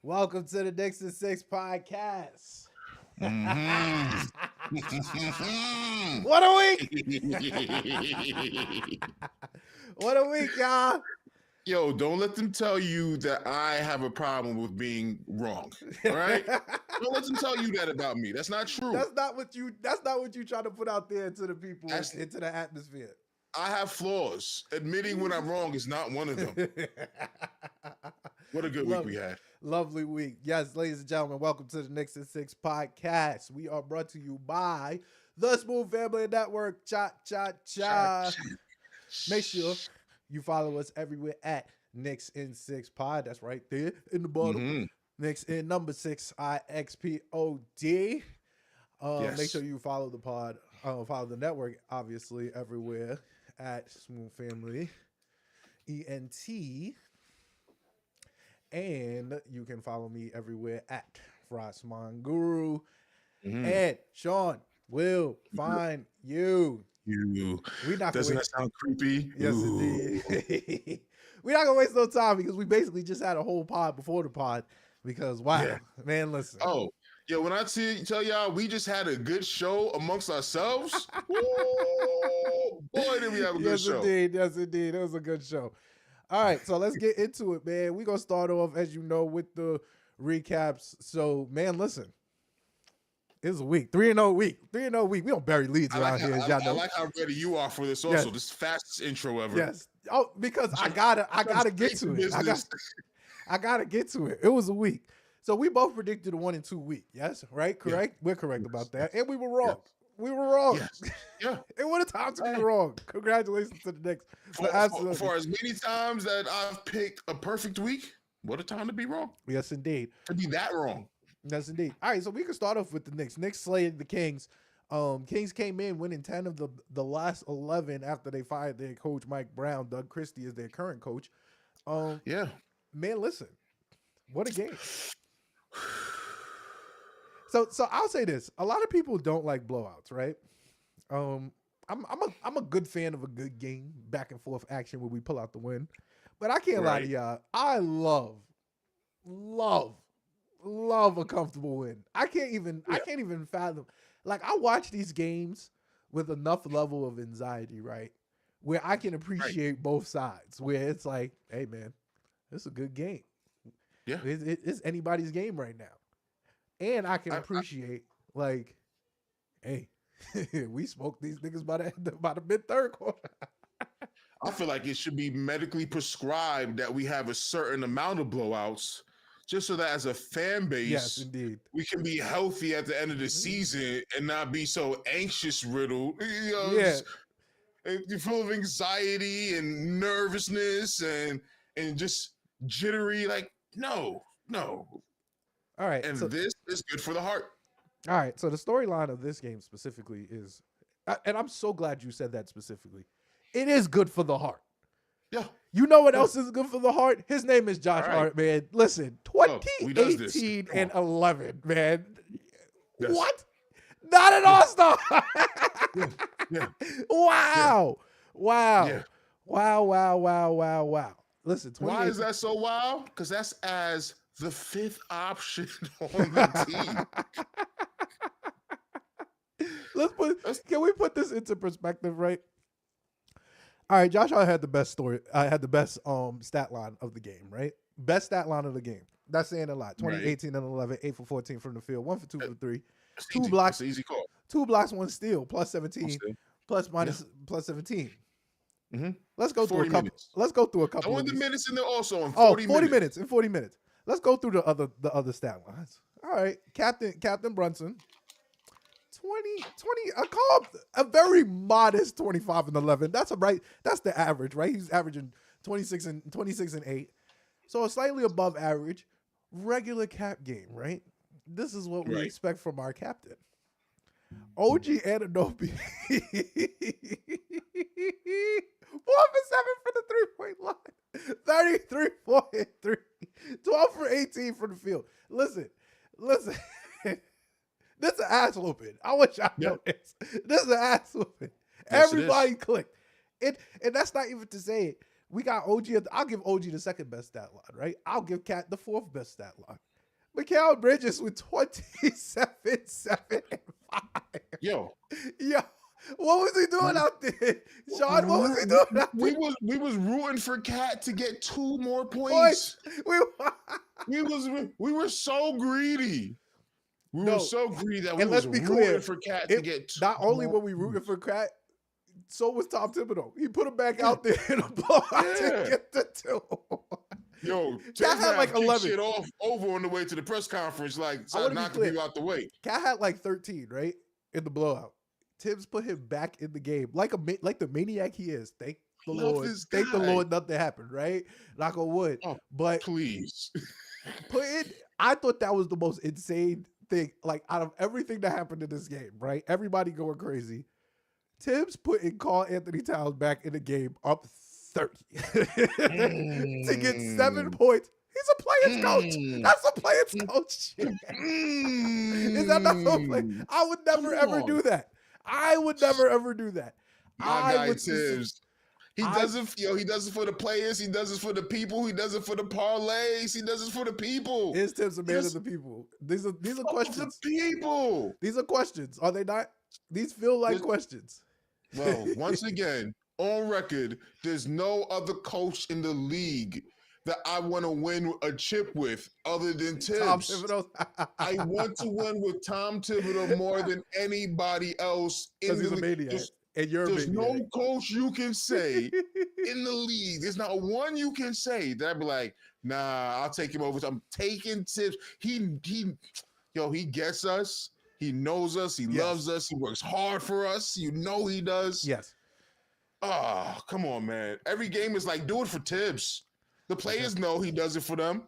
Welcome to the Knicks and Six podcast. Mm-hmm. What a week! What a week, y'all! Yo, don't let them tell you that I have a problem with being wrong. All right? Don't let them tell you that about me. That's not true. That's not what you. That's not what you try to put out there to the people, That's into the atmosphere. I have flaws. Admitting when I'm wrong is not one of them. What a good week we had. Lovely week. Yes, ladies and gentlemen, welcome to the Knicks and Six podcast. We are brought to you by the Smooth Family Network. Cha cha cha. Make sure you follow us everywhere at Knicks in Six Pod. That's right there in the bottom. Mm-hmm. Knicks in number 6 IXPOD. Yes. Make sure you follow the pod, follow the network, obviously everywhere at Smooth Family ENT. And you can follow me everywhere at Frostman Guru. Mm-hmm. And Sean will find you. We not doesn't that sound creepy? Yes, indeed. We're not gonna waste no time because we basically just had a whole pod before the pod. Because man, listen. Oh, yeah. When I tell y'all, we just had a good show amongst ourselves. Whoa, boy, did we have a good show? Yes, indeed. It was a good show. All right, so let's get into it, man. We're gonna start off, as you know, with the recaps. So, man, listen. It's a week. 3-0 week. 3-0 week. We don't bury leads around here, as y'all know. I like how ready you are for this also. Yes. This fastest intro ever. Yes. Oh, because I gotta get to it. I gotta get to it. It was a week. So we both predicted a 1-2 week. Yes, right? Correct? Yeah. We're correct about that. And we were wrong. Yes. We were wrong. Yes. Yeah. It would have time to be wrong. Congratulations to the Knicks. For as many times that I've picked a perfect week, what a time to be wrong. Yes, indeed. To be that wrong. Yes, indeed. All right, so we can start off with the Knicks. Knicks slayed the Kings. Kings came in winning 10 of the last 11 after they fired their coach, Mike Brown. Doug Christie is their current coach. Yeah. Man, listen. What a game. So I'll say this. A lot of people don't like blowouts, right? I'm a good fan of a good game, back and forth action where we pull out the win. But I can't lie to y'all. I love a comfortable win. I can't even fathom. Like, I watch these games with enough level of anxiety, right? Where I can appreciate both sides. Where it's like, hey man, it's a good game. Yeah. It's anybody's game right now. And I can appreciate, like, hey, we smoked these niggas by the mid-third quarter. I feel like it should be medically prescribed that we have a certain amount of blowouts just so that as a fan base, yes, indeed, we can be healthy at the end of the season and not be so anxious-riddled. You know, you're full of anxiety and nervousness and just jittery. Like, no. All right. And this is good for the heart. All right. So the storyline of this game specifically is, and I'm so glad you said that specifically, it is good for the heart. Yeah. You know what else is good for the heart? His name is Josh Hart, man. Listen, 2018 and 11, man. Yes. What? Not an all-star. Yeah. Wow. Yeah. Wow. Yeah. Wow. Listen, why is that so wild? Because that's as the fifth option on the team. Can we put this into perspective, right? All right, Josh Hart had the best stat line of the game, right? Best stat line of the game. That's saying a lot. 18 and 11, 8 for 14 from the field, 1 for 2 for 3. Two blocks. Easy call. 2 blocks, 1 steal, plus 17, plus 17. Mm-hmm. Let's go through a couple. Minutes. Let's go through a couple. I want the minutes in there also. In 40 minutes. In 40 minutes. Let's go through the other stat lines. All right, Captain Brunson. 20, a very modest 25 and 11. That's the average, right? He's averaging 26 and 8. So a slightly above average regular cap game, right? This is what we expect from our captain. OG Anunoby. 4 for 7 for the 3-point line. 33.3. 12 for 18 from the field. Listen. This is an ass whooping. I want y'all to know this. This is an ass whooping. Yes, everybody clicked. And that's not even to say it. We got OG. I'll give OG the second best stat line, right? I'll give Cat the fourth best stat line. Mikal Bridges with 27, 7, and 5. Yo. Yo, what was he doing out there? Sean, what was he doing out there? We was rooting for Cat to get 2 more points. We were so greedy. We were so greedy that we was rooting for Cat to get 2 Not only were we rooting for Cat, so was Tom Thibodeau. He put him back out there in a blowout to get the 2. Yo, Cat had like 11. Shit over on the way to the press conference, like knocking people out the way. Cat had like 13, right, in the blowout. Tibbs put him back in the game like the maniac he is. Thank the Lord. Thank the Lord nothing happened, right? Knock on wood. Oh, but please. I thought that was the most insane thing. Like out of everything that happened in this game, right? Everybody going crazy. Tibbs putting Karl Anthony Towns back in the game up 30 to get 7 points. He's a player's coach. That's a player's coach. Is that not so play? I would never ever do that. I would never ever do that. My guy Tibbs. He does it for the players. He does it for the people. He does it for the parlays. He does it for the people. Is Tibbs a man of the people? These are questions. The people. These are questions. Are they not? These feel like questions. Well, once again, on record, there's no other coach in the league that I want to win a chip with other than Tibbs. Tom Thibodeau. I want to win with Tom Thibodeau more than anybody else in the league. There's no coach you can say in the league. There's not one you can say that I'd be like, nah, I'll take him over. I'm taking Tibbs. He gets us. He knows us. He loves us. He works hard for us. You know he does. Yes. Oh, come on, man. Every game is like, do it for Tibbs. The players know he does it for them.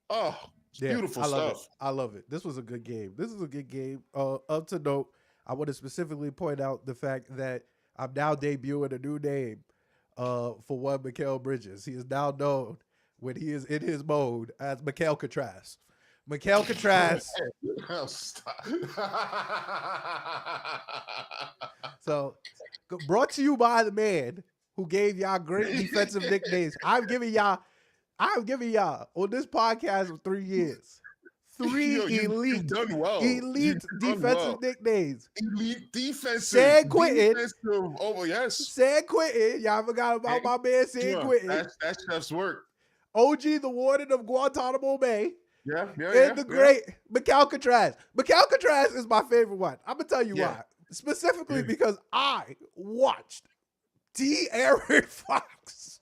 Oh, it's beautiful stuff. I love it. This was a good game. This is a good game. Up to note, I want to specifically point out the fact that I'm now debuting a new name for one Mikal Bridges. He is now known when he is in his mode as Mikal Catraz. Mikal Catraz. So, brought to you by the man who gave y'all great defensive nicknames. I'm giving y'all on this podcast for 3 years. 3 elite defensive nicknames. Elite defensive. San Quentin. Oh, yes. San Quentin. Y'all forgot about my man San Quentin. That's Chef's work. OG, the warden of Guantanamo Bay. And the great Mikal Catraz. Mikal Catraz is my favorite one. I'm going to tell you why. Specifically because I watched De'Aaron Fox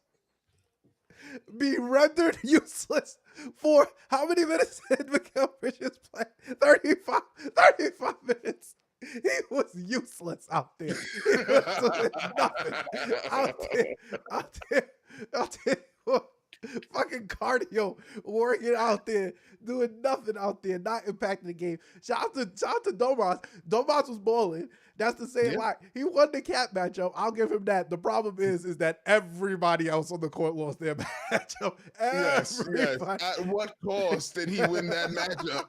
be rendered useless for how many minutes did Mikal Bridges play? 35 minutes. He was useless out there. He was doing nothing out there. Fucking cardio, working out there, doing nothing out there, not impacting the game. Shout out to Domas. Domas was balling. That's the same line. He won the Cat matchup. I'll give him that. The problem is that everybody else on the court lost their matchup. Yes. At what cost did he win that matchup?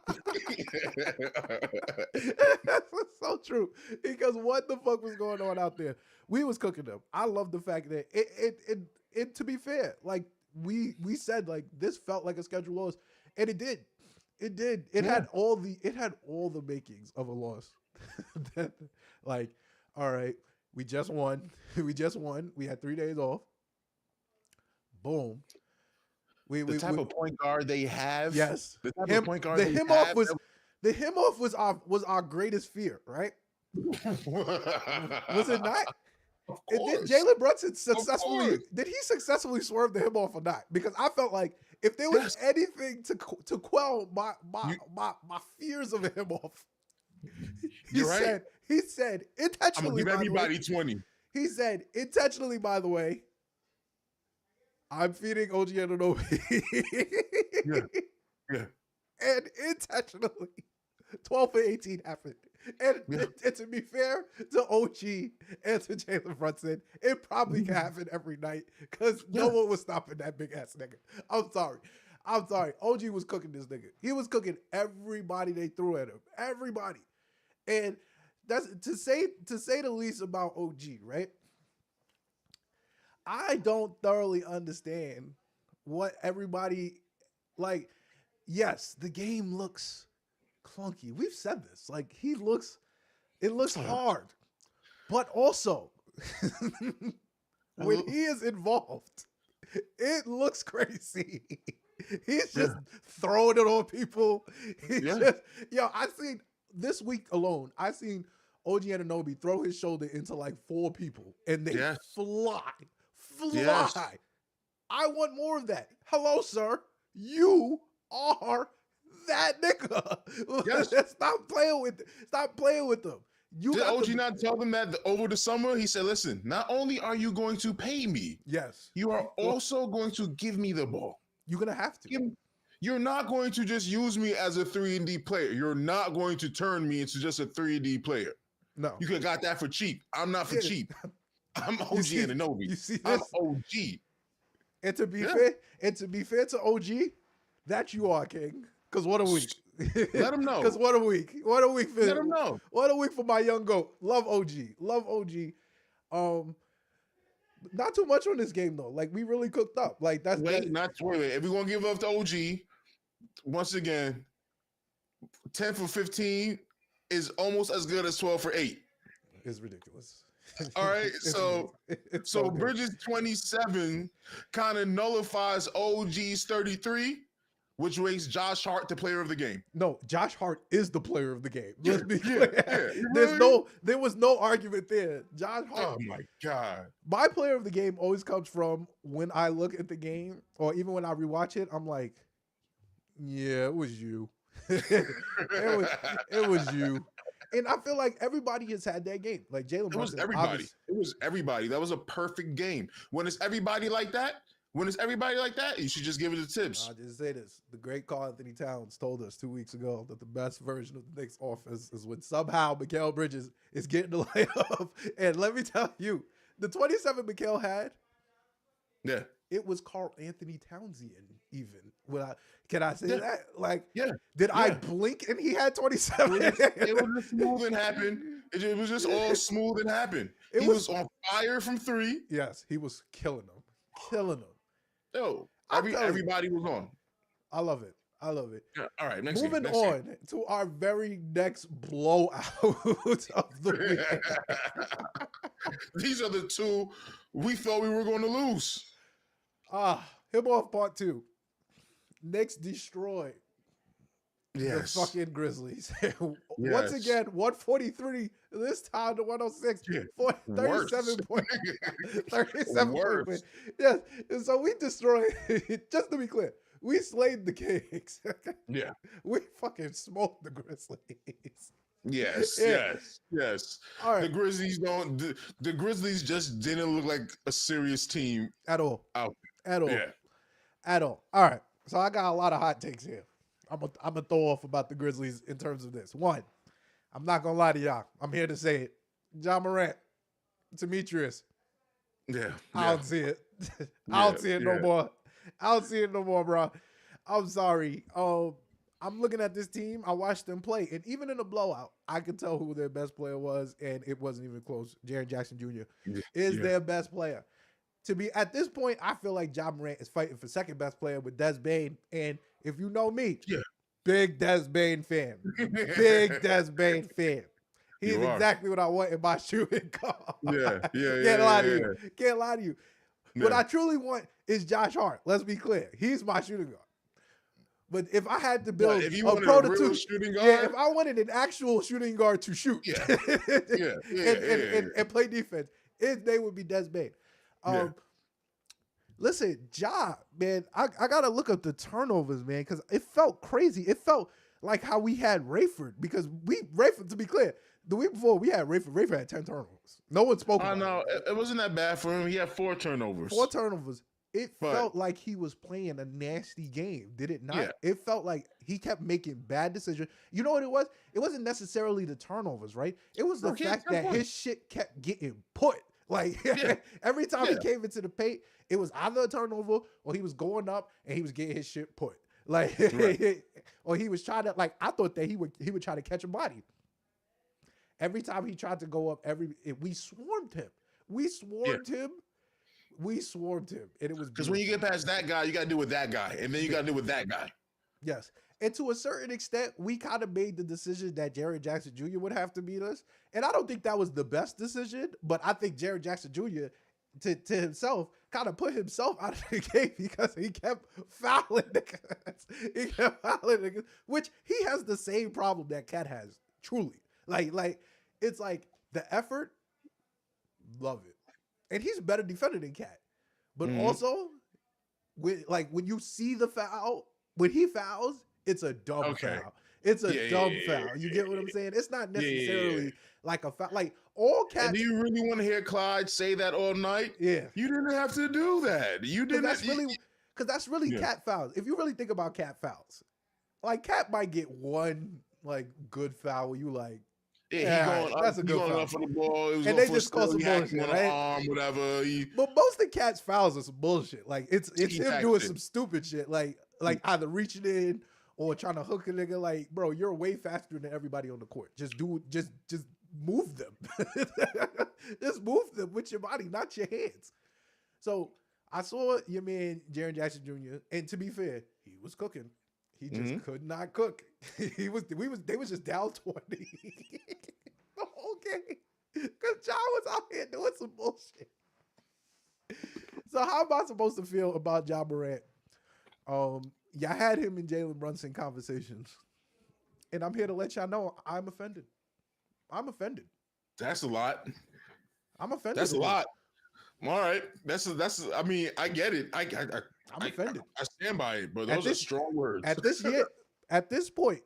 That's so true. Because what the fuck was going on out there? We was cooking them. I love the fact that it to be fair, like we said, like this felt like a schedule loss, and it did. It had all the makings of a loss. Like, all right, we just won. We had 3 days off. Boom. The type of point guard they have. Yes. The type of point guard the him off was our greatest fear, right? Was it not? Did Jalen Brunson successfully swerve the him off or not? Because I felt like if there was anything to quell my fears of him off, he said intentionally. I'm gonna give everybody 20. He said intentionally. By the way, I'm feeding OG Anunoby. Yeah. And intentionally, 12 for 18 happened. And to be fair to OG and to Jalen Brunson, it probably can happen every night because no one was stopping that big ass nigga. I'm sorry. OG was cooking this nigga. He was cooking everybody they threw at him. Everybody. And that's to say the least about OG, right? I don't thoroughly understand what everybody like. yes, the game looks clunky. We've said this. Like it looks hard. But also, when he is involved, it looks crazy. He's just throwing it on people. I seen this week alone, I seen OG Anunoby throw his shoulder into like 4 people and they fly. Yes. I want more of that. Hello, sir. You are that nigga. Yes. Stop playing with them. Did OG not tell them that over the summer? He said, listen, not only are you going to pay me, yes, you are also going to give me the ball. You're going to have to. You're not going to just use me as a 3-and-D player. You're not going to turn me into just a 3-and-D player. No. You could have got that for cheap. I'm not for cheap. I'm OG Anunoby. You see this? I'm OG. And to be fair to OG, that you are, King. Because what a week. Let him know. Because what a week. What a week for Let him know. What a week for my young goat. Love OG. Not too much on this game though. Like we really cooked up. Like that's wait. If we're gonna give up to OG, once again, 10 for 15 is almost as good as 12 for 8. It's ridiculous. All right, so Bridges 27 kind of nullifies OG's 33. Which makes Josh Hart the player of the game. No, Josh Hart is the player of the game. Let's be clear. There was no argument there. Josh Hart. Oh my God. My player of the game always comes from when I look at the game, or even when I rewatch it, I'm like, yeah, it was you. it was you. And I feel like everybody has had that game. Like Jalen Brunson. It was everybody. That was a perfect game. When it's everybody like that, you should just give it to Tibbs. I'll just say this. The great Karl Anthony Towns told us 2 weeks ago that the best version of the Knicks offense is when somehow Mikal Bridges is getting the layup. And let me tell you, the 27 Mikal had, it was Karl Anthony Townsian even. Can I say that? Like, did I blink and he had 27? It was just smooth and happened. It was just all smooth and happened. He was on fire from 3. Yes, he was killing them. Yo, everybody was on. I love it. Yeah, all right, moving on to our very next blowout of the week. These are the 2 we thought we were going to lose. Him off part 2. Knicks destroyed the fucking Grizzlies. Once again, 143. This time to 106. 37 point. 37 point. Yes. And so we destroyed, just to be clear, we slayed the Kings. We fucking smoked the Grizzlies. Yes. All right. The Grizzlies just didn't look like a serious team at all. At all. Yeah. At all. All right. So I got a lot of hot takes here. I'm gonna throw off about the Grizzlies in terms of this. One, I'm not gonna lie to y'all. I'm here to say it. Ja Morant, Demetrius. I don't see it. I don't see it no more. I don't see it no more, bro. I'm sorry. I'm looking at this team. I watched them play, and even in the blowout, I could tell who their best player was, and it wasn't even close. Jaren Jackson Jr. is their best player. To be at this point, I feel like Ja Morant is fighting for second best player with Des Bane, and if you know me, big Des Bane fan. Big Des Bane fan. He's exactly what I want in my shooting guard. Can't lie to you. What I truly want is Josh Hart. Let's be clear. He's my shooting guard. But if I had to build a prototype shooting guard, if I wanted an actual shooting guard to shoot and play defense, his name would be Des Bane. Listen, Ja, man, I gotta look up the turnovers, man, because it felt crazy. It felt like how we had Rayford, because Rayford, to be clear, the week before we had Rayford. Rayford had 10 turnovers. No one spoke about it. No, it wasn't that bad for him. He had 4 turnovers. 4 turnovers. It felt like he was playing a nasty game, did it not? Yeah. It felt like he kept making bad decisions. You know what it was? It wasn't necessarily the turnovers, right? It was the fact that his shit kept getting put. Like every time he came into the paint, it was either a turnover or he was going up and he was getting his shit put. Like, or he was trying to, like, I thought that he would try to catch a body. Every time he tried to go up, we swarmed him. We swarmed him, and it was because when you get past that guy, you got to deal with that guy, and then you got to deal with that guy. Yes. And to a certain extent, we kind of made the decision that Jared Jackson Jr. would have to beat us. And I don't think that was the best decision, but I think Jared Jackson Jr. to himself kind of put himself out of the game because he kept fouling niggas. He kept fouling niggas, which he has the same problem that Cat has, truly. Like it's like the effort, love it. And he's a better defender than Cat. But also, when you see the foul, when he fouls, it's a dumb foul. It's a dumb foul. You get what I'm saying? It's not necessarily like a foul. Like all Cats. And do you really want to hear Clyde say that all night? Yeah. You didn't have to do that. You didn't. Because that's really Cat fouls. If you really think about Cat fouls, like Cat might get one like good foul where you like, yeah, he going that's a good foul. Up for the ball. It was and they just call some bullshit, right? Arm, whatever. But most of Cat's fouls are some bullshit. Like it's him doing some stupid shit, like either reaching in or trying to hook a nigga. Like, bro, you're way faster than everybody on the court. Just move them. Just move them with your body, not your hands. So I saw your man Jaren Jackson Jr. And to be fair, he was cooking. He just could not cook. They was just down 20 the whole game. Because John was out here doing some bullshit. So how am I supposed to feel about Ja Morant? Y'all had him and Jalen Brunson conversations. And I'm here to let y'all know I'm offended. That's a lot. I'm offended. That's a lot. All right. That's I mean, I get it. I'm offended. I stand by it, but those are strong words. At this point,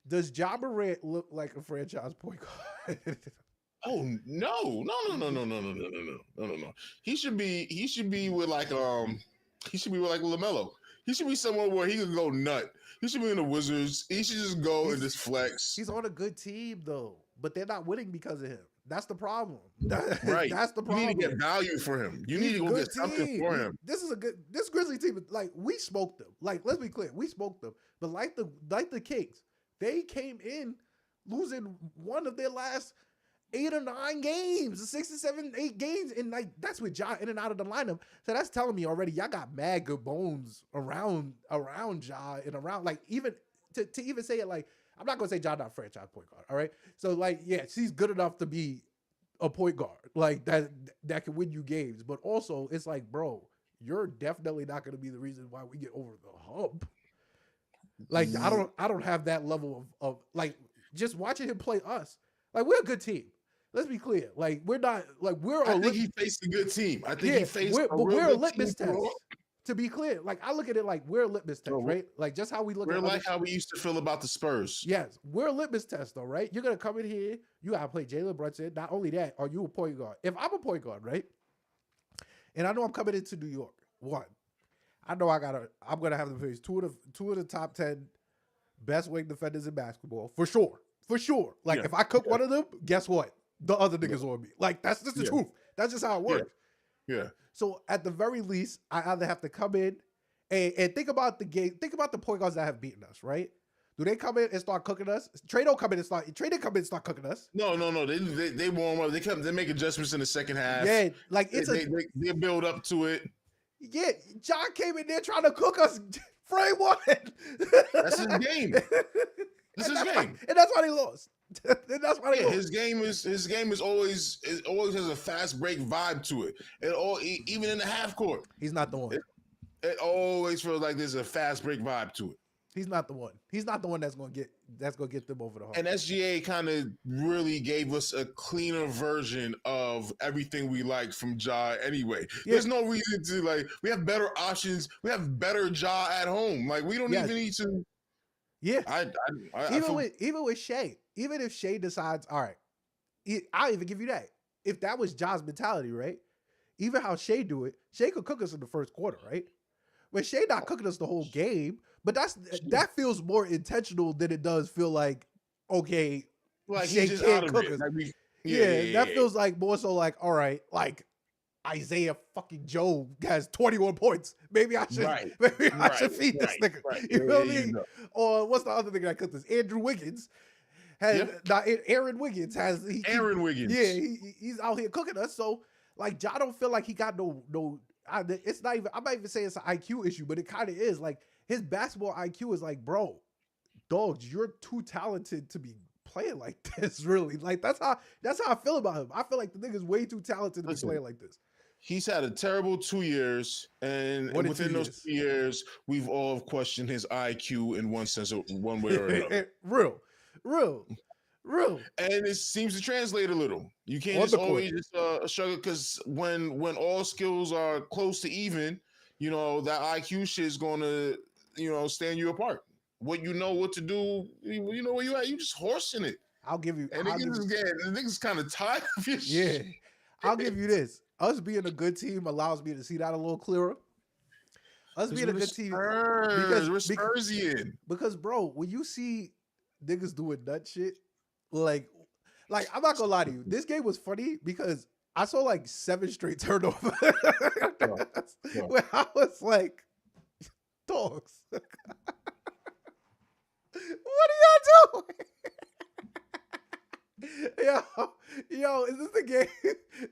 does Ja Morant look like a franchise point guard? Oh no. He should be with like LaMelo. He should be somewhere where he could go nut. He should be in the Wizards. He should just go and just flex. He's on a good team though, but they're not winning because of him. That's the problem. Right. That's the problem. You need to get value for him. You need to go get something for him. This Grizzly team, like we smoked them. Like, let's be clear, we smoked them. But like the Kings, they came in losing one of their last 8 or 9 games, 6 or 7, 8 games, and like that's with Ja in and out of the lineup. So that's telling me already y'all got mad good bones around Ja and around like even to even say it like. I'm not gonna say Ja not franchise point guard, all right? So like, yeah, she's good enough to be a point guard, like that can win you games. But also, it's like, bro, you're definitely not gonna be the reason why we get over the hump. Like, I don't have that level of like just watching him play us. Like, we're a good team. Let's be clear. Like, we're not like I think he faced a good team. I think he faced we're a litmus test. To be clear, like I look at it like we're a litmus test, right? Like just how we look. We're like how we used to feel about the Spurs. Yes, we're a litmus test, though, right? You're gonna come in here. You gotta play Jalen Brunson. Not only that, are you a point guard? If I'm a point guard, right? And I know I'm coming into New York. One, I know I'm gonna have to face two of the top 10 best wing defenders in basketball for sure. Like if I cook one of them, guess what? The other niggas on me. Like that's just the truth. That's just how it works. Yeah. So at the very least, I either have to come in and think about the game. Think about the point guards that have beaten us, right? Do they come in and start cooking us? Trey didn't come in and start cooking us. No. They warm up. They make adjustments in the second half. Yeah, like they build up to it. Yeah, John came in there trying to cook us. Frame one. That's his game. This is his game, and that's why they lost. That's why his game is always has a fast break vibe to it. Even in the half court, he's not the one. It always feels like there's a fast break vibe to it. He's not the one. He's not the one that's gonna get them over the hump. And SGA kind of really gave us a cleaner version of everything we liked from Ja. Anyway, there's no reason to like. We have better options. We have better Ja at home. Like we don't even need to. Yeah, even with Shea, even if Shea decides, all right, I'll even give you that. If that was Ja's mentality, right? Even how Shea do it, Shea could cook us in the first quarter, right? But Shea not cooking us the whole game. But that feels more intentional than it does feel like, okay, like Shea just can't out of cook it. us. Like That feels like more so like, all right, like Isaiah fucking Joe has 21 points. Maybe I should feed this nigga. Right. You know what I mean? Or what's the other nigga that cooked this? Andrew Wiggins. Aaron Wiggins has. Wiggins. Yeah, he's out here cooking us. So like, Ja don't feel like he got no. It's not even. I'm not even saying it's an IQ issue, but it kind of is. Like his basketball IQ is like, bro, dogs, you're too talented to be playing like this. Really, like that's how I feel about him. I feel like the nigga's way too talented to be playing like this. He's had a terrible 2 years, and within those 2 years, we've all questioned his IQ in one sense, one way or another. real. And it seems to translate a little. You can't just always just struggle, because when all skills are close to even, you know, that IQ shit is going to, you know, stand you apart. What you know what to do, you know where you at. You just horsing it. I'll give you. And the niggas kind of tired of your shit. Yeah, I'll give you this. Us being a good team allows me to see that a little clearer. Us being a good team we're Spursian. Because bro, when you see niggas doing nut shit, like I'm not gonna lie to you, this game was funny because I saw like 7 straight turnovers. Where I was like, dogs, what are y'all doing? Yo, is this the game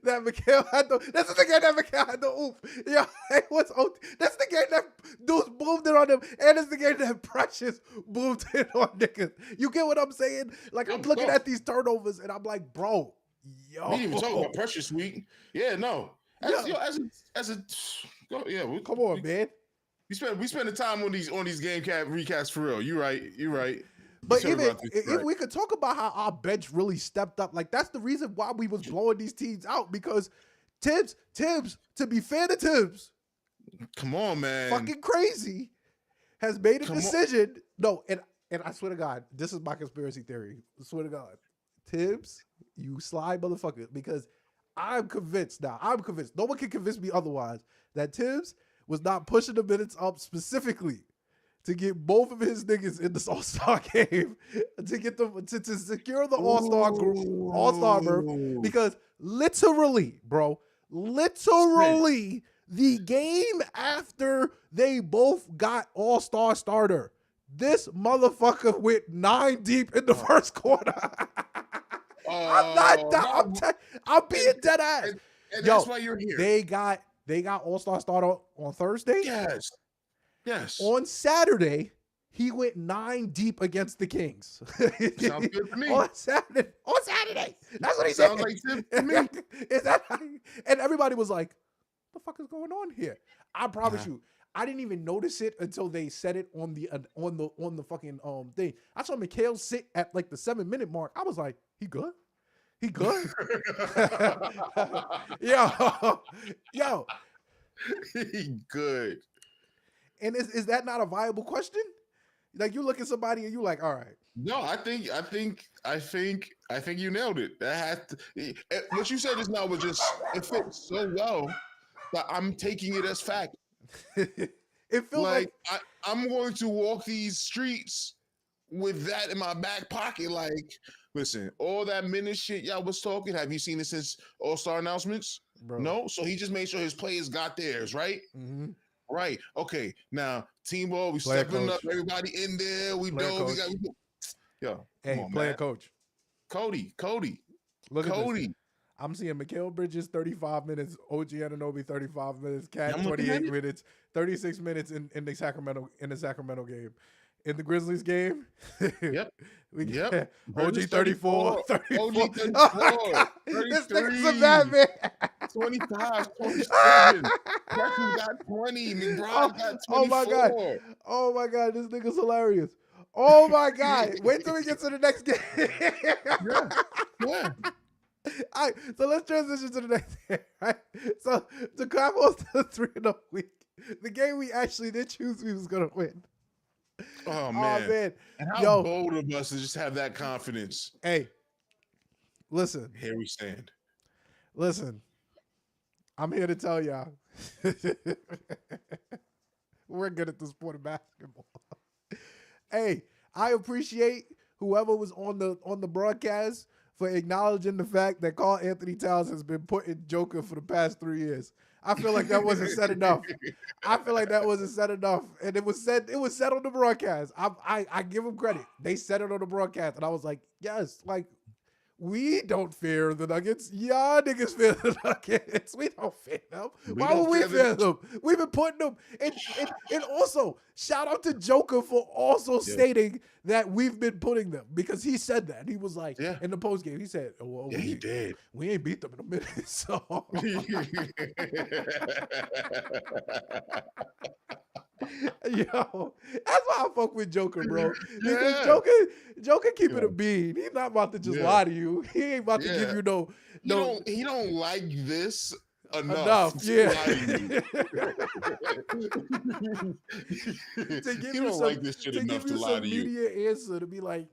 that Mikhail had to? This is the game that Mikhail had to oop. Yo, what's that's the game that dudes boomed it on them, and it's the game that Precious boomed it on niggas. You get what I'm saying? Like, I'm looking at these turnovers, and I'm like, bro, yo. We didn't even talk about Precious week. Yeah, no. Come on, man. We spend the time on these game cap recasts for real. You're right. But even if we could talk about how our bench really stepped up, like that's the reason why we was blowing these teams out, because Tibbs, to be fair to Tibbs, come on, man, fucking crazy, has made a decision. No, and I swear to God, this is my conspiracy theory. I swear to God, Tibbs, you sly motherfucker, because I'm convinced now. No one can convince me otherwise that Tibbs was not pushing the minutes up specifically to get both of his niggas in this All-Star game, to get them to secure the All-Star group, All-Star berth, because literally, the game after they both got All-Star starter, this motherfucker went 9 deep in the first quarter. I'm being dead ass. And that's why you're here. They got All-Star starter on Thursday. Yes. On Saturday, he went 9 deep against the Kings. Sounds good to me. On Saturday. That's what he said. Sounds like to me. Is that and everybody was like, what the fuck is going on here? I promise you, I didn't even notice it until they said it on the fucking thing. I saw Mikhail sit at like the 7-minute mark. I was like, he good? He good? Yo. He good. And is that not a viable question? Like, you look at somebody and you like, all right. No, I think you nailed it. That has to, what you said just now was just, it fits so well that I'm taking it as fact. It feels like I'm going to walk these streets with that in my back pocket. Like, listen, all that minute shit y'all was talking, have you seen it since All-Star announcements? Bro. No? So he just made sure his players got theirs, right? Mm-hmm. Right. Okay. Now, team ball, we stepping up. Everybody in there. We know. Hey, player coach. Cody. Look at Cody. I'm seeing Mikal Bridges 35 minutes, OG Anunoby 35 minutes, Cat 28 minutes, 36 minutes in the Sacramento game. In the Grizzlies game, yep. OG 34. OG 34. Oh, this nigga's a bad man. 25, 27. Preston got 20. McBride got 24. Oh my God, this nigga's hilarious. Oh my God. Wait till we get to the next game. Yeah. All right, so let's transition to the next game, right? So to come on to the 3-0 week, the game we actually did choose we was going to win. Oh man. And how bold of us to just have that confidence. Hey, listen. Here we stand. Listen, I'm here to tell y'all, we're good at the sport of basketball. Hey, I appreciate whoever was on the broadcast for acknowledging the fact that Karl Anthony Towns has been put in Joker for the past 3 years. I feel like that wasn't said enough. And it was said on the broadcast. I give them credit. They said it on the broadcast. And I was like, yes, like, We don't fear the Nuggets. Y'all niggas fear the Nuggets. We don't fear them. Why would we fear them? We've been putting them. And also, shout out to Joker for also stating that we've been putting them, because he said that. He was like, in the post game, he said, well, he did. We ain't beat them in a minute. So. Yo, that's why I fuck with Joker, bro. Because Joker keep it a bean. He's not about to just lie to you. He ain't about to give you no. He don't like this enough. To give you some, like this shit to enough give you to lie some to you. media answer to be like,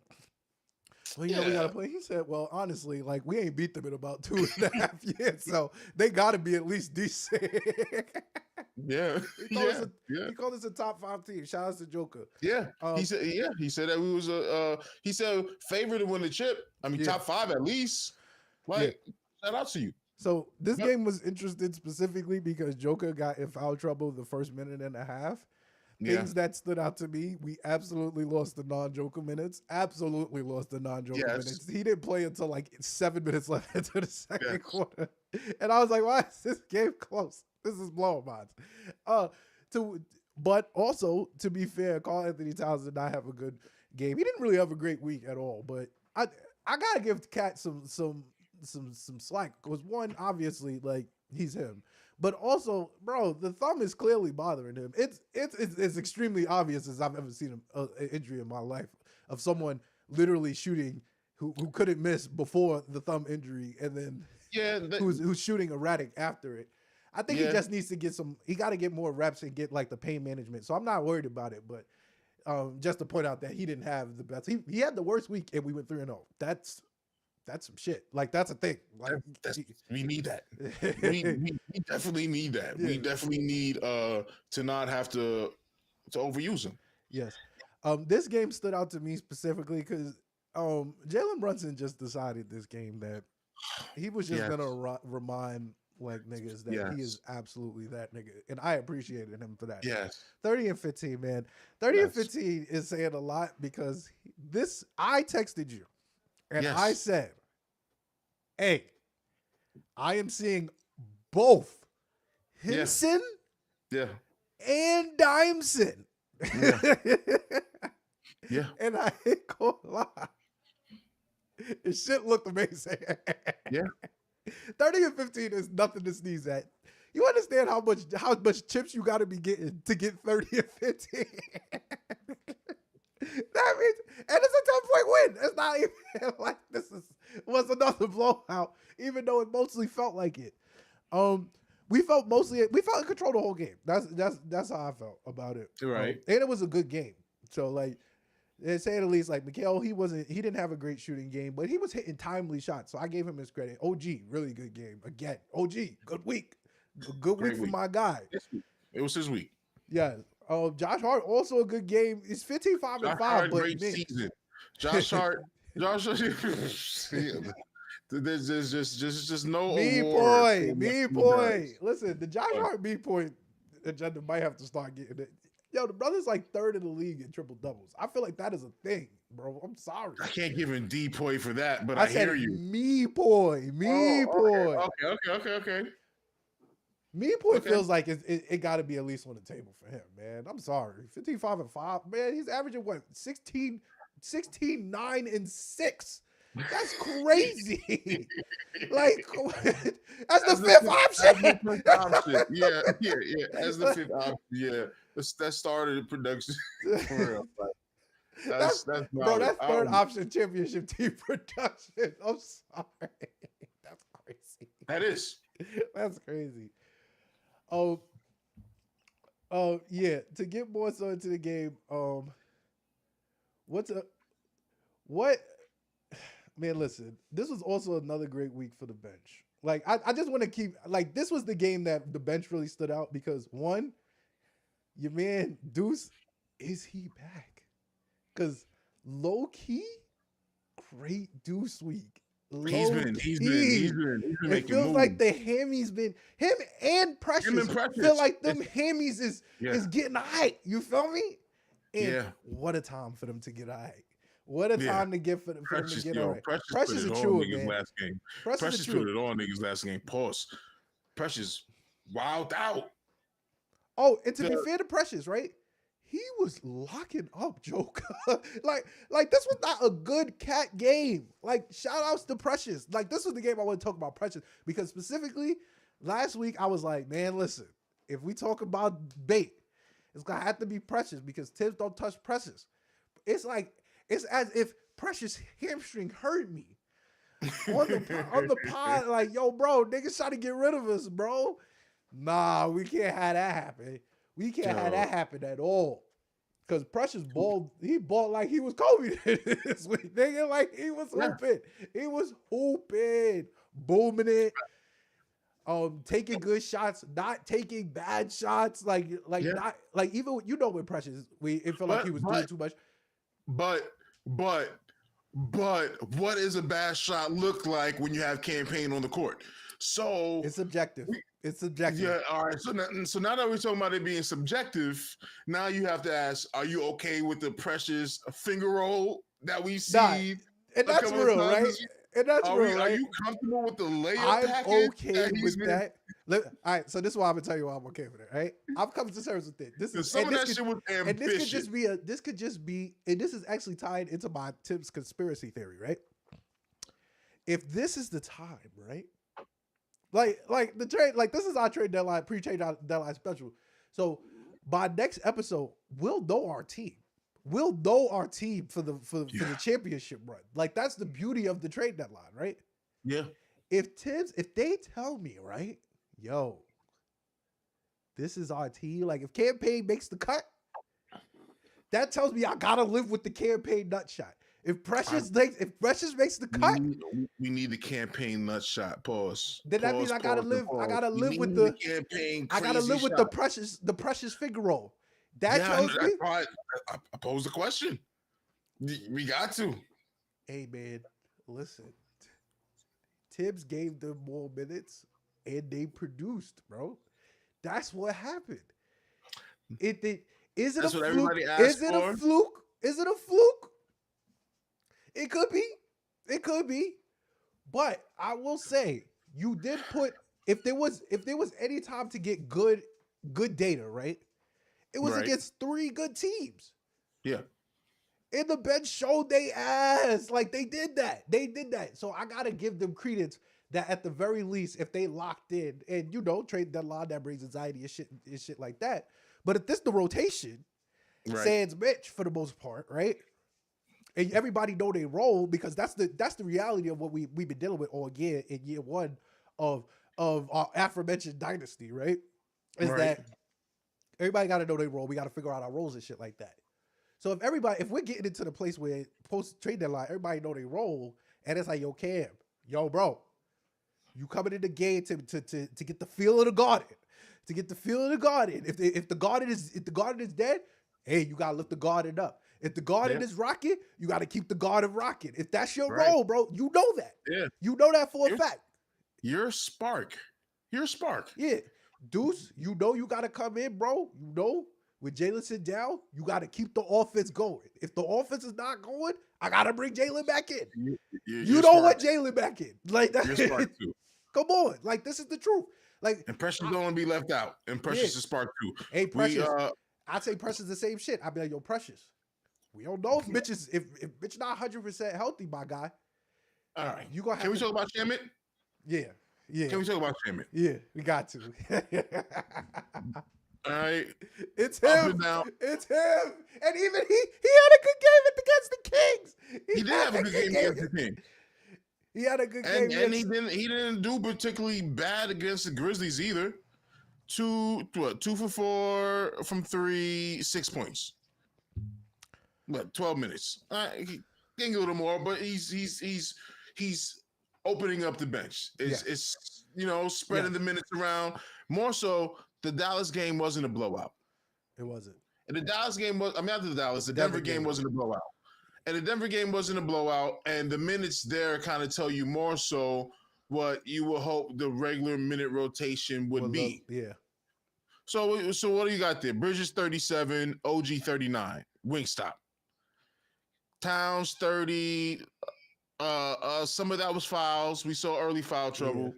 well, you know, we gotta play. He said, well, honestly, like, we ain't beat them in about 2.5 years, so they gotta be at least decent. He called us a top 5 team. Shout out to Joker. He said that we was he said favored to win the chip. I mean, top 5 at least. Like, shout out to you. So this game was interesting specifically because Joker got in foul trouble the first minute and a half. Things that stood out to me: we absolutely lost the non-Joker minutes. Absolutely lost the non-Joker minutes. He didn't play until like 7 minutes left into the second quarter, and I was like, "Why is this game close? This is blowing minds." But also, to be fair, Karl Anthony Towns did not have a good game. He didn't really have a great week at all. But I gotta give Cat some slack, because one, obviously, like, he's him. But also, bro, the thumb is clearly bothering him. It's extremely obvious as I've ever seen an injury in my life of someone literally shooting who couldn't miss before the thumb injury, and then who's shooting erratic after it. I think he just needs to get he got to get more reps and get like the pain management. So I'm not worried about it, but just to point out that he didn't have the best. He had the worst week and we went 3-0. That's some shit. Like, that's a thing. Like, we need that. we definitely need that. We definitely need to not have to overuse him. Yes. This game stood out to me specifically because Jalen Brunson just decided this game that he was just gonna remind like niggas that he is absolutely that nigga, and I appreciated him for that. 30 and 15, man. 30 and 15 is saying a lot, because I texted you. And I said, hey, I am seeing both Hinson and Dimeson. And I ain't gonna lie. This shit looked amazing. 30 and 15 is nothing to sneeze at. You understand how much chips you got to be getting to get 30 and 15? That means, and it's a 10-point win. It's not even like this was another blowout, even though it mostly felt like it. We felt in control the whole game. That's how I felt about it. Right. And it was a good game. So, like, they say at least, like, Mikal, he didn't have a great shooting game, but he was hitting timely shots. So I gave him his credit. OG, really good game. Again, OG, good week. Good week for my guy. It was his week. Yeah. Josh Hart, also a good game. It's 15, 5, and 5. But great season. Josh Hart. There's just no me award. boy. Listen, the Josh Hart me point agenda might have to start getting it. Yo, the brother's like 3rd in the league in triple doubles. I feel like that is a thing, bro. I'm sorry. I can't give him D point for that, but I hear you. Me boy. Okay. Me point feels like it got to be at least on the table for him, man. I'm sorry. 15, 5, and 5. Man, he's averaging what? 16, 9, and 6. That's crazy. Like, that's the fifth option. Yeah. As the fifth option, yeah. That started production. For real. That's bro, that's third option championship team production. I'm sorry. That's crazy. That is. That's crazy. Yeah. To get more so into the game, man, listen, this was also another great week for the bench. Like, I just want to keep, like, this was the game that the bench really stood out because, one, your man Deuce, is he back? Because low key, great Deuce week. He's been it feels like the hammy's been him and Precious. Feel like them hammies is getting high. You feel me? And what a time for them to get high. What a Yeah. time to get for them to get all right. Precious put Precious it a on chewer, niggas man. last game. Precious a Precious put chewer. it on niggas last game. Pause. Precious wild out. Oh, and to be The, fair to Precious, right? He was locking up Joker. like this was not a good cat game. Like, shout outs to Precious. Like, this was the game I want to talk about Precious. Because specifically, last week I was like, man, listen, if we talk about bait, it's gonna have to be Precious because Tibbs don't touch Precious. It's like, it's as if Precious hamstring hurt me. On the pod, like, yo, bro, niggas trying to get rid of us, bro. Nah, we can't have that happen. We can't have that happen at all. Cause Precious balled, he balled like he was Kobe this week, nigga. Like he was hooping. He was hooping, booming it. Taking good shots, not taking bad shots. Like not like even with Precious, it felt like he was doing too much. But what is a bad shot look like when you have campaign on the court? So it's subjective. It's subjective. Yeah, all right. So now that we're talking about it being subjective, now you have to ask: are you okay with the Precious finger roll that we see? And that's real, right? And that's real, right? Are you comfortable with the layup I'm package? okay with that. All right, so this is why I'm gonna tell you why I'm okay with it, right? I've come to terms with it. This is some of that shit was ambitious. And this could just be, and this is actually tied into my Tim's conspiracy theory, right? If this is the time, right? Like the trade, like this is our trade deadline, pre-trade deadline special. So by next episode, we'll know our team. We'll know our team for the championship run. Like that's the beauty of the trade deadline, right? Yeah. If they tell me, right, yo, this is our team. Like if campaign makes the cut, that tells me I gotta live with the campaign nut shot. If Precious makes the cut, we need the campaign nut shot. Pause. Then that means I gotta live with the campaign. I gotta live with shot. the Precious figure roll. That tells me. I pose the question. We got to. Hey man, listen. Tibbs gave them more minutes and they produced, bro. That's what happened. Is it a fluke? Is it a fluke? Is it a fluke? It could be. It could be. But I will say, you did put if there was any time to get good data, right? It was against 3 good teams. Yeah. And the bench showed they ass. Like they did that. So I gotta give them credence that at the very least, if they locked in and trade deadline that brings anxiety and shit like that. But if this the rotation, sans Mitch for the most part, right? And everybody know they roll because that's the reality of what we've been dealing with all year in year one of our aforementioned dynasty, right? Is that everybody got to know they roll. We got to figure out our roles and shit like that. So if we're getting into the place where post trade deadline, everybody know they roll, and it's like, yo, Cam, yo, bro, you coming in the game to get the feel of the Garden, to get the feel of the Garden. If the Garden is dead, hey, you gotta lift the Garden up. If the Garden is rocking, you got to keep the Garden rocking. If that's your role, bro, you know that. Yeah. You know that for a fact. You're a spark. Yeah. Deuce, you got to come in, bro. With Jalen sit down, you got to keep the offense going. If the offense is not going, I got to bring Jalen back in. You don't want Jalen back in. Like that. You're spark too. Come on. Like, this is the truth. Like, and Precious don't want to be left out. And Precious is spark too. Hey, Precious. I'd say Precious the same shit. I'd be like, yo, Precious. We don't know if Mitch is if Mitch not 100% healthy, my guy. All right. You gonna have Can we talk about Shamit? Yeah. Can we talk about Shamit? Yeah, we got to. All right. It's him. It's him. And even he had a good game against the Kings. He did have a good game against the Kings. He had a good game. And he didn't do particularly bad against the Grizzlies either. 2 for 4 from 3, 6 points. What, 12 minutes? He can a little more, but he's opening up the bench. It's spreading the minutes around. More so, the Dallas game wasn't a blowout. It wasn't. And the Dallas game was. After the Dallas, the Denver game wasn't a blowout. And the Denver game wasn't a blowout. And the minutes there kind of tell you more so what you would hope the regular minute rotation would be. Yeah. So what do you got there? Bridges 37, OG 39, Wingstop. Towns 30. Some of that was fouls. We saw early foul trouble.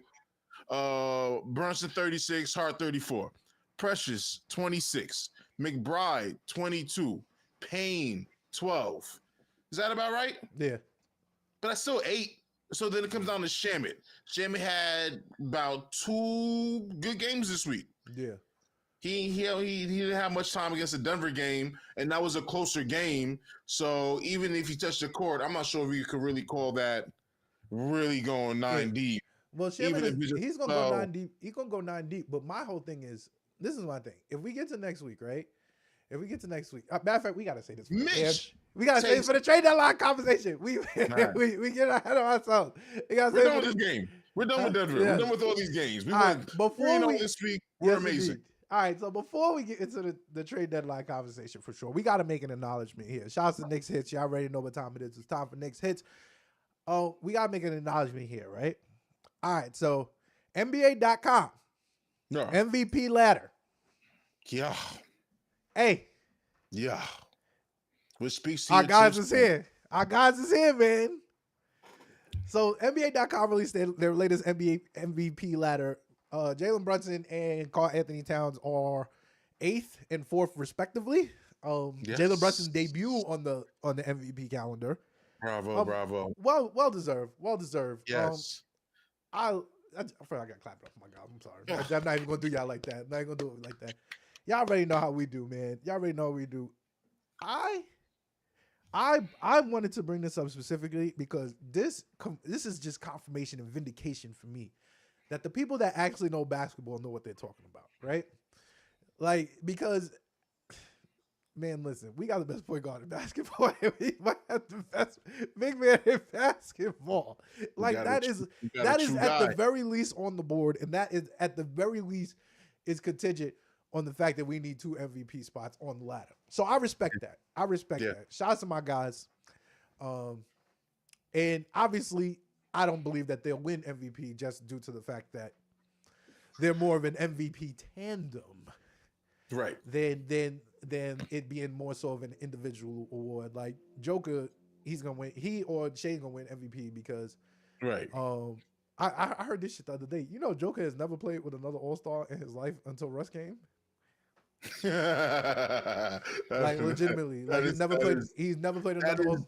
Brunson 36, Hart 34. Precious 26. McBride 22. Payne 12. Is that about right? Yeah. But that's still 8. So then it comes down to Shamit. Shamit had about 2 good games this week. Yeah. He didn't have much time against the Denver game, and that was a closer game. So even if he touched the court, I'm not sure if you could really call that really going 9 deep. Well, he's gonna go 9 deep. He's gonna go 9 deep. But my whole thing is, this is my thing. If we get to next week, right? Matter of fact, we gotta say this. Mitch, we gotta say this for the trade deadline conversation. We get ahead of ourselves. We're done with this game. We're done with Denver. We're done with all these games. We won 3-0 this week. We're amazing. Indeed. All right, so before we get into the trade deadline conversation, for sure, we got to make an acknowledgement here. Shouts to Knicks Hits. Y'all already know what time it is. It's time for Knicks Hits. Oh, we got to make an acknowledgement here, right? All right, so NBA.com. No. MVP ladder. Yeah. Hey. Yeah. Which speaks to our guys is here. Our guys is here, man. So NBA.com released their latest NBA MVP ladder. Jalen Brunson and Karl Anthony Towns are 8th and 4th respectively. Yes. Jalen Brunson's debut on the MVP calendar. Bravo. Well deserved. Yes. I forgot I got clapped up. My God, I'm sorry. I'm not even gonna do y'all like that. I'm not even gonna do it like that. Y'all already know how we do, man. Y'all already know how we do. I wanted to bring this up specifically because this is just confirmation and vindication for me that the people that actually know basketball know what they're talking about, right? Like, because, man, listen, we got the best point guard in basketball. We might have the best big man in basketball. Like, that is at the very least on the board, and that is at the very least is contingent on the fact that we need 2 MVP spots on the ladder. So I respect that. That. Shout out to my guys. And obviously, I don't believe that they'll win MVP just due to the fact that they're more of an MVP tandem, right? Than it being more so of an individual award. Like Joker, he's gonna win. He or Shane gonna win MVP because, right? I heard this shit the other day. You know, Joker has never played with another All-Star in his life until Russ came. Like legitimately, like he's never played another.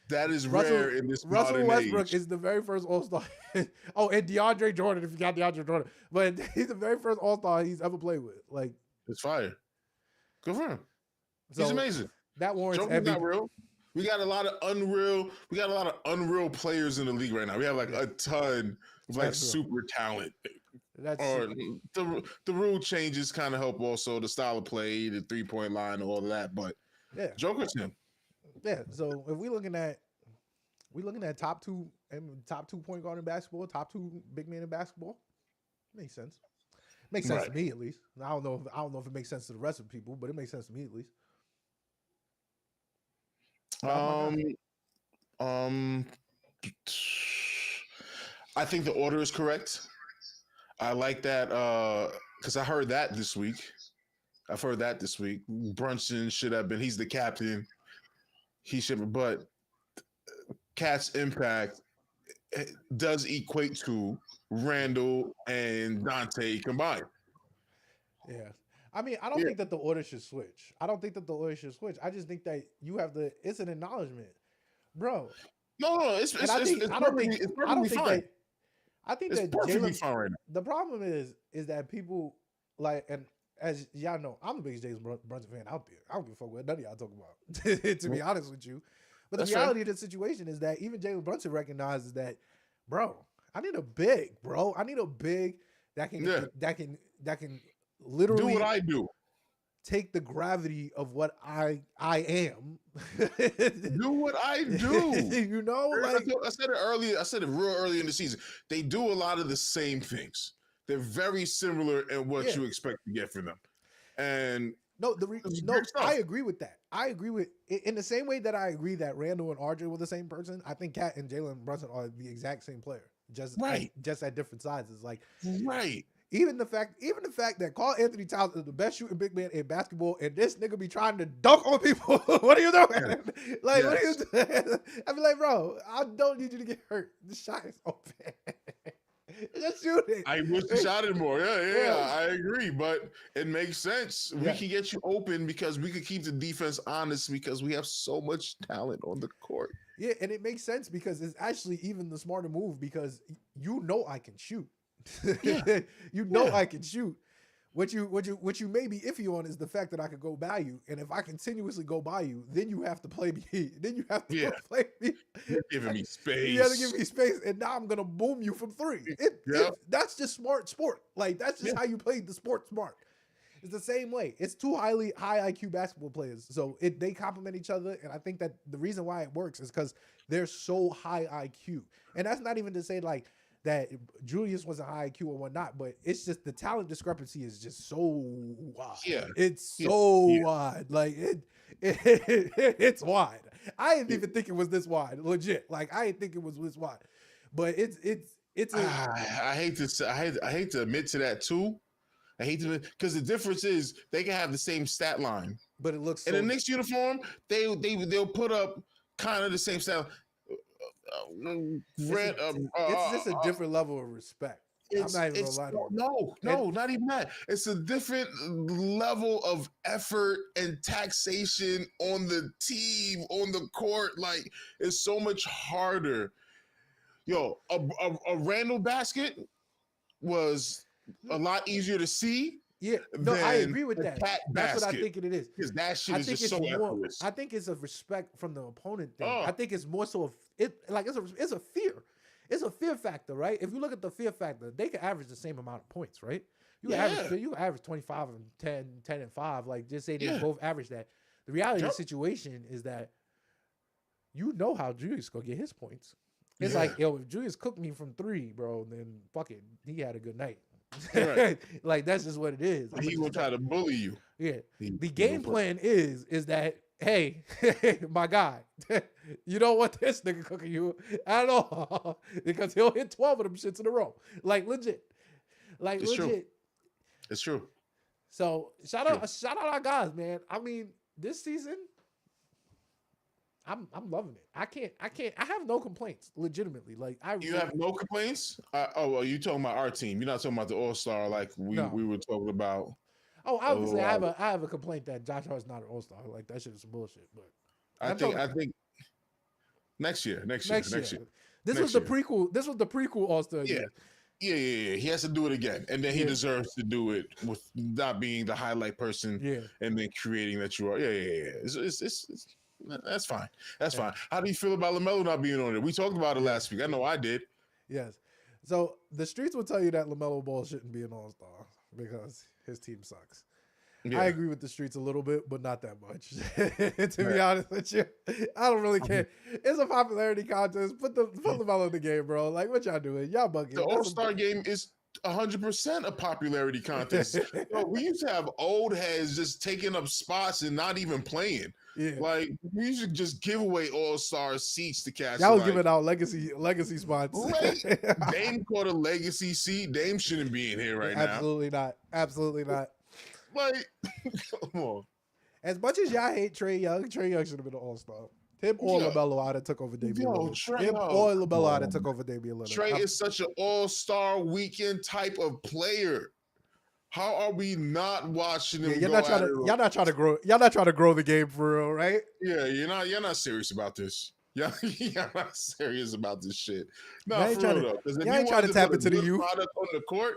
That is rare in this Russell modern Westbrook age. Is the very first All-Star. Oh, and DeAndre Jordan, if you got DeAndre Jordan. But he's the very first All-Star he's ever played with. Like, it's fire. Good for him. He's amazing. That warrants Joker's not real. We got a lot of unreal players in the league right now. We have like a ton of like super talent. The rule changes kind of help also the style of play, the 3-point line, all of that. But Joker's him. Yeah, so if we're looking at top two point guard in basketball, top 2 big men in basketball, makes sense. Makes sense to me at least. I don't know if it makes sense to the rest of the people, but it makes sense to me at least. I think the order is correct. I like that because I heard that this week. Brunson should have been. He's the captain. He should, but Cat's impact does equate to Randall and Dante combined. Yeah. I mean, I don't think that the order should switch. I just think that you have it's an acknowledgement. Bro. No, it's perfectly fine. I think it's that perfectly fine right now. The problem is that people like, and as y'all know, I'm the biggest Jalen Brunson fan out there. I don't give a fuck what none of y'all talk about, to be honest with you. But the reality of the situation is that even Jalen Brunson recognizes that, bro, I need a big, bro. I need a big that can literally do what I do. Take the gravity of what I am. Do what I do. You know, like I said it earlier. I said it real early in the season. They do a lot of the same things. They're very similar in what you expect to get from them. And I agree with that. I agree with in the same way that I agree that Randall and RJ were the same person. I think Cat and Jalen Brunson are the exact same player, just at different sizes. Like Even the fact that Karl Anthony Towns is the best shooting big man in basketball, and this nigga be trying to dunk on people. What are you doing? Like, what are you doing? I be like, bro, I don't need you to get hurt. The shot is open. Just shoot it. I wish you shot it more. Yeah, I agree. But it makes sense. We can get you open because we could keep the defense honest because we have so much talent on the court. Yeah, and it makes sense because it's actually even the smarter move because you know I can shoot. You know I can shoot. What you may be iffy on is the fact that I could go by you, and if I continuously go by you, then you have to play me. Then you have to play me. You're giving me space. You have to give me space, and now I'm gonna boom you from three. That's just smart sport. Like that's just how you play the sport smart. It's the same way. It's two high IQ basketball players, so they complement each other, and I think that the reason why it works is because they're so high IQ, and that's not even to say like that Julius was a high IQ or whatnot, but it's just the talent discrepancy is just so wide. Yeah, it's so wide. Like it's wide. I didn't even think it was this wide. Legit. Like I didn't think it was this wide, but it's. I hate to admit to that too. I hate to because the difference is they can have the same stat line, but it looks in the Knicks uniform. They'll put up kind of the same stat. It's just a different level of respect. I'm not even gonna lie to you. No, not even that. It's a different level of effort and taxation on the team, on the court. Like it's so much harder. Yo, a Randall basket was a lot easier to see. Yeah, no, I agree with that. That's what I think it is. Because that shit is just so effortless. I think it's a respect from the opponent thing. I think it's more so it's a fear. It's a fear factor, right? If you look at the fear factor, they can average the same amount of points, right? You average 25 and 10 and 5. Like just say they both average that. The reality of the situation is that you know how Julius gonna get his points. It's like, yo, if Julius cooked me from 3, bro, then fuck it, he had a good night. Right. Like that's just what it is. He will try to bully you. Yeah. The game plan is that, hey, my guy, you don't want this nigga cooking you at all because he'll hit 12 of them shits in a row. Like legit. Like it's legit. True. It's true. So shout out our guys, man. I mean, this season, I'm loving it. I have no complaints, legitimately. Like you have no complaints? Well, you talking about our team. You're not talking about the All-Star like we were talking about. Oh, obviously I have a complaint that Josh Hart's not an All-Star. Like that shit is some bullshit. But I think next year. This was the prequel. This was the prequel All-Star. Yeah. Yeah. He has to do it again. And then he deserves to do it with not being the highlight person and then creating that you are. Yeah. It's that's fine. That's fine. How do you feel about LaMelo not being on it? We talked about it last week. I know I did. Yes. So the streets will tell you that LaMelo Ball shouldn't be an All-Star because his team sucks. Yeah. I agree with the streets a little bit, but not that much. To be honest with you, I don't really care. It's a popularity contest. Put LaMelo in the game, bro. Like, what y'all doing? Y'all bugging. The All-Star game is 100% a popularity contest. We used to have old heads just taking up spots and not even playing. Yeah. Like we should just give away All-Star seats to cats. Y'all was giving out legacy spots. Right? Dame caught a legacy seat. Dame shouldn't be in here right now. Absolutely not. Like, come on. As much as y'all hate Trae Young should have been an All-Star. Him or LaMelo out and took over Damian Lillard. Him or LaMelo out and took over Damian Lillard. Trae is such an All-Star weekend type of player. How are we not watching him? Y'all not trying to grow the game for real, right? Yeah, you're not serious about this. You're not serious about this shit. No, for real though. Y'all ain't trying to tap into the youth. Product on the court.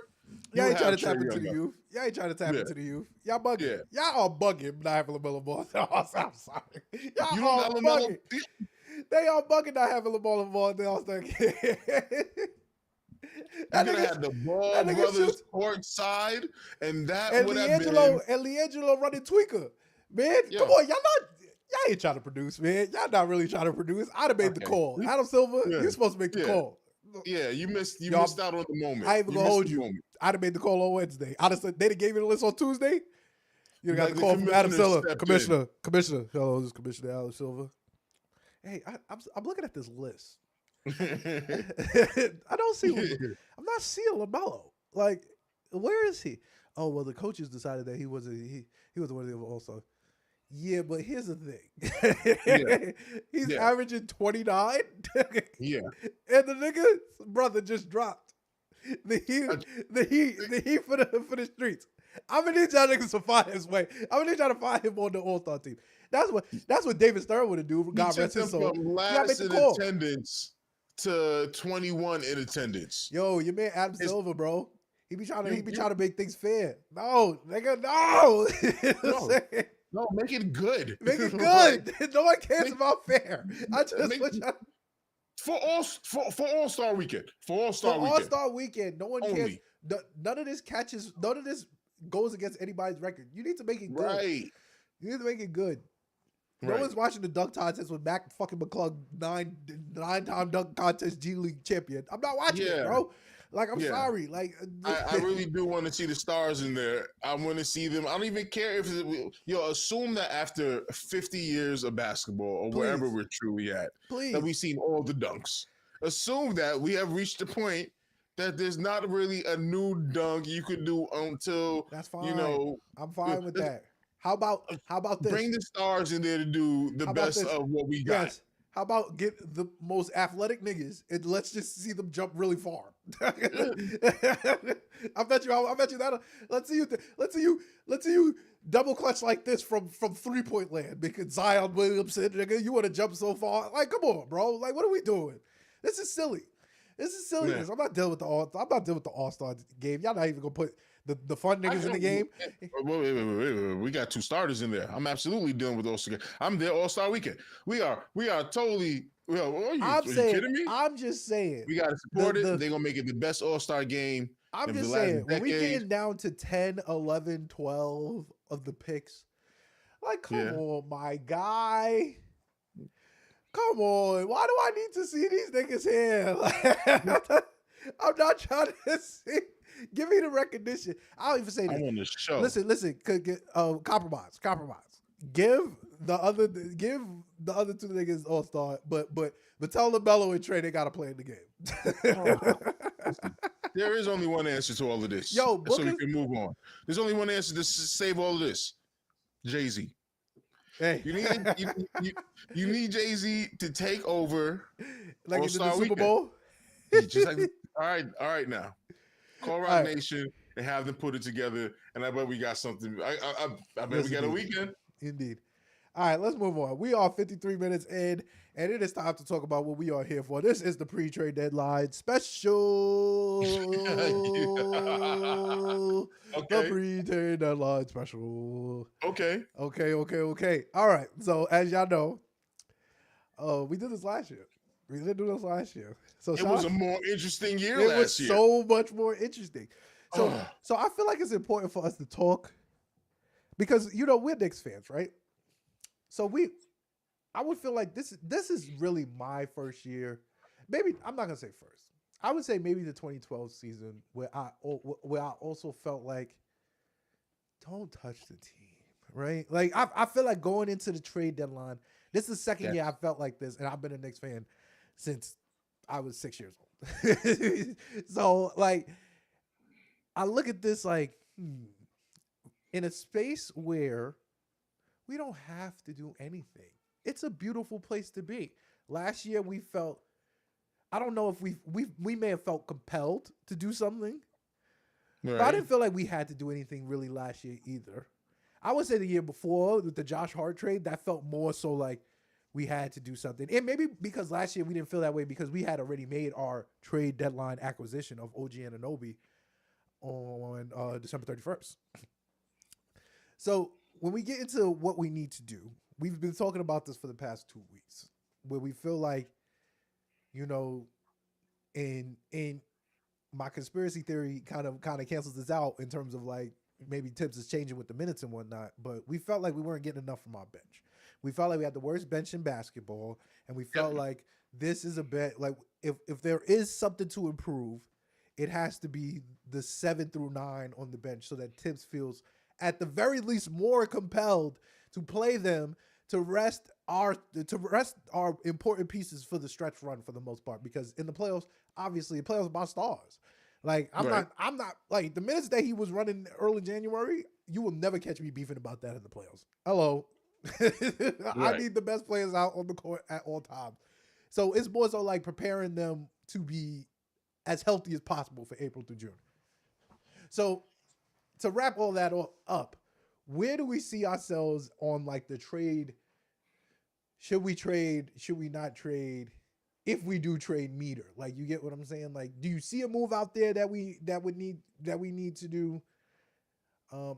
Y'all ain't trying to tap into the youth. Y'all ain't trying to tap into the youth. Y'all bugging. Yeah. Y'all all bugging not having LaMelo Ball. I'm sorry. Y'all all bugging. They all bugging not having LaMelo Ball in the All-Star game. That nigga had the Ball brothers court side, and that would have been. And LiAngelo running tweaker. Man, come on. Y'all ain't trying to produce, man. Y'all not really trying to produce. I'd have made the call. Adam Silver, you're supposed to make the call. Yeah, you missed out on the moment. I ain't even gonna hold you. I'd have made the call on Wednesday. I'd have said they'd have gave me the list on Tuesday. You got the call from Adam Silver, Commissioner. Hello, this is Commissioner Adam Silver. Hey, I'm looking at this list. I don't see. I'm not seeing LaMelo. Like, Where is he? Oh well, the coaches decided that he wasn't worthy of an All-Star. Yeah, but here's the thing. He's averaging 29. Yeah. And the nigga's brother just dropped. The Heat for the streets. I'm gonna need y'all niggas to find his way. I'm gonna need y'all to find him on the All-Star team. That's what David Stern would do. God rest his soul. From last in attendance to 21 in attendance. Yo, your man Adam Silver, bro. He be trying to make things fair. No, nigga, no. No, make it good. Make it good. No one cares about fair. I just for All-Star weekend. For All-Star weekend, no one cares. None of this goes against anybody's record. You need to make it good. Right. You need to make it good. No one's watching the dunk contest with Mac fucking McClung, nine-time dunk contest G League champion. I'm not watching it, bro. Like, I'm sorry. Like, I really do want to see the stars in there. I want to see them. I don't even care if assume that after 50 years of basketball or wherever we're truly at, that we've seen all the dunks. Assume that we have reached the point that there's not really a new dunk you could do until that's fine. I'm fine with that. How about this? Bring the stars in there to do the best of what we got. Yes. How about get the most athletic niggas and let's just see them jump really far. I bet you that. Let's see you double clutch like this from 3-point land because Zion Williamson, nigga, you want to jump so far? Like, come on, bro. Like, what are we doing? This is silly. This is silliness. Yeah. I'm not dealing with the All-Star game. Y'all not even gonna put the fun niggas in the game. Wait. We got 2 starters in there. I'm absolutely dealing with All-Star. I'm there All-Star weekend. We are totally. Are you kidding me? I'm just saying. We gotta support it. They're gonna make it the best All-Star game. I'm just saying. When we getting down to 10, 11, 12 of the picks, like, come on, my guy. Come on. Why do I need to see these niggas here? Like, I'm not trying to see. Give me the recognition. I don't even say that. I'm on the show. Listen. Compromise. Give the other 2 niggas All-Star, but tell LaMelo and Trey they gotta play in the game. There is only one answer to all of this. Yo, Booker, so we can move on. There's only one answer to save all of this. Jay-Z. Hey, you need Jay-Z to take over like All-Star in the Super Bowl. Just like, all right now. Call Rock Nation and have them put it together. And I bet we got something. I bet we got a weekend. Indeed. All right, let's move on. We are 53 minutes in, and it is time to talk about what we are here for. This is the pre-trade deadline special. Okay. The pre-trade deadline special. Okay. All right. So as y'all know, we did this last year. We didn't do this last year. So it was a more interesting year last year. It was so much more interesting. So I feel like it's important for us to talk because, we're Knicks fans, right? So I would feel like this is really my first year. Maybe I'm not gonna say first. I would say maybe the 2012 season where I also felt like don't touch the team, right? Like I feel like going into the trade deadline, this is the second year I felt like this, and I've been a Knicks fan since I was 6 years old. So like I look at this like in a space where we don't have to do anything. It's a beautiful place to be. Last year we felt, I don't know if we may have felt compelled to do something. Right. But I didn't feel like we had to do anything really last year either. I would say the year before with the Josh Hart trade, that felt more so like we had to do something. And maybe because last year we didn't feel that way because we had already made our trade deadline acquisition of OG Anunoby on December 31st. So when we get into what we need to do, we've been talking about this for the past 2 weeks, where we feel like, in my conspiracy theory kind of cancels this out in terms of like maybe Tibbs is changing with the minutes and whatnot, but we felt like we weren't getting enough from our bench. We felt like we had the worst bench in basketball, and we felt like this is a bet. Like if there is something to improve, it has to be the 7 through 9 on the bench so that Tibbs feels at the very least more compelled to play them to rest our important pieces for the stretch run for the most part, because in the playoffs, obviously the playoffs are about stars. Like Right. I'm not like the minutes that he was running early January, you will never catch me beefing about that in the playoffs. Hello. I Right. need the best players out on the court at all times. So it's more so like preparing them to be as healthy as possible for April through June. So to wrap all that up, where do we see ourselves on like the trade? Should we trade? Should we not trade? If we do trade meter, like you get what I'm saying? Like, do you see a move out there that we need to do?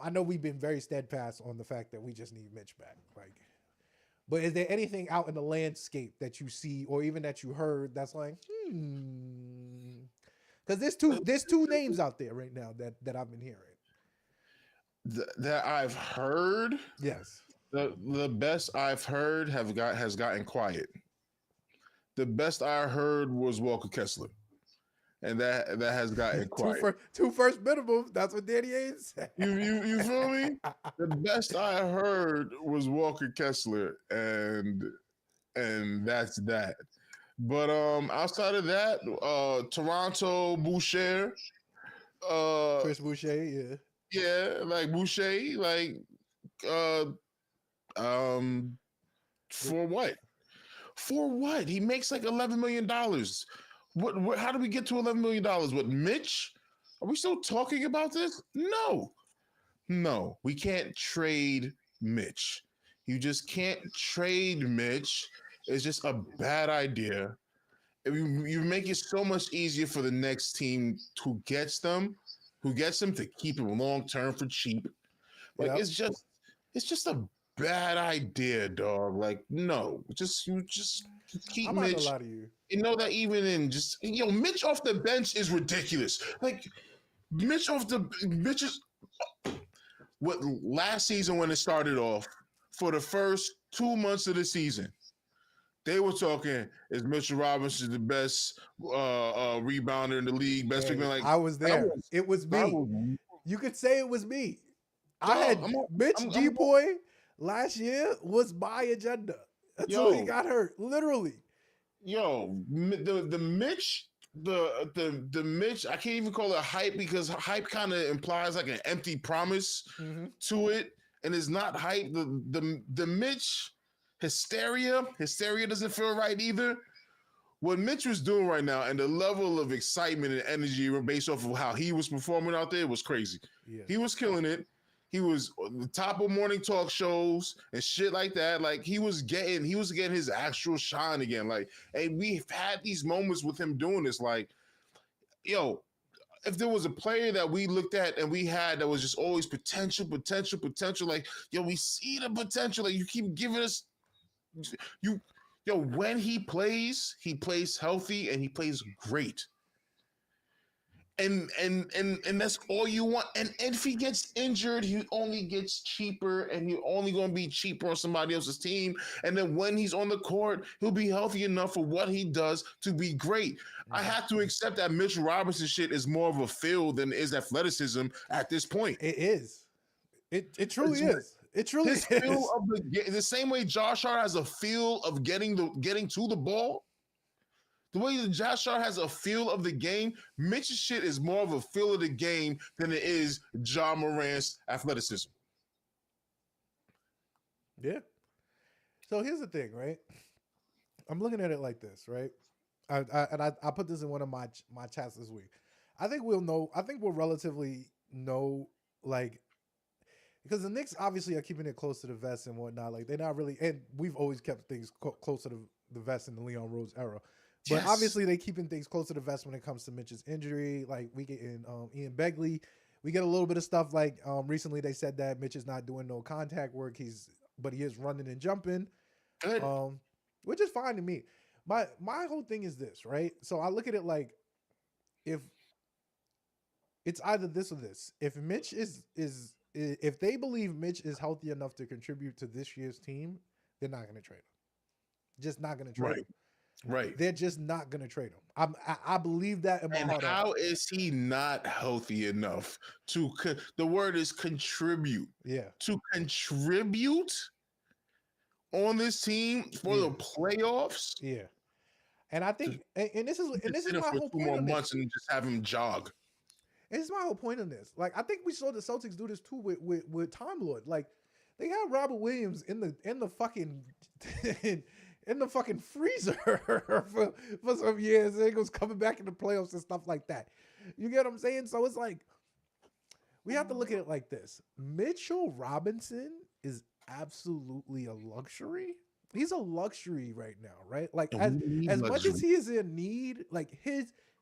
I know we've been very steadfast on the fact that we just need Mitch back. Like, but is there anything out in the landscape that you see or even that you heard that's like, because there's two names out there right now that I've been hearing. That I've heard. Yes. The best I've heard has gotten quiet. The best I heard was Walker Kessler, and that has gotten quiet. two first minimum. That's what Danny Ainge said. You feel me? The best I heard was Walker Kessler, and that's that. But outside of that, Toronto Boucher, Chris Boucher, yeah. yeah, like Boucher, like for what? For what? He makes like $11 million. What? How do we get to $11 million? What? Mitch? Are we still talking about this? No, we can't trade Mitch. You just can't trade Mitch. It's just a bad idea. You make it so much easier for the next team who gets them to keep him long term for cheap. Like Yep. it's just a bad idea, dog. Like no, you just keep I'm not Mitch. gonna lie to you. You know that even in just Mitch off the bench is ridiculous. Like Mitch is what last season when it started off for the first 2 months of the season. They were talking, is Mitchell Robinson the best rebounder in the league? Best Hey, big man? Like I was there. It was me. was, You could say it was me. I dog, had Mitch D-Boy last year was my agenda until he got hurt. Literally. Yo, the Mitch, the Mitch, I can't even call it hype because hype kind of implies like an empty promise to it, and it's not hype. The Mitch hysteria doesn't feel right either. What Mitch was doing right now and the level of excitement and energy based off of how he was performing out there was crazy. Yeah. He was killing it. He was on the top of morning talk shows and shit like that. Like he was getting his actual shine again. Like, and we've had these moments with him doing this. Like, yo, if there was a player that we looked at and we had that was just always potential, like, yo, we see the potential. Like you keep giving us when he plays healthy and he plays great. And that's all you want. And if he gets injured, he only gets cheaper, and he's only going to be cheaper on somebody else's team. And then when he's on the court, he'll be healthy enough for what he does to be great. I have to accept that Mitchell Robinson shit is more of a feel than is athleticism at this point. It is. It truly is. It truly is. Feel of the same way Josh Hart has a feel of getting to the ball. The way that Josh Hart has a feel of the game, Mitch's shit is more of a feel of the game than it is Ja Morant's athleticism. Yeah. So here's the thing, right? I'm looking at it like this, right? I put this in one of my chats this week. I think we'll relatively know, like, because the Knicks obviously are keeping it close to the vest and whatnot. Like they're not really, and we've always kept things close to the vest in the Leon Rose era. But obviously they keeping things close to the vest when it comes to Mitch's injury. Like we get in Ian Begley, we get a little bit of stuff like recently they said that Mitch is not doing no contact work. But he is running and jumping, which is fine to me. My whole thing is this, right? So I look at it like if it's either this or this. If Mitch if they believe Mitch is healthy enough to contribute to this year's team, they're not going to trade him. Just not going to trade him. Right. They're just not going to trade him. I believe that in my heart. How is he not healthy enough to, the word is contribute. Yeah. To contribute on this team for the playoffs? Yeah. And I think, and this is my whole point. 2 more months and just have him jog. And it's my whole point in this. Like, I think we saw the Celtics do this too with Time Lord. Like, they had Robert Williams in the fucking in the fucking freezer for some years. And he was coming back in the playoffs and stuff like that. You get what I'm saying? So it's like, we have to look at it like this. Mitchell Robinson is absolutely a luxury. He's a luxury right now, right? Like, as much as he is in need, like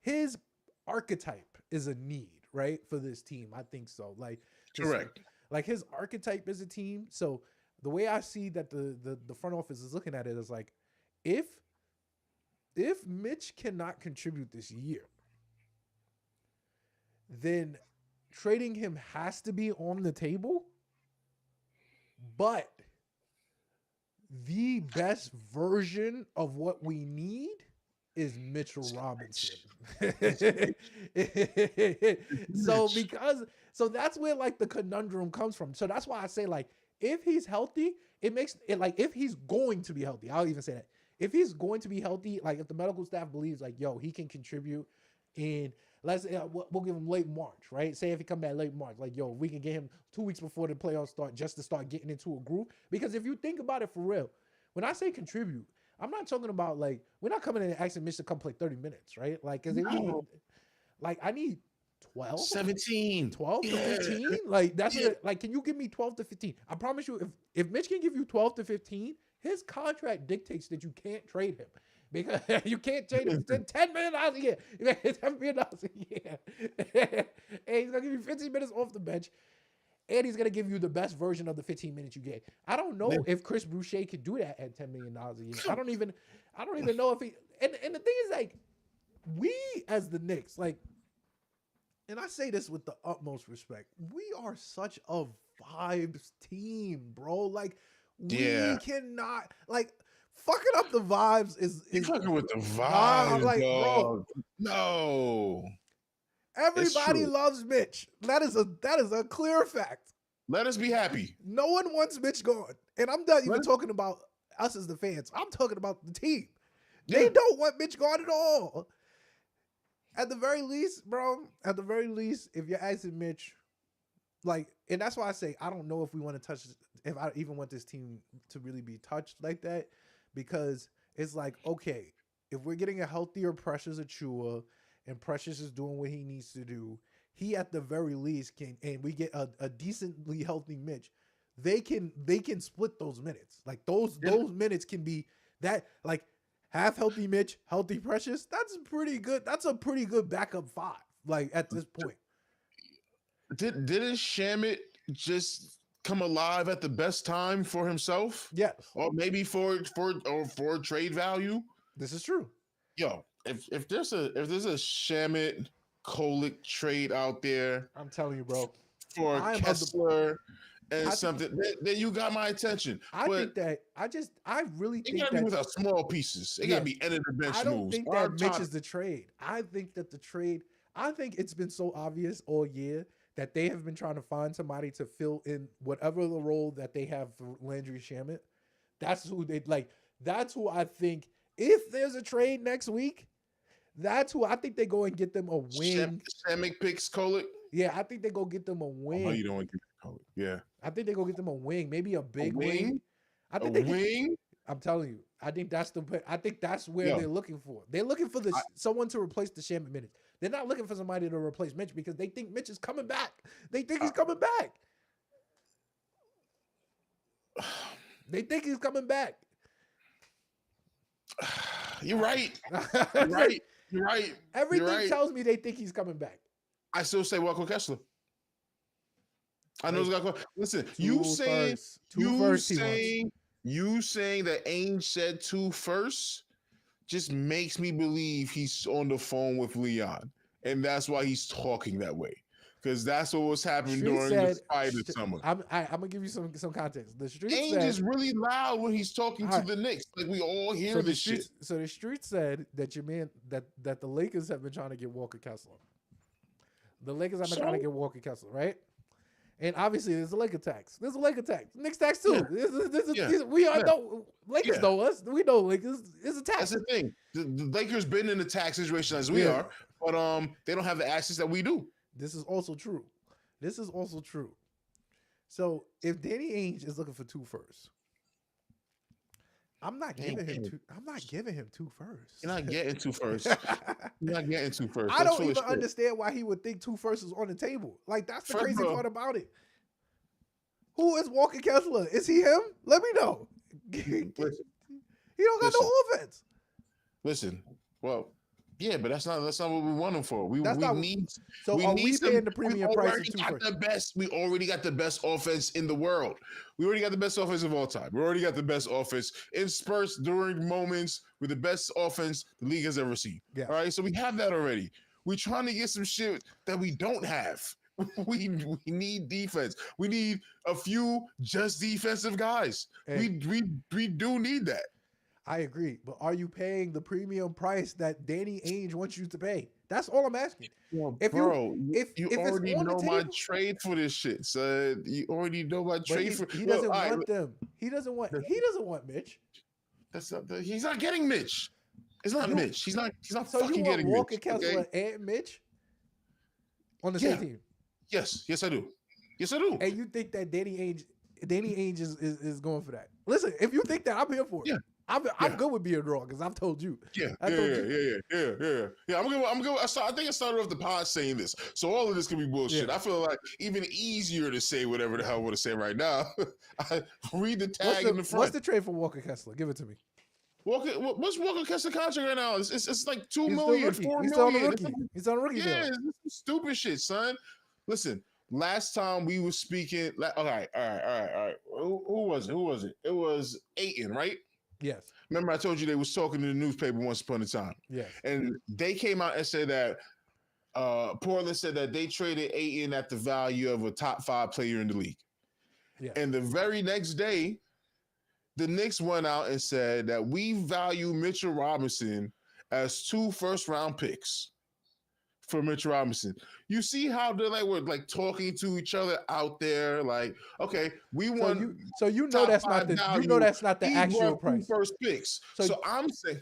his archetype is a need, right? For this team. I think so. Like, correct. Like his archetype is a team. So the way I see that the front office is looking at it is like, if Mitch cannot contribute this year, then trading him has to be on the table. But the best version of what we need is Mitchell Robinson. So that's where like the conundrum comes from. So that's why I say, like, if he's healthy, it makes it like, if he's going to be healthy, I'll even say that. If he's going to be healthy, like if the medical staff believes like, yo, he can contribute in, let's say we'll give him late March, right? Say if he come back late March, like, yo, we can get him 2 weeks before the playoffs start just to start getting into a groove. Because if you think about it for real, when I say contribute, I'm not talking about like, we're not coming in and asking Mitch to come play 30 minutes, right? Like, cause like I need 12, 17, 12 to 15. Like that's what, like, can you give me 12 to 15? I promise you, if Mitch can give you 12 to 15, his contract dictates that you can't trade him. Because you can't trade him $10 million a year. $10 million a year. And he's going to give you 15 minutes off the bench. And he's going to give you the best version of the 15 minutes you get. I don't know if Chris Boucher could do that at $10 million a year. I don't even know if he, and the thing is, like, we as the Knicks, like, and I say this with the utmost respect, we are such a vibes team, bro. Like, we cannot, like, fucking up the vibes is fucking with the vibes. Like, dog. Bro, no. Everybody loves Mitch. That is a clear fact. Let us be happy. No one wants Mitch gone. And I'm not even talking about us as the fans. I'm talking about the team. They don't want Mitch gone at all. At the very least, bro, if you're asking Mitch, like, and that's why I say I don't know if we want to touch, if I even want this team to really be touched like that, because it's like, okay, if we're getting a healthier Precious Achua and Precious is doing what he needs to do, he at the very least can, and we get a decently healthy Mitch, they can split those minutes. Like those minutes can be that, like, half healthy Mitch, healthy Precious. That's pretty good. That's a pretty good backup five. Like at this point. Didn't Shamit just come alive at the best time for himself? Yes. Or maybe for trade value? This is true. Yo, if there's a Shamit Kolek trade out there, I'm telling you, bro, for Kessler and something, then you got my attention. I really think it gotta be without small pieces. It gotta be end of the bench moves. I don't think that Mitch is the trade. I think it's been so obvious all year that they have been trying to find somebody to fill in whatever the role that they have for Landry Shamet. That's who they like. That's who I think, if there's a trade next week, that's who I think they go and get them a wing. Shamet picks Kolek. Yeah, I think they go get them a wing. Oh, you don't want to get Kolek. Yeah. I think they go get them a wing, maybe a big wing. I think wing. I'm telling you, I think that's where they're looking for. They're looking for someone to replace the Shamet minutes. They're not looking for somebody to replace Mitch because they think Mitch is coming back. They think he's coming back. They think he's coming back. You're right. You're right. Everything tells me they think he's coming back. I still say Walker Kessler. I know it's got to go. Listen, you saying that Ainge said 2 first just makes me believe he's on the phone with Leon, and that's why he's talking that way. Because that's what was happening during the fight this summer. I'm gonna give you some context. The street Ainge is really loud when he's talking to the Knicks. Like, we all hear this shit. So the street said that that the Lakers have been trying to get Walker Kessler. The Lakers have been trying to get Walker Kessler, right? And obviously, there's a Laker tax. There's a Laker tax. Knicks tax too. Lakers know us. We know Lakers. It's a tax. That's the thing. The Lakers been in the tax situation as we are, but they don't have the access that we do. This is also true. This is also true. So if Danny Ainge is looking for 2 firsts, I'm not giving him two. I'm not giving him 2 firsts. You're not getting 2 firsts. You're not getting 2 firsts. I don't even understand why he would think 2 firsts is on the table. Like, that's the crazy part about it. Who is Walker Kessler? Is he him? Let me know. He don't got no offense. Listen, well, yeah, but that's not what we want him for. We need. So are we paying the premium price of 2 firsts? We already got the best offense in the world. We already got the best offense of all time. We already got the best offense in spurts during moments with the best offense the league has ever seen. Yeah. All right, so we have that already. We're trying to get some shit that we don't have. We need defense. We need a few just defensive guys. Hey. We do need that. I agree, but are you paying the premium price that Danny Ainge wants you to pay? That's all I'm asking. Well, if you already know my trade for this shit, son. You already know my trade for. He doesn't want them. He doesn't want Mitch. That's not. He's not getting Mitch. It's not Mitch. He's not fucking getting Mitch. Walker Kessler and Mitch on the same team. Yes, I do. And you think that Danny Ainge is going for that? Listen, if you think that, I'm here for it. Yeah. I'm good with being wrong because I've told you. Yeah. I'm good. I think I started off the pod saying this, so all of this can be bullshit. Yeah. I feel like even easier to say whatever the hell I want to say right now. I read the tag in the front. What's the trade for Walker Kessler? Give it to me. What's Walker Kessler contract right now? It's like $2 million, $4 million. He's on a rookie. Yeah, it's stupid shit, son. Listen. Last time we were speaking, all right. Who was it? It was Ayton, right? Yes. Remember I told you they was talking to the newspaper once upon a time. Yes. And they came out and said that Portland said that they traded Ayton at the value of a top 5 player in the league. Yeah. And the very next day, the Knicks went out and said that we value Mitchell Robinson as 2 first-round picks. For Mitch Robinson, you see how they're we're talking to each other out there, okay, we want. So you know that's not the value. You know that's not the actual price. First picks. So I'm saying,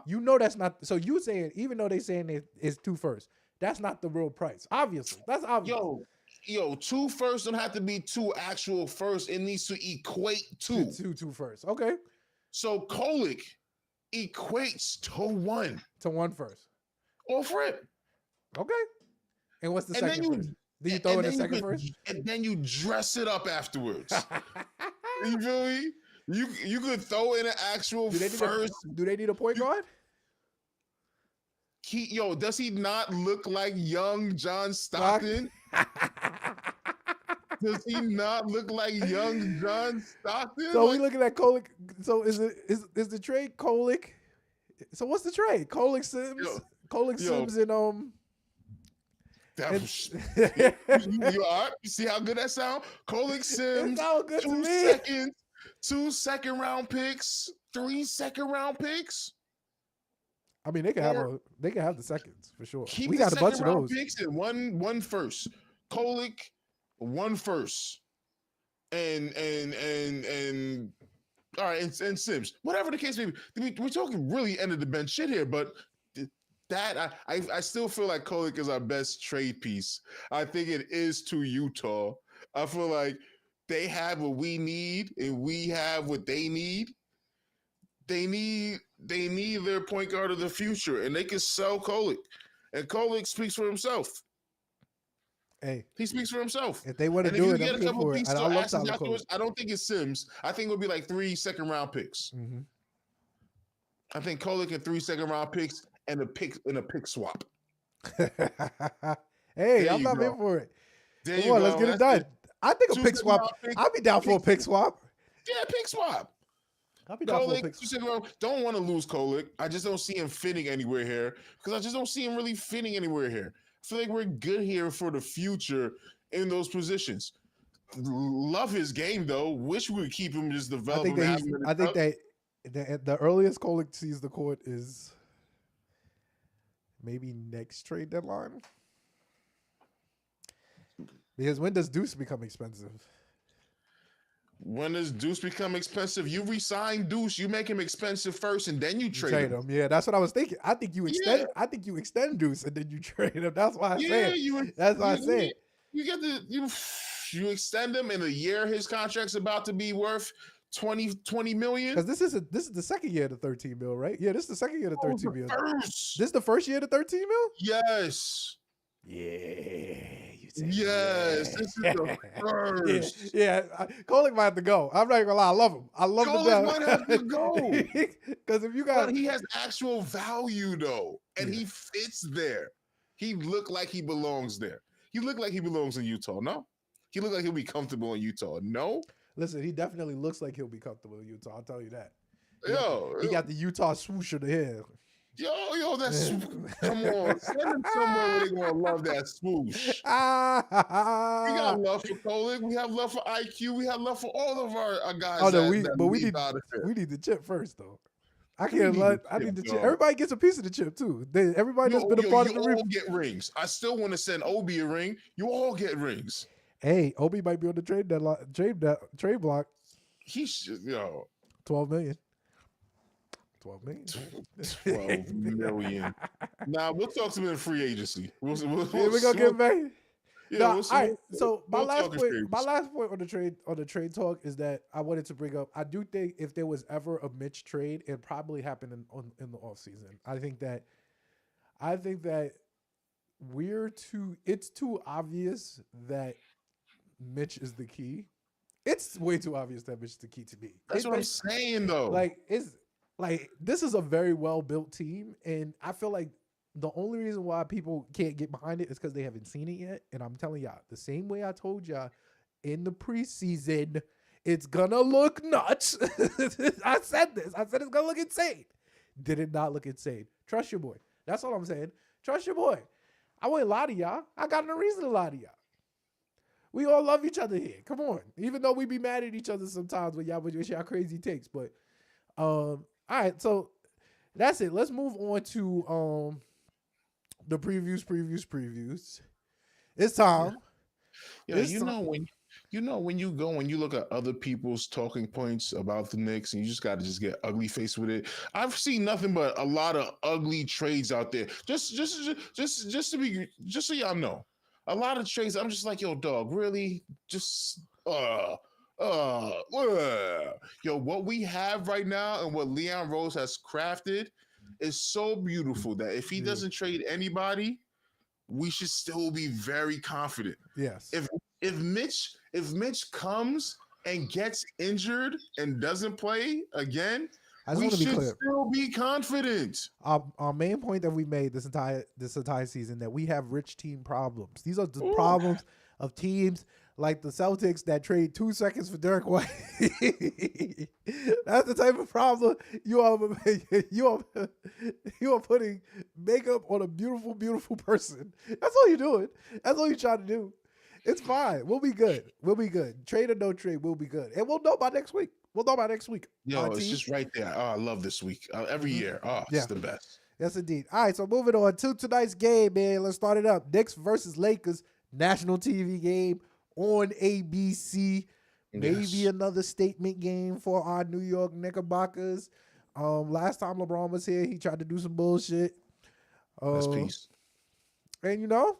you know that's not. So you saying even though they saying it's 2 firsts, that's not the real price. Obviously, that's obvious. Yo, 2 firsts don't have to be 2 actual firsts. It needs to equate to 2 firsts. Okay. So Kolek equates to 1 first. Offer it. Okay. And what's the second first? Do you throw in a second first? And then you dress it up afterwards. You feel me? You could throw in an actual first. Do they need a point guard? Does he not look like young John Stockton? Does he not look like young John Stockton? So we looking at Kolek. So is the trade Kolek? So what's the trade? Kolek Sims. Sims and you see how good that sound? Kolek Sims, 2 seconds, 2 second-round picks, 3 second-round picks. I mean, they can have the seconds for sure. We got a bunch of those picks and one first. Kolek, 1 first, and all right, and Sims, whatever the case may be. We're talking really end of the bench shit here, but. That I still feel like Kolek is our best trade piece. I think it is to Utah. I feel like they have what we need and we have what they need. They need their point guard of the future, and they can sell Kolek. And Kolek speaks for himself. Hey, he speaks for himself. If they want to do it, I'm here for it. I don't think it's Sims. I think it'll be 3 second-round picks. Mm-hmm. I think Kolek and 3 second-round picks. And a pick swap. Hey, I'm not in for it. Come on, let's get it done. I think a pick swap. I'll be down for a pick swap. Yeah, pick swap. I'll be down for a pick swap. Don't want to lose Kolek. I just don't see him fitting anywhere here because I just don't see him really fitting anywhere here. I feel like we're good here for the future in those positions. Love his game though. Wish we would keep him just developing. I think that the earliest Kolek sees the court is. Maybe next trade deadline. Because when does Deuce become expensive? When does Deuce become expensive? You resign Deuce, you make him expensive first, and then you trade him. Yeah, that's what I was thinking. I think you Yeah, extend. I think you extend Deuce and then you trade him. That's why I yeah. said. That's why I said. You get you extend him in a year. His contract's about to be worth 20 million. Because this is the second year of the 13 mil, right? Yeah, this is the second year of the 13 mil. First. This is the first year of the 13 mil. Yes. Yeah, you say yes. Yeah. This is the first. Yeah. Kolick might have to go. I'm not gonna lie. I love him. I love him. Kolick might have to go. Because if you got, but he has actual value though, and he fits there. He looked like he belongs there. He looked like he belongs in Utah. No, he looked like he'll be comfortable in Utah. No, listen, he definitely looks like he'll be comfortable in Utah. I'll tell you that. He got the Utah swoosh of the hair. Yo, that's come on. Send him somewhere where they're gonna love that swoosh. We got love for Kolick. We have love for IQ. We have love for all of our guys. Oh no, we need the chip first though. I need the chip. Everybody gets a piece of the chip too. Everybody that's been a part of the all get rings. I still want to send Obi a ring. You all get rings. Hey, Obi might be on the trade block. He should, 12 million. 12 million. Now we'll talk to him in free agency. We're gonna get back. Yeah, no, all right. So my last point on the trade talk is that I wanted to bring up. I do think if there was ever a Mitch trade, it probably happened in the offseason. I think that it's too obvious that Mitch is the key. It's way too obvious that Mitch is the key to me. That's what I'm saying though. This is a very well built team, and I feel like the only reason why people can't get behind it is because they haven't seen it yet. And I'm telling y'all, the same way I told y'all in the preseason, it's gonna look nuts. I said this. I said it's gonna look insane. Did it not look insane? Trust your boy. That's all I'm saying. Trust your boy. I won't lie to y'all. I got no reason to lie to y'all. We all love each other here. Come on. Even though we be mad at each other sometimes with y'all crazy takes. But all right, so that's it. Let's move on to the previews. It's time. Yeah, when you look at other people's talking points about the Knicks, and you just got to get ugly face with it. I've seen nothing but a lot of ugly trades out there. Just so y'all know, a lot of trades. I'm just like, yo, dog, really? Just yo, what we have right now and what Leon Rose has crafted is so beautiful that if he doesn't trade anybody, we should still be very confident. Yes. If Mitch comes and gets injured and doesn't play again, we should still be confident. Our main point that we made this entire season that we have rich team problems. These are the problems of teams like the Celtics that trade 2 seconds for Derek White. That's the type of problem you are putting makeup on a beautiful, beautiful person. That's all you're doing. That's all you're trying to do. It's fine. We'll be good. Trade or no trade, we'll be good. And we'll know by next week. Yo, it's just right there. Oh, I love this week. Every year. Oh, it's the best. Yes, indeed. All right, so moving on to tonight's game, man. Let's start it up. Knicks versus Lakers. National TV game on ABC. Maybe another statement game for our New York Knickerbockers. Last time LeBron was here, he tried to do some bullshit. That's peace. And, I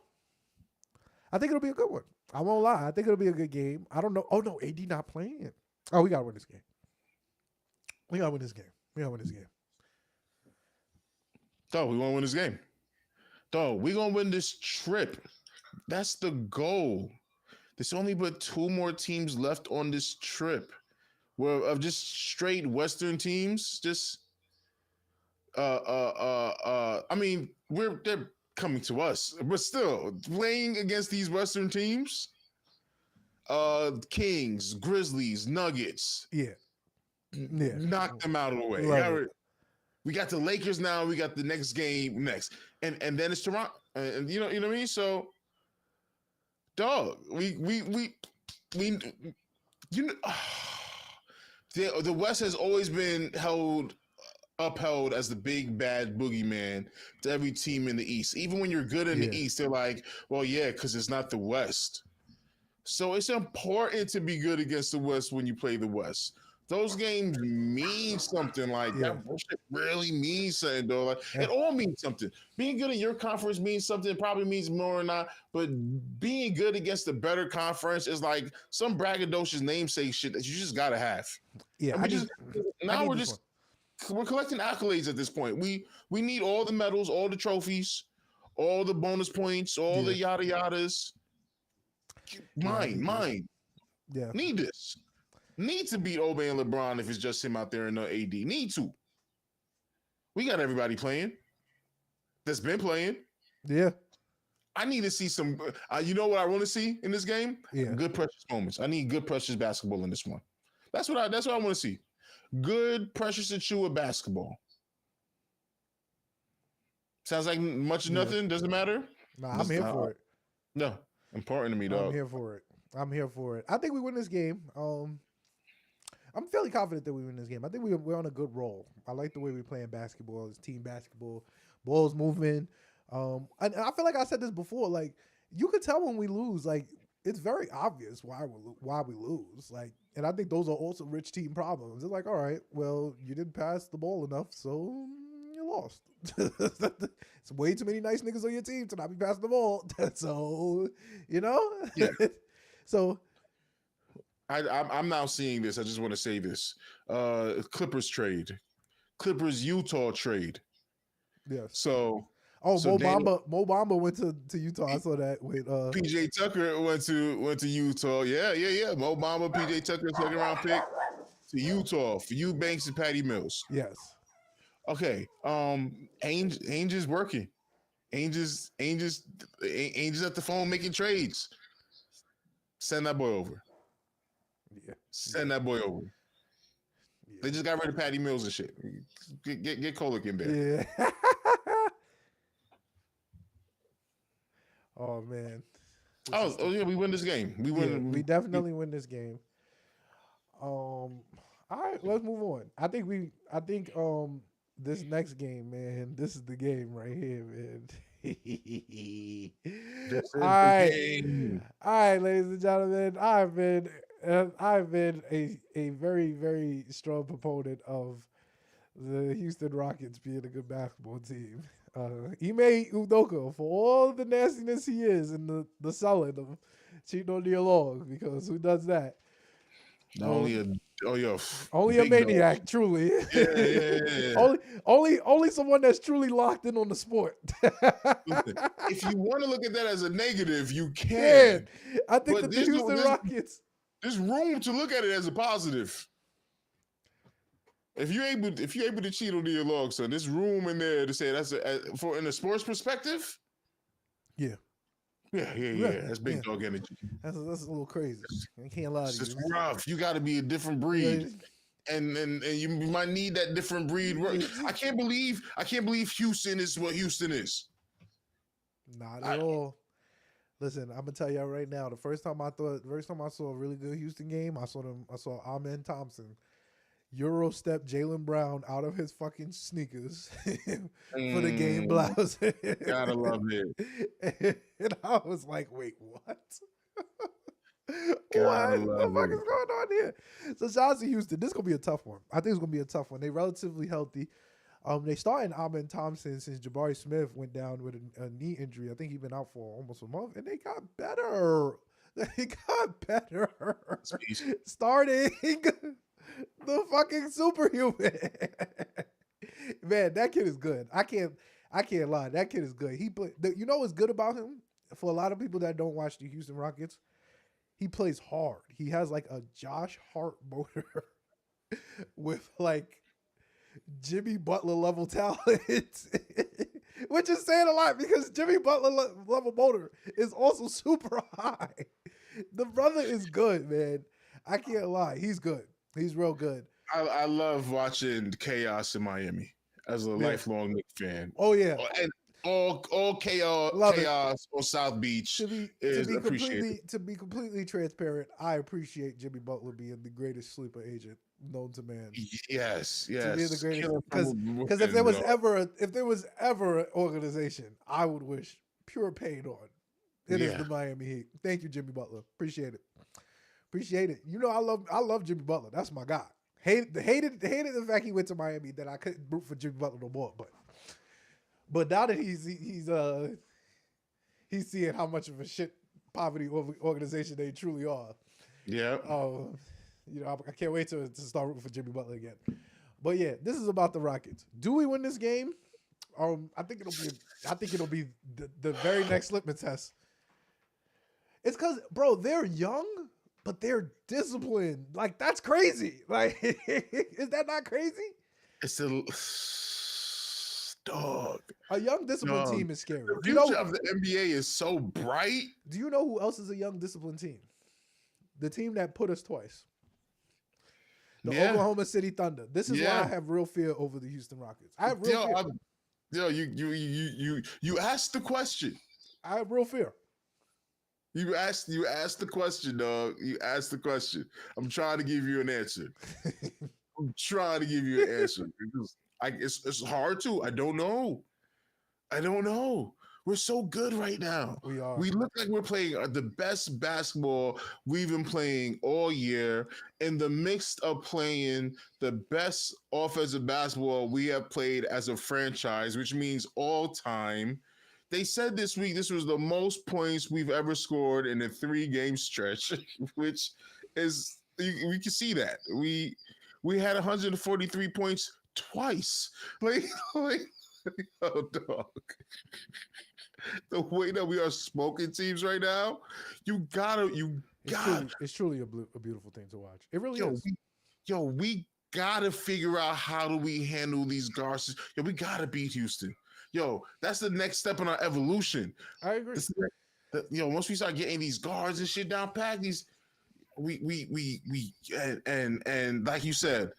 think it'll be a good one. I won't lie. I think it'll be a good game. I don't know. Oh, no, AD not playing. Oh, we got to win this game. Dog, we want to win this game. Dog, we're going to win this trip. That's the goal. There's only but 2 more teams left on this trip. Of just straight Western teams. Just, I mean, they're coming to us, but still playing against these Western teams. Kings, Grizzlies, Nuggets. Yeah. Knock them out of the way. We got the Lakers now. We got the next game next, and then it's Toronto. And you know what I mean. So, dog, the West has always been upheld as the big bad boogeyman to every team in the East. Even when you're good in the East, they're like, well, yeah, because it's not the West. So it's important to be good against the West when you play the West. Those games mean something. Like that bullshit really means something, though. Like it all means something. Being good in your conference means something. It probably means more or not. But being good against a better conference is like some braggadocious namesake shit that you just gotta have. Yeah, We're collecting accolades at this point. We need all the medals, all the trophies, all the bonus points, all the yada yadas. Mine. Yeah. Need this. Need to beat Obey and LeBron if it's just him out there and no AD. Need to. We got everybody playing. That's been playing. Yeah. I need to see some. You know what I want to see in this game? Yeah. Good precious moments. I need good precious basketball in this one. That's what I want to see. Good precious Achua basketball. Sounds like much of nothing. Doesn't matter. Nah, I'm here for it. No, important to me, dog. I'm here for it. I think we win this game. I'm fairly confident that we win this game. I think we're on a good roll. I like the way we're playing basketball. It's team basketball. Ball's moving. And I feel like I said this before. Like, you could tell when we lose. Like, it's very obvious why we lose. Like, and I think those are also rich team problems. It's like, all right, well, you didn't pass the ball enough, so you lost. It's way too many nice niggas on your team to not be passing the ball. So, you know? Yeah. So I'm now seeing this. I just want to say this. Clippers trade. Clippers Utah trade. Yes. So Mo Bamba went to Utah. I saw that with PJ Tucker went to Utah. Yeah. Mo Bamba, PJ Tucker, second round pick to Utah for Eubanks and Patty Mills. Yes. Okay. Ainge is working. Ainge is at the phone making trades. Send that boy over. Yeah. Send that boy over. Yeah. They just got rid of Patty Mills and shit. Get Kolek in there. Yeah. Oh man. Yeah, we win this game. We win. Yeah, we definitely win this game. All right, let's move on. I think this next game, man, this is the game right here, man. All right, ladies and gentlemen, I've been a very, very strong proponent of the Houston Rockets being a good basketball team. Ime Udoka, for all the nastiness he is and the selling of cheating on the along, because who does that? Only a maniac, dog. Truly. Yeah. Only someone that's truly locked in on the sport. If you want to look at that as a negative, you can. I think that the Houston Rockets. There's room to look at it as a positive. If you're able to cheat on the log, son, there's room in there to say that's in a sports perspective. Yeah. That's big dog energy. That's a little crazy. I can't lie to you. It's rough. You got to be a different breed, and you might need that different breed. I can't believe Houston is what Houston is. Not at all. Listen, I'm gonna tell y'all right now. The first time I saw a really good Houston game, I saw Amen Thompson Euro step Jaylen Brown out of his fucking sneakers for the game blouse. Gotta love it. And I was like, wait, what? What the fuck is going on here? So shout out to Houston. This is gonna be a tough one. I think it's gonna be a tough one. They're relatively healthy. They started Amen Thompson since Jabari Smith went down with a knee injury. I think he's been out for almost a month, and they got better. Starting the fucking superhuman. Man, that kid is good. I can't lie. That kid is good. You know what's good about him? For a lot of people that don't watch the Houston Rockets, he plays hard. He has like a Josh Hart motor with like Jimmy Butler level talent, which is saying a lot because Jimmy Butler level motor is also super high. The brother is good, man. I can't lie. He's good. He's real good. I love watching chaos in Miami as a lifelong Knicks fan. Oh yeah, and all chaos on South Beach is appreciated. To be completely transparent, I appreciate Jimmy Butler being the greatest sleeper agent known to man. Yes. To be the greatest, because if there was ever an organization I would wish pure pain on, It is the Miami Heat. Thank you, Jimmy Butler. Appreciate it. You know, I love Jimmy Butler. That's my guy. Hated the fact he went to Miami that I couldn't root for Jimmy Butler no more. But now that he's seeing how much of a shit poverty organization they truly are. Yeah. You know, I can't wait to start rooting for Jimmy Butler again. But yeah, this is about the Rockets. Do we win this game? I think it'll be the very next litmus test. It's because, bro, they're young, but they're disciplined. Like, that's crazy. Like, is that not crazy? It's a dog. A young disciplined team is scary. The future of the NBA is so bright. Do you know who else is a young disciplined team? The team that put us twice. The Oklahoma City Thunder. This is why I have real fear over the Houston Rockets. I have real fear. You asked the question. I have real fear. You asked the question, dog. You asked the question. I'm trying to give you an answer. Because it's hard to. I don't know. We're so good right now. We are. We look like we're playing the best basketball we've been playing all year, in the mix of playing the best offensive basketball we have played as a franchise, which means all time. They said this week this was the most points we've ever scored in a 3-game stretch, which is, we can see that. We had 143 points twice. Like oh, dog. The way that we are smoking teams right now, it's truly a beautiful thing to watch. It really is. We gotta figure out how do we handle these guards. We gotta beat Houston. That's the next step in our evolution. I agree. Once we start getting these guards and shit down pat, and like you said,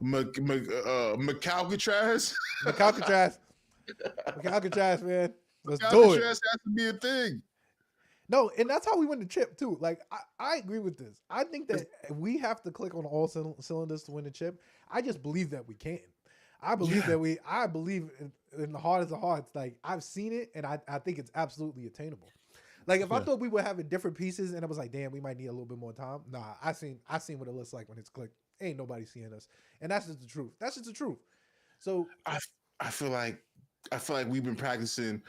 McAlcatraz, man. Let's do it. McAlcatraz has to be a thing. No, and that's how we win the chip too. Like I agree with this. I think that we have to click on all cylinders to win the chip. I just believe that we can. I believe I believe in the heart of the hearts. Like, I've seen it, and I think it's absolutely attainable. Like, if I thought we were having different pieces, and it was like, damn, we might need a little bit more time. Nah, I seen what it looks like when it's clicked. Ain't nobody seeing us, and that's just the truth. So I feel like we've been practicing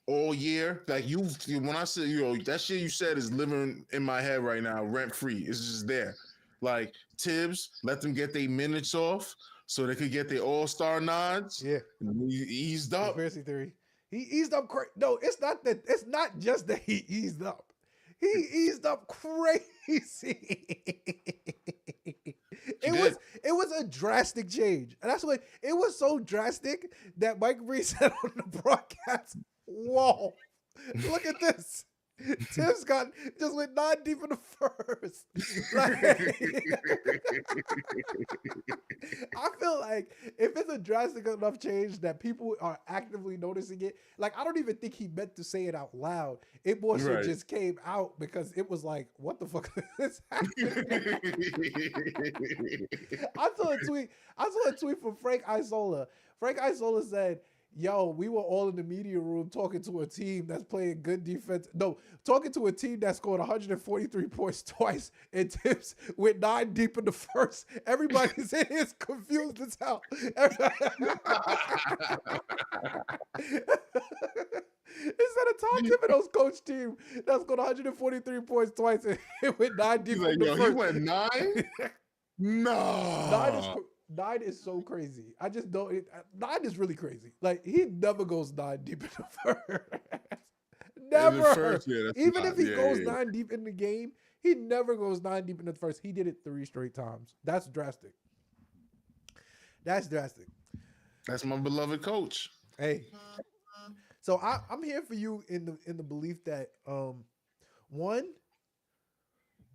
all year. Like, when I said, that shit you said is living in my head right now, rent free. It's just there. Like, Tibbs, let them get their minutes off so they could get their all-star nods. Yeah. He eased up. Conspiracy theory. He eased up No, it's not that. It's not just that he eased up. He eased up crazy. It was a drastic change. And that's what it was, so drastic that Mike Bree said on the broadcast, whoa, look at this. Tibbs just went 9 deep in the first. I feel like if it's a drastic enough change that people are actively noticing it, like, I don't even think he meant to say it out loud. It more so just came out because it was like, what the fuck is this happening? I saw a tweet from Frank Isola. Frank Isola said, yo, we were all in the media room talking to a team that's playing good defense. No, talking to a team that scored 143 points twice, and Tibbs went 9 deep in the first. Everybody's in here confused as hell. Instead of Tom Thibodeau's coach team that scored 143 points twice and it went 9 deep in the first. He went 9? No. 9 is so crazy. I just don't. 9 is really crazy. Like, he never goes 9 deep in the first. Never. Even if he goes 9 deep in the game, he never goes 9 deep in the first. He did it 3 straight times. That's drastic. That's my beloved coach. Hey. So I'm here for you in the belief that one,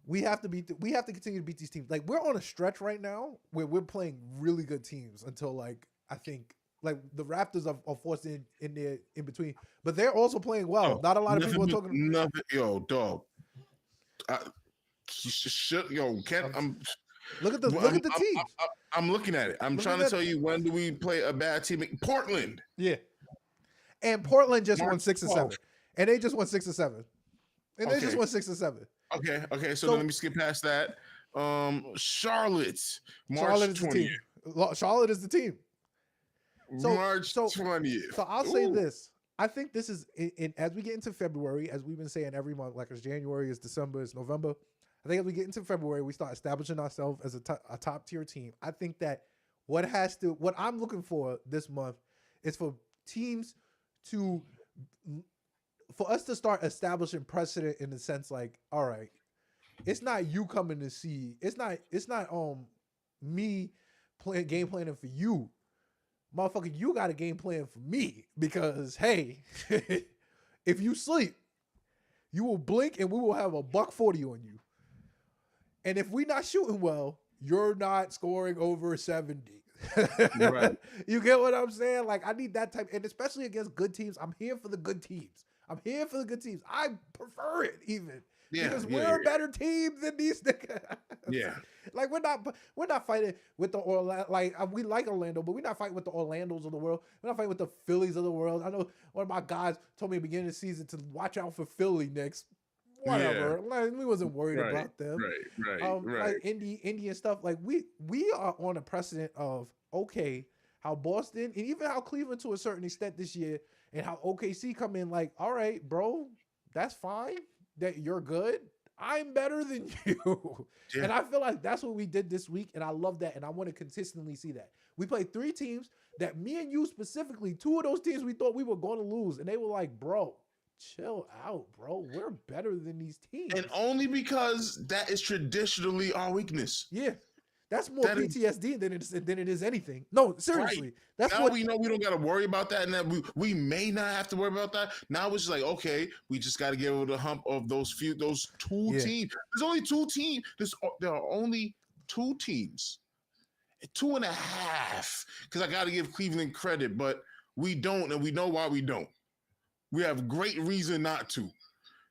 we have to continue to beat these teams. Like, we're on a stretch right now where we're playing really good teams until, like, I think, like, the Raptors are forced in there in between, but they're also playing well. Not a lot of people are talking. Dog. Look at the teams. I'm looking at it. I'm trying to tell you, when do we play a bad team? Portland. Yeah. And Portland just won 6 or 7. And they just won 6 or 7. and they just won 6 and 7. Okay. So then let me skip past that. Charlotte, Charlotte March is the 20th. team. Charlotte is the team. March 20th. So I'll say this. I think this is as we get into February, as we've been saying every month, like it's January, it's December, it's November. I think as we get into February, we start establishing ourselves as a top tier team. I think that what I'm looking for this month is for teams for us to start establishing precedent in the sense like, all right, it's not you coming to see, it's not me game planning for you. Motherfucker, you got a game plan for me because, hey, if you sleep, you will blink and we will have $140 on you. And if we're not shooting well, you're not scoring over 70. Right. You get what I'm saying? Like, I need that type, and especially against good teams. I'm here for the good teams. I prefer it even. Because we're a better team than these niggas. Yeah. Like we're not fighting with the Orlando. Like we like Orlando, but we're not fighting with the Orlandos of the world. We're not fighting with the Phillies of the world. I know one of my guys told me at the beginning of the season to watch out for Philly Knicks. Whatever. Yeah. Like, we wasn't worried about them. Right. Like Indy and stuff. Like we are on a precedent of how Boston and even how Cleveland to a certain extent this year, and how OKC come in like, all right, bro, that's fine. That you're good. I'm better than you. Yeah. And I feel like that's what we did this week. And I love that. And I want to consistently see that. We played 3 teams that me and you specifically, 2 of those teams we thought we were going to lose. And they were like, bro, chill out, bro. We're better than these teams. And only because that is traditionally our weakness. Yeah. That's more PTSD than it is anything. No, seriously. Right. That's now we know we don't got to worry about that, and that we may not have to worry about that. Now it's just like, okay, we just got to get over the hump of those 2 teams. There's only 2 teams. There are only 2 teams, 2.5. Because I got to give Cleveland credit, but we don't, and we know why we don't. We have great reason not to,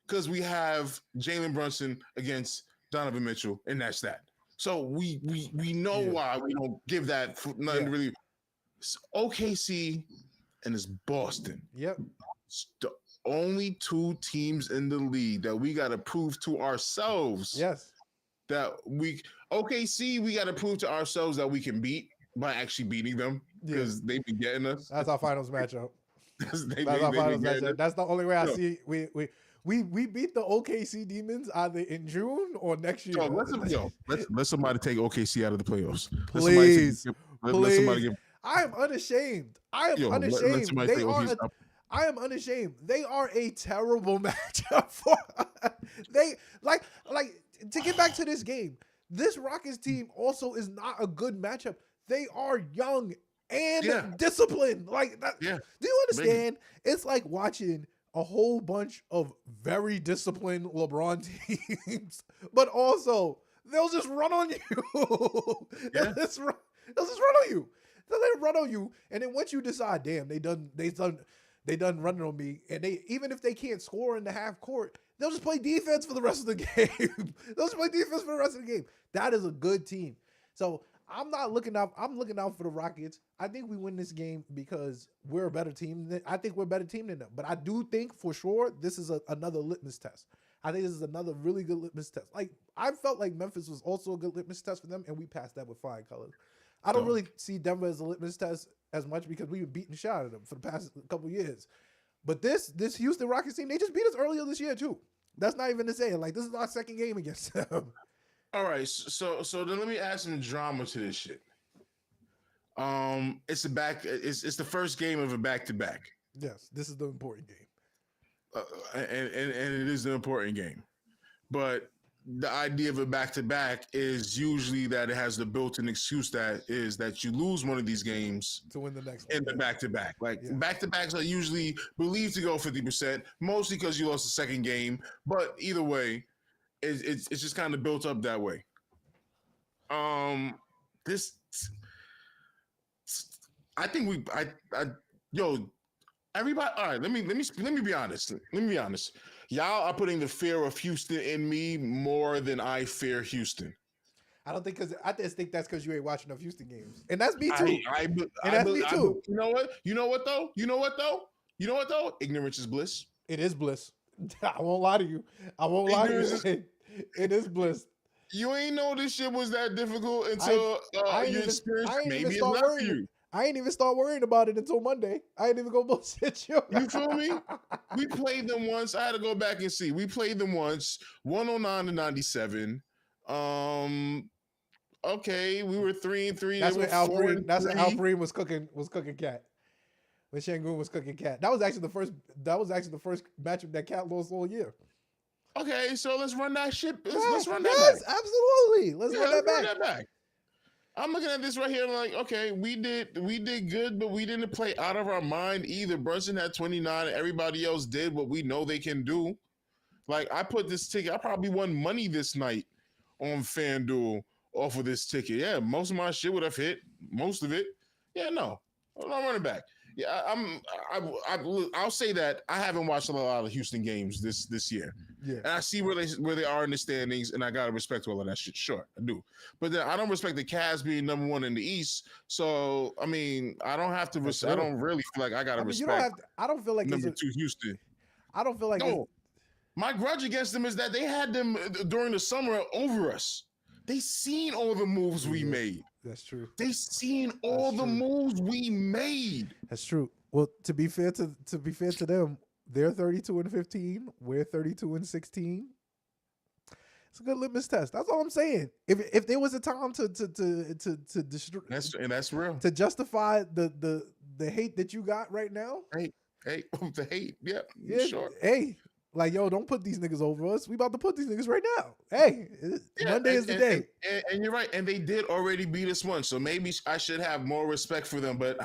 because we have Jalen Brunson against Donovan Mitchell, and that's that. So we know why we don't give that nothing really. It's OKC and it's Boston. Yep. It's the only 2 teams in the league that we got to prove to ourselves. Yes. That OKC, we got to prove to ourselves that we can beat by actually beating them, because they be getting us. That's our finals matchup. That's our finals matchup. That's the only way I see we beat the OKC Demons either in June or next year. Let somebody take OKC out of the playoffs. Please. Let somebody give. I am unashamed. I am unashamed. I am unashamed. They are a terrible matchup for us. They like to get back to this game. This Rockets team also is not a good matchup. They are young and disciplined. Like that. Yeah. Do you understand? It's like watching a whole bunch of very disciplined LeBron teams, but also they'll just run on you. They'll just run on you. They'll let it run on you, and then once you decide, damn, they done running on me, and they, even if they can't score in the half court, they'll just play defense for the rest of the game. They'll just play defense for the rest of the game. That is a good team. So I'm not looking out. I'm looking out for the Rockets. I think we win this game because we're a better team. I think we're a better team than them. But I do think for sure this is another litmus test. I think this is another really good litmus test. Like, I felt like Memphis was also a good litmus test for them, and we passed that with flying colors. I don't really see Denver as a litmus test as much because we've been beating the shit out of them for the past couple years. But this Houston Rockets team, they just beat us earlier this year too. That's not even to say it. Like, this is our second game against them. All right, so then let me add some drama to this shit. It's the first game of a back-to-back. Yes, this is the important game. And it is an important game. But the idea of a back-to-back is usually that it has the built-in excuse that you lose one of these games to win the next one. In the back-to-back. Like, back-to-backs are usually believed to go 50%, mostly because you lost the second game. But either way, it's just kind of built up that way. I think everybody. All right, let me be honest. Y'all are putting the fear of Houston in me more than I fear Houston. I don't think I just think that's because you ain't watching enough Houston games, and that's me too. That's me too. You know what though? Ignorance is bliss. It is bliss. I won't lie to you. I won't lie to you. It is bliss. You ain't know this shit was that difficult until you experience. Maybe it's not for you. I ain't even start worrying about it until Monday. I ain't even go bullshit you. You feel me? We played them once. I had to go back and see. We played them once, 109 to 97. Okay, we were 3-3. That's when Al Kareem was cooking cat. When Şengün was cooking cat. That was actually the first matchup that Cat lost all year. Okay, so let's run that shit. Let's run that back. Yes, absolutely. Let's run that back. I'm looking at this right here, like, okay, we did good, but we didn't play out of our mind either. Brunson had 29, and everybody else did what we know they can do. Like, I put this ticket, I probably won money this night on FanDuel off of this ticket. Yeah, most of my shit would have hit, most of it. Yeah, no, I'm not running back. Yeah, I'll say that I haven't watched a lot of Houston games this year. Yeah, and I see where they are in the standings, and I gotta respect all of that shit. Sure, I do, but then I don't respect the Cavs being number one in the East. So I mean, I don't have to. I don't really feel like I gotta respect. I don't feel like number two Houston. I don't feel like no. My grudge against them is that they had them during the summer over us. They seen all the moves we made. That's true. They seen all the moves we made. That's true. Well, to be fair to them, they're 32-15. We're 32-16. It's a good litmus test. That's all I'm saying. If there was a time to destroy, that's real. To justify the hate that you got right now. Hey, the hate. Yeah, sure. Hey. Like, yo, don't put these niggas over us. We about to put these niggas right now. Hey, Monday is the day. And you're right. And they did already beat us once. So maybe I should have more respect for them. But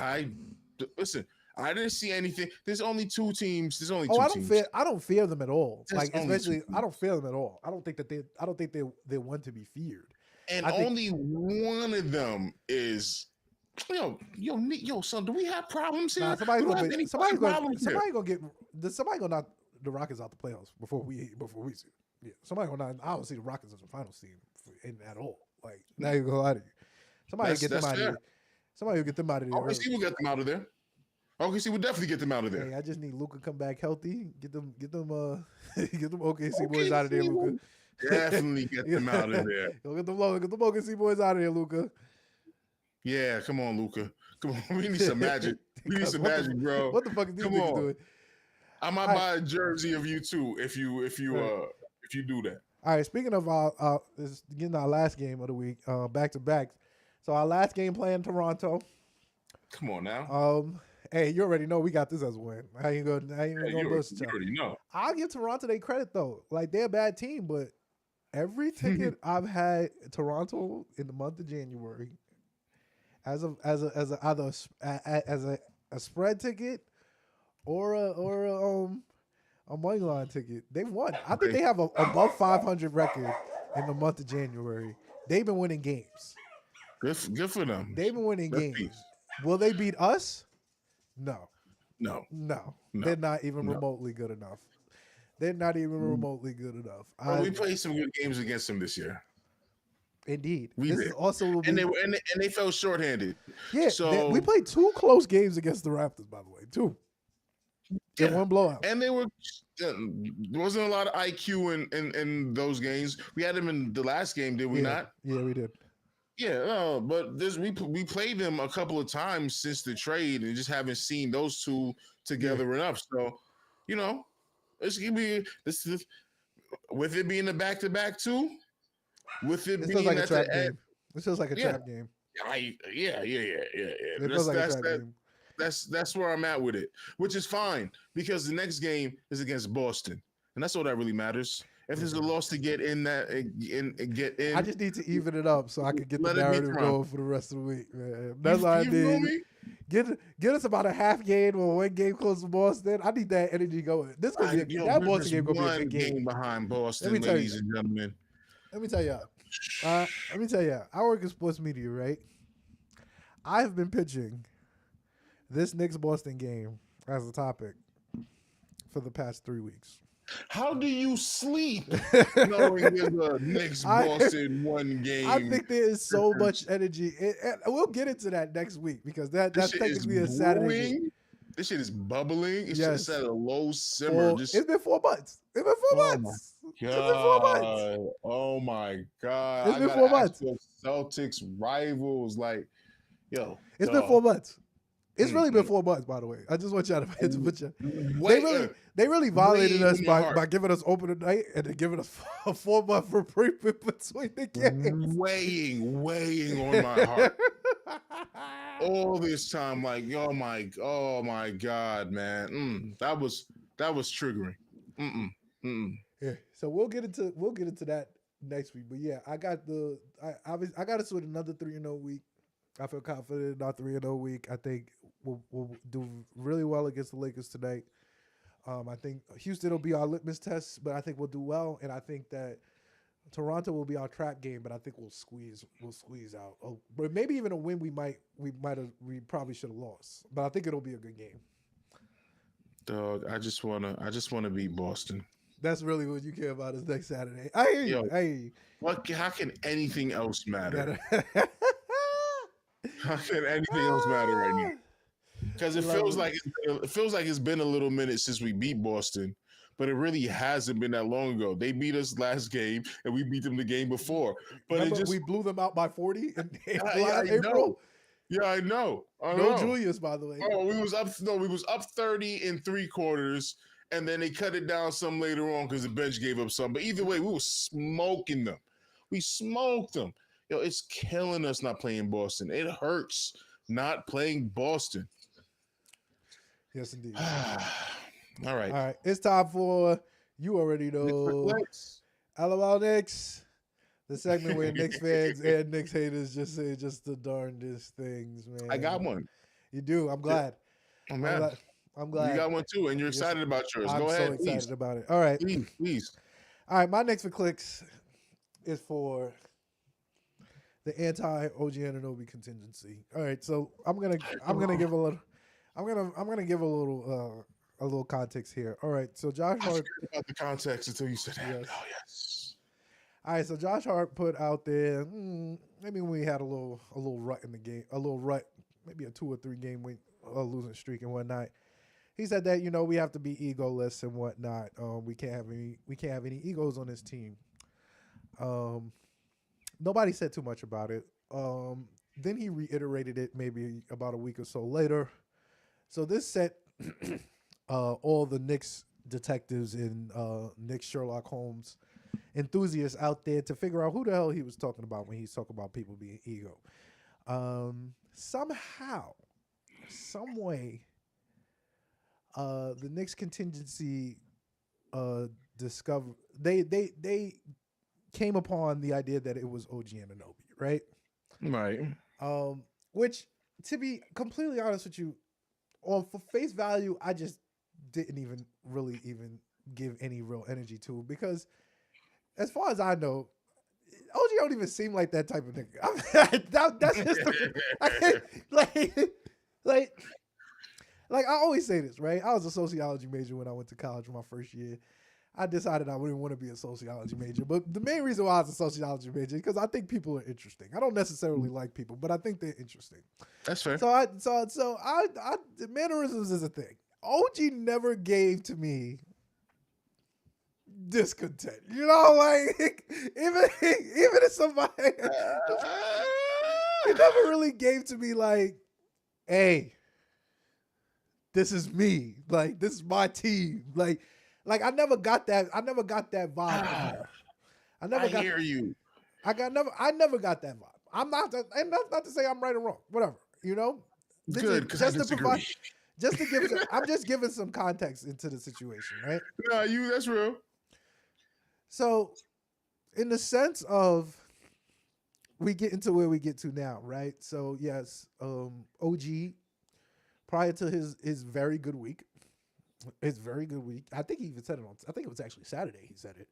listen, I didn't see anything. There's only two teams. There's only two teams. I don't fear them at all. Like, especially, I don't fear them at all. I don't think they're one to be feared. And only one of them is, yo, son, do we have problems here? Nah, somebody gonna knock the Rockets out the playoffs before we see. Yeah, somebody gonna. I don't see the Rockets as a finals team at all. Like, now you go out of here. Somebody get them out of here. Somebody will get them out of there. OKC will get them out of there. OKC will definitely get them out of there. Hey, I just need Luka come back healthy. Get them OKC boys out of there, Luka. Definitely get them out of there. Get them OKC boys out of there, Luka. Yeah, come on, Luka. Come on, we need some magic. We need some magic, bro. What the fuck is these niggas doing? I might buy a jersey of you too if you do that. All right. Speaking of getting our last game of the week, back to back. So our last game playing Toronto. Come on now. Hey, you already know we got this as a win. How you gonna you already know. I'll give Toronto their credit though. Like, they're a bad team, but every ticket I've had Toronto in the month of January, as either a spread ticket or a money line ticket, they've won. I think they have a above 500 record in the month of January. They've been winning games. Good for them. They've been winning games. Will they beat us? No. They're not even remotely good enough. They're not even remotely good enough. Well, we played some good games against them this year. Indeed, we did. They felt shorthanded. Yeah, so we played 2 close games against the Raptors. By the way, 2. Yeah, one blowout. And there wasn't a lot of IQ in those games. We had them in the last game, did we not? Yeah, we did. Yeah, but we played them a couple of times since the trade and just haven't seen those two together enough. So, it's gonna be this with it being a back-to-back too. With it being like a trap game. This feels like a trap game. Yeah. It feels like a trap game. That's where I'm at with it, which is fine because the next game is against Boston, and that's all that really matters. If there's a loss to get in, get in. I just need to even it up so I can get the narrative going for the rest of the week, man. That's all I need. Get us about a half game or 1 game close to Boston. I need that energy going. This gonna be that Boston game gonna be a big game behind Boston, ladies and gentlemen. Let me tell y'all. I work in sports media, right? I've been pitching this Knicks Boston game as a topic for the past 3 weeks. How do you sleep knowing there's a Knicks Boston 1 game? I think there is so much energy. And we'll get into that next week because that's technically a Saturday game. This shit is bubbling. It's Yes. just at a low simmer. It's been 4 months. It's been 4 Oh months. my It's been 4 months. god. Oh my god. It's I been gotta 4 ask months. your Celtics rivals, like, yo. It's been 4 months. It's really been Mm-mm. 4 months, by the way. I just want y'all to put you. Wait, They really violated us in my heart. by giving us opening night and then giving us a 4-month reprieve between the games. weighing on my heart. All this time, like, oh my god, man. That was triggering. Yeah. So we'll get into that next week. But yeah, I got us with another 3-0 week. I feel confident in our 3-0 week. I think we'll do really well against the Lakers tonight. I think Houston will be our litmus test, but I think we'll do well. And I think that Toronto will be our trap game, but I think we'll squeeze out. Oh, but maybe even a win we probably should have lost. But I think it'll be a good game. Dog, I just wanna beat Boston. That's really what you care about is next Saturday. I hear you. Hey. How can anything else matter? How can anything else matter right now? Because it feels like it's been a little minute since we beat Boston, but it really hasn't been that long ago. They beat us last game, and we beat them the game before. But we blew them out by 40 in I April. Yeah, I know. No Julius, by the way. Oh, we was up 30 in 3 quarters, and then they cut it down some later on because the bench gave up some. But either way, we were smoking them. We smoked them. Yo, it's killing us not playing Boston. It hurts not playing Boston. Yes, indeed. All right. It's time for, you already know, LOL Knicks. The segment where Knicks fans and Knicks haters just say just the darndest things, man. I got one. You do. I'm glad. Oh, man. I'm glad. You got one too, and you're excited about yours. Go ahead. I'm so excited about it. All right. Please. All right. My Knicks for clicks is for the anti-OG Anunoby contingency. All right. So I'm gonna give a little context here. All right. So Josh Hart. I forgot about the context until you said that. Yes. Oh yes. All right, so Josh Hart put out there, maybe we had a little rut in the game, maybe a 2 or 3 game losing streak and whatnot. He said that we have to be egoless and whatnot. We can't have any egos on this team. Nobody said too much about it. Then he reiterated it maybe about a week or so later. So this set all the Knicks detectives and Knicks Sherlock Holmes enthusiasts out there to figure out who the hell he was talking about when he's talking about people being ego. Somehow, some way, the Knicks contingency they came upon the idea that it was OG Anunoby, right? Right. Which, to be completely honest with you, for face value, I just didn't even really give any real energy to it because, as far as I know, OG don't even seem like that type of nigga. That's just like I always say this, right? I was a sociology major when I went to college for my first year. I decided I wouldn't want to be a sociology major, but the main reason why I was a sociology major is because I think people are interesting. I don't necessarily like people, but I think they're interesting. That's fair. So mannerisms is a thing. OG never gave to me discontent, like even if somebody he never really gave to me like, hey, this is me, like this is my team, like I never got that vibe. I hear you. I never got that vibe. I'm not to say I'm right or wrong, whatever, Good, because I disagree. I'm just giving some context into the situation, right? No, that's real. So, in the sense of we get into where we get to now, right? So, yes, OG, prior to his very good week, I think he even said it I think it was actually Saturday he said it.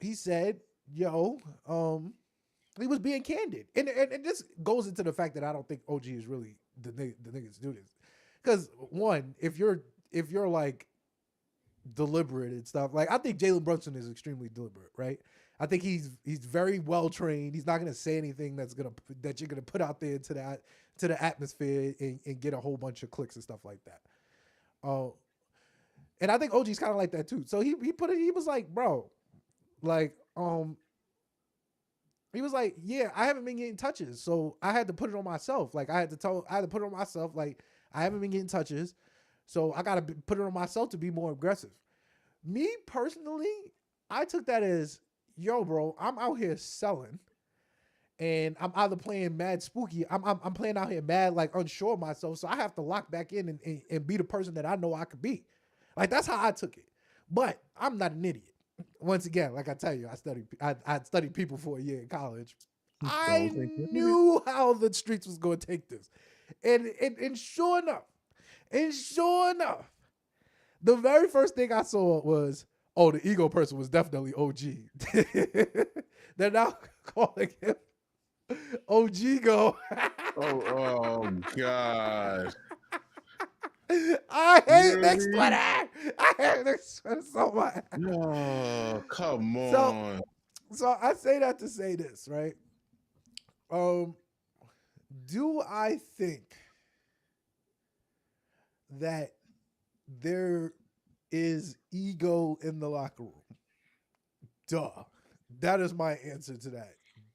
He said, he was being candid. And this goes into the fact that I don't think OG is really the niggas to do this. Because, one, if you're like, deliberate and stuff. Like, I think Jalen Brunson is extremely deliberate, right? I think he's very well trained. He's not gonna say anything that you're gonna put out there to the atmosphere and get a whole bunch of clicks and stuff like that. And I think OG's kind of like that too. So he was like, bro, like he was like, yeah, I haven't been getting touches, so I had to put it on myself. Like I had to put it on myself. Like I haven't been getting touches, so I gotta put it on myself to be more aggressive. Me personally, I took that as, yo, bro, I'm out here selling, and I'm either playing mad spooky. I'm playing out here mad, like unsure of myself. So I have to lock back in and be the person that I know I could be. Like that's how I took it. But I'm not an idiot. Once again, like I tell you, I studied people for a year in college. I knew how the streets was going to take this, and sure enough, the very first thing I saw was, oh, the ego person was definitely OG. They're now calling him OG Go. oh God. I hate Knicks Twitter. I hate Knicks Twitter so much. Oh, come on. So I say that to say this, right? Do I think that there is ego in the locker room? Duh. That is my answer to that.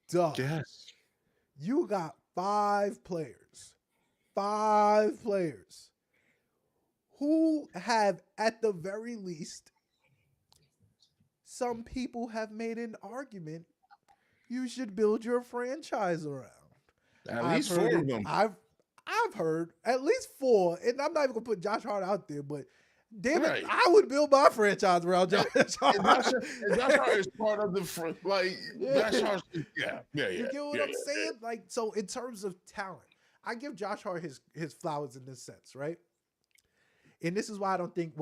Duh. Yes. You got 5 players who have, at the very least, some people have made an argument you should build your franchise around. At least 4 of them. I've heard at least 4, and I'm not even gonna put Josh Hart out there, but damn it, Right. I would build my franchise around Josh Hart. And Josh Hart is part of the like. Josh Hart, yeah. You get what I'm saying? Like, so in terms of talent, I give Josh Hart his flowers in this sense, right? And this is why I don't think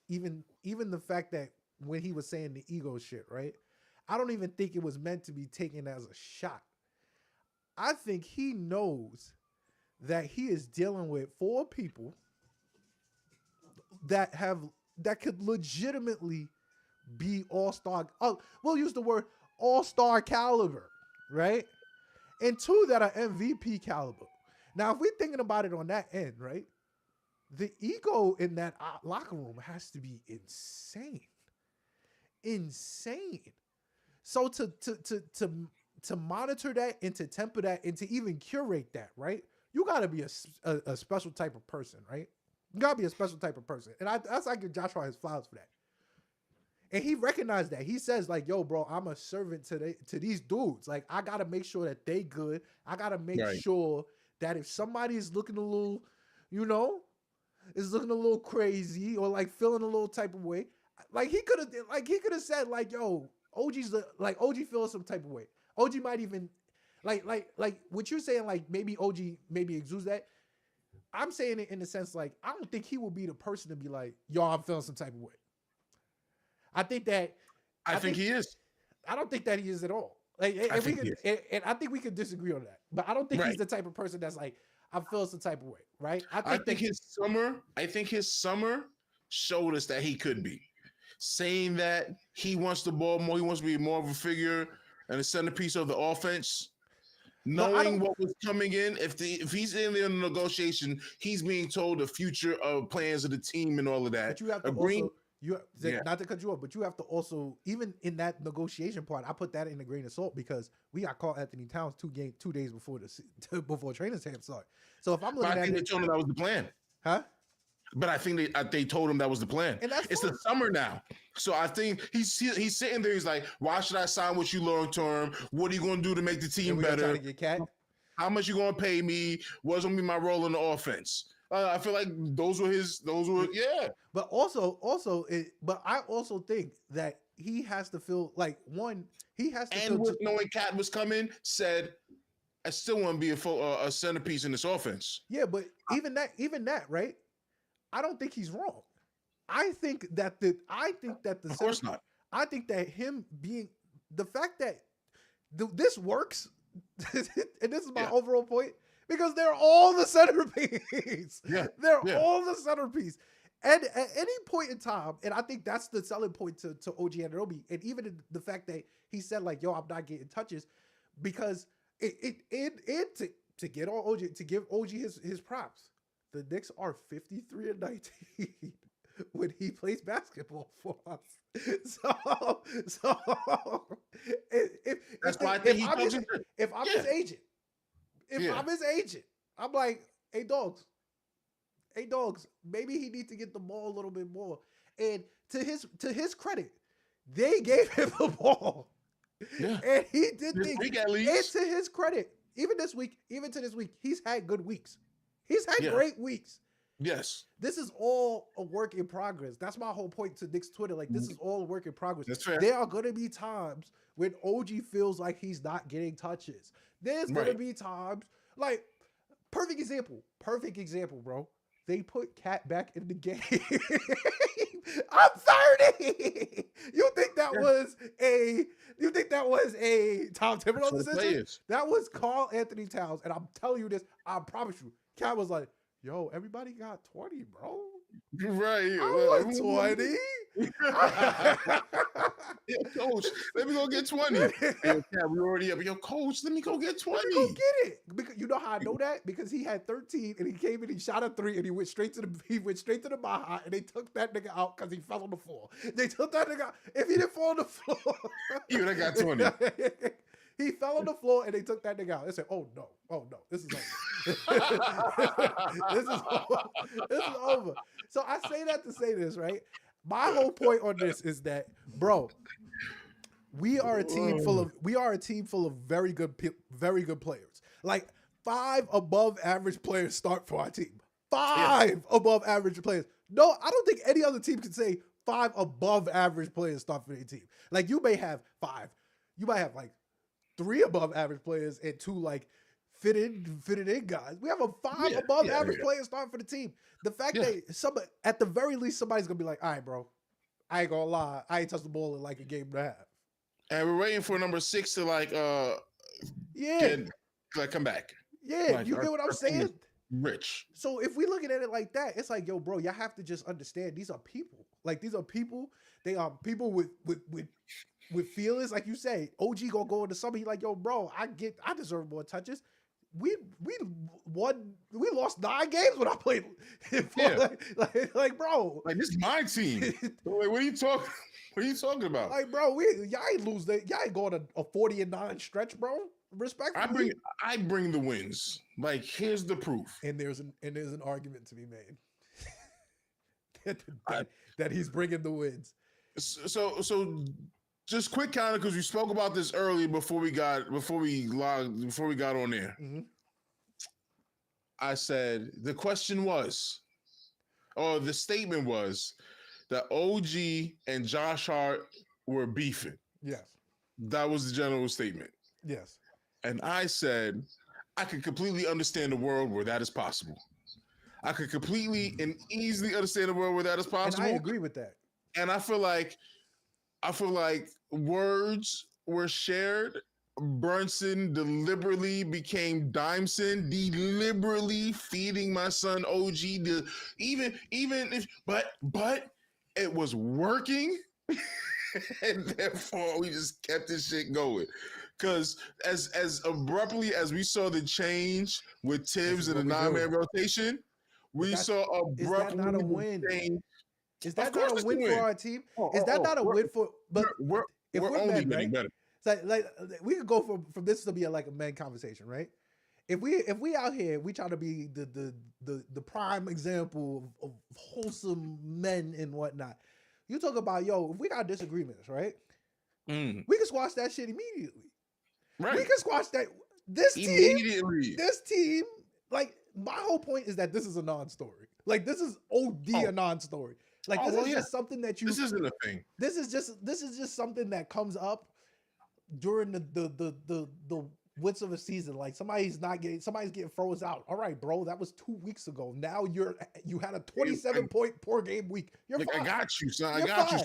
even the fact that when he was saying the ego shit, right? I don't even think it was meant to be taken as a shot. I think he knows that he is dealing with 4 people that could legitimately be all-star. Oh, we'll use the word all-star caliber, right? And 2 that are MVP caliber. Now, if we're thinking about it on that end, right? The ego in that locker room has to be insane. So to monitor that and to temper that and to even curate that, right? You got to be a special type of person, right? You got to be a special type of person. And I give Josh Hart his flowers for that. And he recognized that. He says, like, yo, bro, I'm a servant to these dudes. Like, I got to make sure that they good. I got to make sure that if somebody is looking a little, is looking a little crazy or like feeling a little type of way, like he could have said, like, yo, OG feels some type of way. OG might even like what you're saying, like maybe OG exudes that. I'm saying it in the sense, like, I don't think he will be the person to be like, yo, I'm feeling some type of way. I think he is. I don't think that he is at all. Like, and I think we could disagree on that. But I don't think he's the type of person that's like, I feel some type of way, right? I think his summer showed us that he could be. Saying that he wants the ball more, he wants to be more of a figure and a centerpiece of the offense. Knowing what was coming in, if he's in the negotiation, he's being told the future of plans of the team and all of that. But you have to not to cut you off, but you have to also, even in that negotiation part, I put that in a grain of salt because we got called Anthony Towns 2 days before training camp started. So if I'm looking at it, they told him that was the plan, huh? But I think they told him that was the plan. And it's the summer now. So I think he's sitting there. He's like, why should I sign with you long term? What are you going to do to make the team better? How much you going to pay me? What's going to be my role in the offense? I feel like those were. But but I also think that he has to feel like he has to feel. And knowing Cat was coming, said, I still want to be a centerpiece in this offense. Yeah, but even that, right? I don't think he's wrong. I think that of course not. I think that him being the fact that this works, and this is my overall point, because they're all the centerpiece. Yeah, they're all the centerpiece. And at any point in time, and I think that's the selling point to OG Anunoby, and even in the fact that he said like, "Yo, I'm not getting touches," because to get on OG, to give OG his props, the Knicks are 53-19 when he plays basketball for us. So That's why I think if I'm his agent, I'm his agent, I'm like, hey dogs, maybe he needs to get the ball a little bit more. And to his credit, they gave him the ball. Yeah. And he did This things. week at least. And to his credit, even to this week, he's had good weeks. He's had great weeks. Yes. This is all a work in progress. That's my whole point to Nick's Twitter. Like, this is all a work in progress. That's fair. There are going to be times when OG feels like he's not getting touches. There's going to be times, like, perfect example, bro. They put Cat back in the game. I'm 30. You think that was a Tom Thibodeau decision? That was Karl Anthony Towns. And I'm telling you this, I promise you, Cat was like, yo, everybody got 20, bro. Right. I was 20. Yo, coach, let me go get 20. Yo, Cat, we already up. Yo, coach, let me go get 20. Let me go get it. Because you know how I know that? Because he had 13 and he came in, he shot a 3 and he went straight to the Baja and they took that nigga out because he fell on the floor. They took that nigga out. If he didn't fall on the floor, he would have got 20. He fell on the floor and they took that nigga out. They said, oh no, this is over. This is over. So I say that to say this, right? My whole point on this is that, bro, we are a team full of very good players. Like 5 above average players start for our team. 5 above average players. No, I don't think any other team can say 5 above average players start for their team. Like you may have 5. You might have like 3 above average players and 2 like fitted in guys. We have a 5 above average players starting for the team. The fact that at the very least somebody's gonna be like, all right, bro, I ain't gonna lie, I ain't touched the ball in like a game and a half. And we're waiting for number 6 to like come back. Yeah, like, you get what I'm saying? Rich. So if we looking at it like that, it's like, yo, bro, y'all have to just understand these are people. Like these are people. They are people with feelings, like you say. OG gonna go into something. He like, yo, bro, I deserve more touches. We lost 9 games when I played. Like, bro, like this is my team. Like, what are you talking about? Like, bro, y'all ain't lose that. Y'all ain't going a 40-9 stretch, bro. Respectfully, I bring the wins. Like, here's the proof. And there's an argument to be made that he's bringing the wins. So just quick counter, because we spoke about this earlier before we got on there. Mm-hmm. I said the statement was that OG and Josh Hart were beefing. Yes. That was the general statement. Yes. And I said I could completely understand a world where that is possible. I could completely and easily understand a world where that is possible. And I agree with that. And I feel like words were shared. Brunson deliberately became Dimeson, deliberately feeding my son OG. But it was working, and therefore we just kept this shit going. Because as abruptly as we saw the change with Tibbs and the 9-man rotation, we saw abruptly not a win. Change. Is that not a win for our team? Is that not a win for? But we're only getting better. So like we could go from this to be like a men conversation, right? If we out here, we try to be the prime example of wholesome men and whatnot. You talk about, yo, if we got disagreements, right? We can squash that shit immediately. Right. We can squash that. This team, like my whole point is that this is a non-story. Like this is a non-story. Like this is just something that you. This isn't a thing. This is just something that comes up during the width of a season. Like somebody's getting froze out. All right, bro, that was 2 weeks ago. Now you had a 27-point per game week. You're fine. I got you, son. I got you.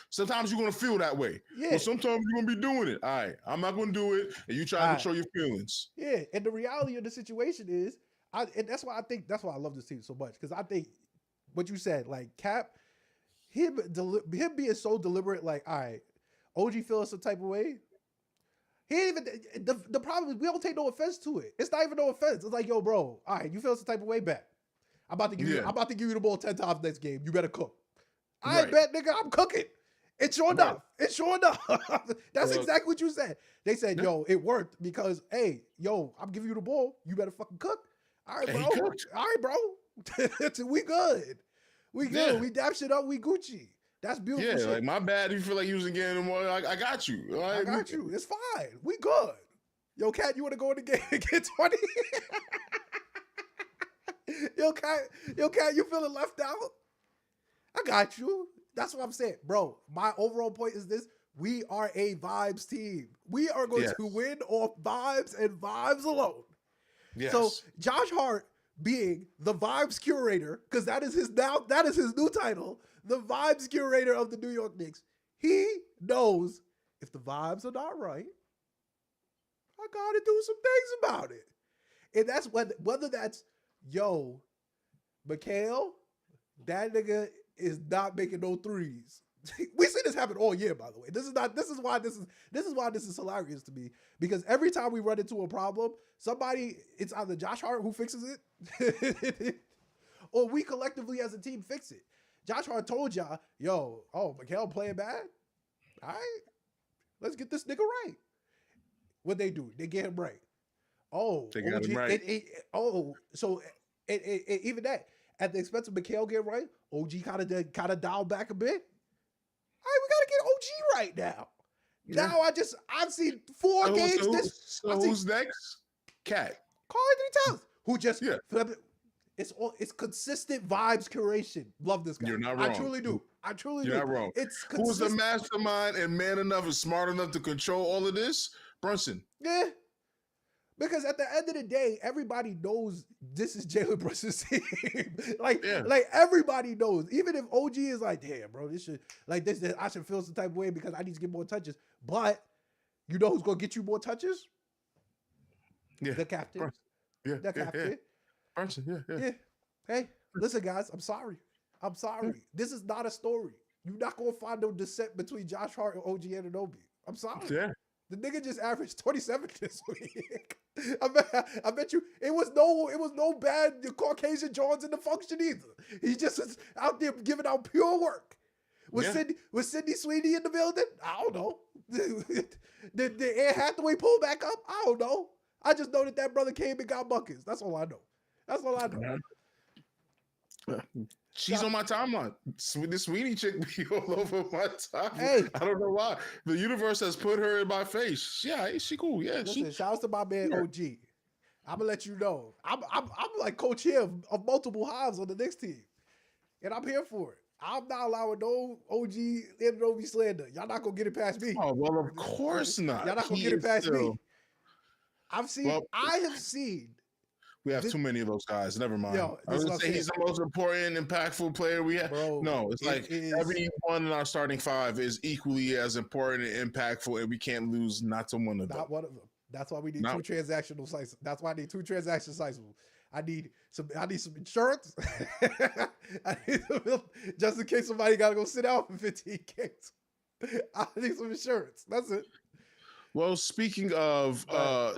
Sometimes you're gonna feel that way. Yeah. But sometimes you're gonna be doing it. All right, I'm not gonna do it, and you try to control your feelings. Yeah, and the reality of the situation is, and that's why I love this team so much, because I think what you said, like Cap, him being so deliberate, like, all right, OG feels some type of way. He ain't even the problem is we don't take no offense to it. It's not even no offense. It's like, yo, bro, all right, you feel some type of way back. I'm about to give you the ball 10 times next game. You better cook. I bet, nigga, I'm cooking. It's sure enough. It's sure enough. That's exactly what you said. They said, yo, it worked because, hey, yo, I'm giving you the ball. You better fucking cook. All right, bro. All right, bro. We good. We good. We dap shit up. We Gucci. That's beautiful shit. Like, my bad if you feel like using getting more. I got you. Right? I got you. It's fine. We good. Yo, Cat, you want to go in the game and get 20? Yo, Cat, you feeling left out? I got you. That's what I'm saying. Bro, my overall point is this. We are a vibes team. We are going to win off vibes and vibes alone. Yes. So Josh Hart being the vibes curator, because that is his new title, the vibes curator of the New York Knicks. He knows if the vibes are not right, I gotta do some things about it. And that's whether that's, yo, Mikhail, that nigga is not making no threes. We see this happen all year, by the way. This is why this is hilarious to me. Because every time we run into a problem, it's either Josh Hart who fixes it, or we collectively as a team fix it. Josh Hart told y'all, yo, Mikhail playing bad? All right, let's get this nigga right. What they do? They get him right. Oh, they got him right. So even that, at the expense of Mikhail getting right, OG kind of dialed back a bit. All right, we gotta get OG right now. Yeah. Now I've seen 4 games. Who's next? Cat. Carl Anthony Towns, who just it's consistent vibes curation. Love this guy. You're not wrong. I truly do. You're not wrong. It's who's the mastermind and man enough and smart enough to control all of this? Brunson. Yeah. Because at the end of the day, everybody knows this is Jalen Brunson's team. like everybody knows. Even if OG is like, damn, bro, this I should feel some type of way because I need to get more touches. But you know who's gonna get you more touches? Yeah. The captain. Brunson. Yeah. The captain. Yeah. Brunson, yeah. Hey, listen, guys, I'm sorry. This is not a story. You're not gonna find no dissent between Josh Hart and OG Anunoby. I'm sorry. Yeah. The nigga just averaged 27 this week. I bet you it was no bad Caucasian Jones in the function either. He just was out there giving out pure work. Was Sydney Sweeney in the building? I don't know. Did Anne Hathaway pull back up? I don't know. I just know that brother came and got buckets. That's all I know. She's on my timeline. This Sweeney chick be all over my timeline. Hey, I don't know why. The universe has put her in my face. Yeah, she cool. Yeah, listen, shout out to my man OG. I'm gonna let you know. I'm like coach here of multiple hives on the Knicks team, and I'm here for it. I'm not allowing no OG Anunoby slander. Y'all not gonna get it past me. Oh well, of course not. Y'all not gonna get it past me. I have seen. We have too many of those guys. Never mind. I was gonna say he's the most important, impactful player we have. Bro, no, it's everyone in our starting 5 is equally as important and impactful, and we can't lose not to one of them. Not one of them. That's why we need 2 transactional slices. That's why I need 2 transaction slices. I need some insurance. Just in case somebody gotta go sit out for 15 games. I need some insurance. That's it. Well, speaking of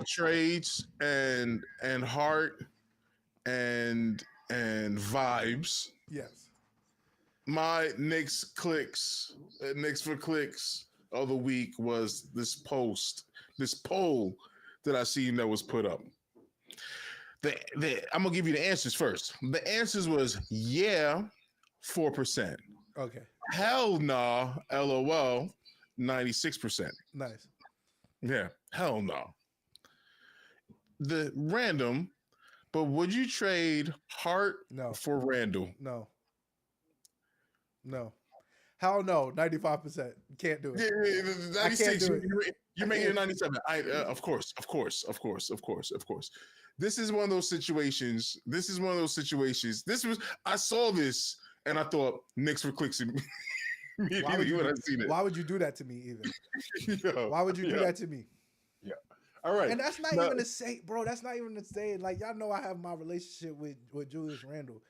trades and heart and vibes, yes, my Knicks for clicks of the week was this poll that I seen that was put up. I'm gonna give you the answers first. The answers was 4%. Okay. Hell nah, LOL, 96%. Nice. Yeah, hell no. The random, but would you trade Hart for Randall? No. Hell no, 95%. Can't do it. Yeah, 96. You're making it 97. Of course. This is one of those situations. I saw this and I thought Knicks for clicks immediately when I seen it. Why would you do that to me even? Why would you do that to me? Yeah. All right. And that's not even to say, bro, that's not even to say, like, y'all know I have my relationship with Julius Randle.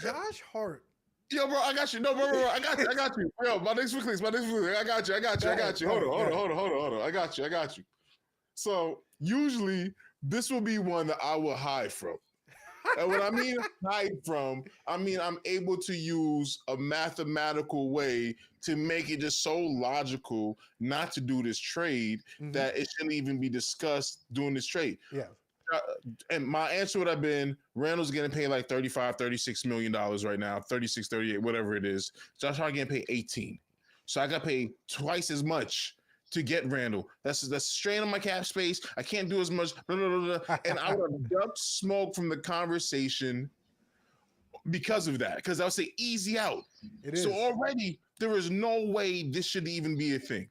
Josh Hart Yo, bro, I got you. No, bro, I got you. Yo, my next week, I got you. Hold on. I got you. So usually this will be one that I will hide from. And when I mean hide from, I mean I'm able to use a mathematical way to make it just so logical not to do this trade that it shouldn't even be discussed doing this trade. Yeah. And my answer would have been Randall's getting paid like $36 million right now, 36, 38, whatever it is. Josh Hart getting paid 18. So I got paid twice as much to get Randall. That's strain on my cap space. I can't do as much. Blah, blah, blah, blah. And I would have ducked smoke from the conversation because of that. Because I would say easy out. So already there is no way this should even be a thing.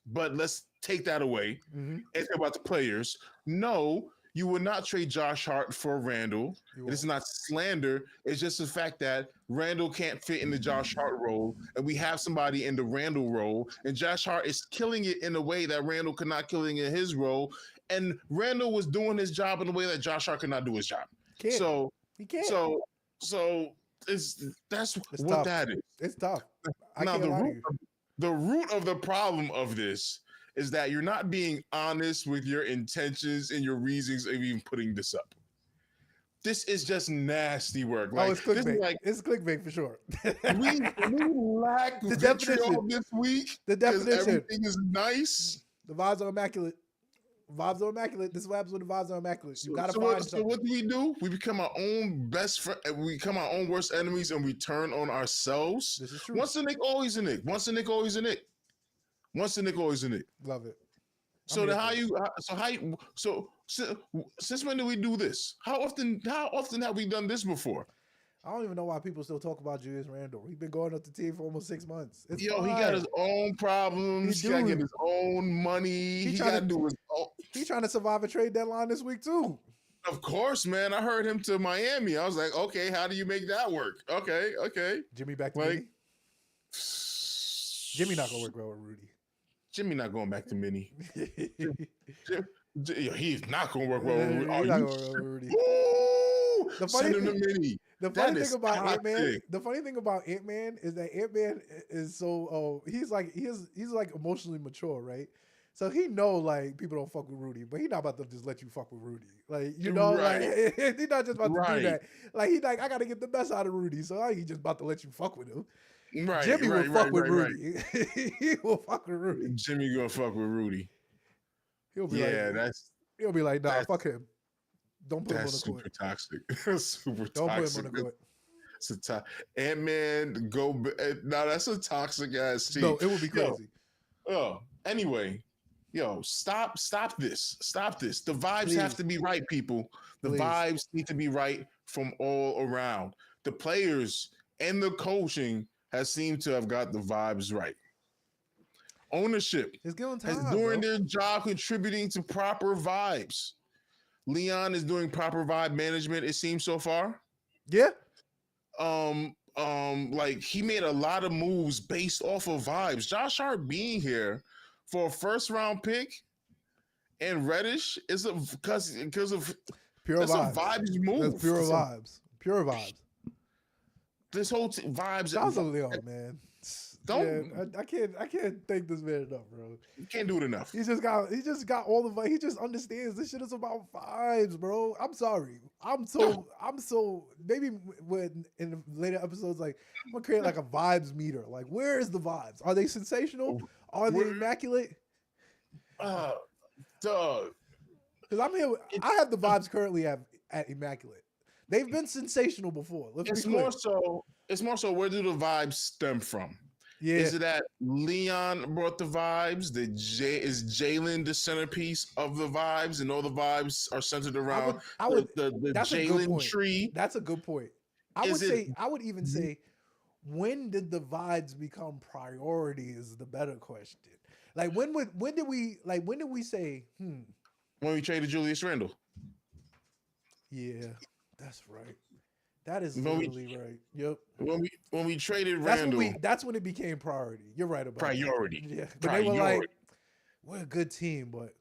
But let's take that away and think about the players. No, you would not trade Josh Hart for Randall. It is not slander. It's just the fact that Randall can't fit in the Josh Hart role, and we have somebody in the Randall role, and Josh Hart is killing it in a way that Randall could not killing in his role, and Randall was doing his job in a way that Josh Hart could not do his job. So that's what tough. That is. It's tough. Now the root of the problem of this is that you're not being honest with your intentions and your reasons of even putting this up. This is just nasty work. Like, it's clickbait. It's clickbait for sure. we lack the definition this week. The definition. Everything is nice. The vibes are immaculate. Vibes are immaculate. This is what happens when the vibes are immaculate. You gotta find something. So what do? We become our own best friend. We become our own worst enemies, and we turn on ourselves. This is true. Once a Nick, always a Nick. Once a Nick, always a Nick. Once a Nick, always a Nick. Love it. So since when do we do this? How often have we done this before? I don't even know why people still talk about Julius Randle. He's been going up the team for almost 6 months. He got his own problems. He got to get his own money. He got to do his own. He's trying to survive a trade deadline this week too. Of course, man. I heard him to Miami. I was like, okay, how do you make that work? Okay. Jimmy back to Minnie. Jimmy not gonna work well with Rudy. Jimmy not going back to Minnie. He's not going to work well with Rudy. He's not going to work well with Rudy. The funny thing, Minnie. The funny thing about Ant-Man is that Ant-Man is so he's like emotionally mature, right? So he know like people don't fuck with Rudy, but he not about to just let you fuck with Rudy. Like, you know, like he's not just about to do that. Like he's like, I gotta get the best out of Rudy, so he just about to let you fuck with him. Right, Jimmy will fuck with Rudy. He will fuck with Rudy. Jimmy gonna fuck with Rudy. He'll be like, nah, fuck him. Don't put him on the court. Super toxic. Super Don't toxic. Put him on the court. Ant-Man, go. No, that's a toxic ass team. No, it would be crazy. Anyway, stop this. Stop this. The vibes have to be right, people. The vibes need to be right from all around. The players and the coaching has seemed to have got the vibes right. Ownership is doing their job contributing to proper vibes. Leon is doing proper vibe management, it seems so far. Yeah. Like he made a lot of moves based off of vibes. Josh Hart being here for a first round pick and Reddish is because of pure vibes. A vibes move. That's pure vibes. Pure vibes. This whole vibes. Shout out to Leon, man. I can't thank this man enough, bro. You can't do it enough. He just got all the vibes. He just understands this shit is about vibes, bro. I'm sorry. I'm so maybe when in the later episodes, like I'm gonna create like a vibes meter. Like, where is the vibes? Are they sensational? Are they immaculate? Dog. Because I'm here. I have the vibes currently at immaculate. They've been sensational before. It's more so. Where do the vibes stem from? Yeah. Is it that Leon brought the vibes? Is Jalen the centerpiece of the vibes, and all the vibes are centered around the Jalen tree? That's a good point. I would even say, when did the vibes become priority? Is the better question. Like when did we say? When we traded Julius Randle. Yeah. That's right. That is literally right. Yep. When we traded Randall, that's when it became priority. You're right about priority. That. Yeah. But they were like, we're a good team, but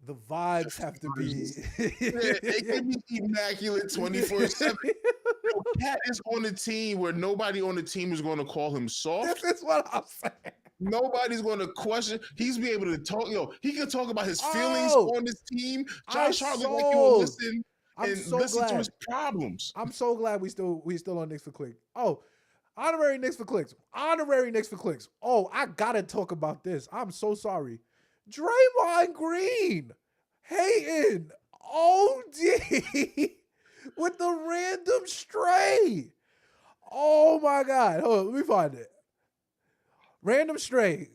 the vibes have to be. It can be immaculate 24/7. Cat is on a team where nobody on the team is going to call him soft. This is what I'm saying. Nobody's going to question. He's be able to talk. He can talk about his feelings on this team. Josh Hart look like he will listen listen to his problems. I'm so glad we still on Knicks for Clicks. Oh, honorary Knicks for Clicks. Honorary Knicks for Clicks. Oh, I gotta talk about this. I'm so sorry. Draymond Green hating OD with the random stray. Oh my God. Hold on, let me find it. Random stray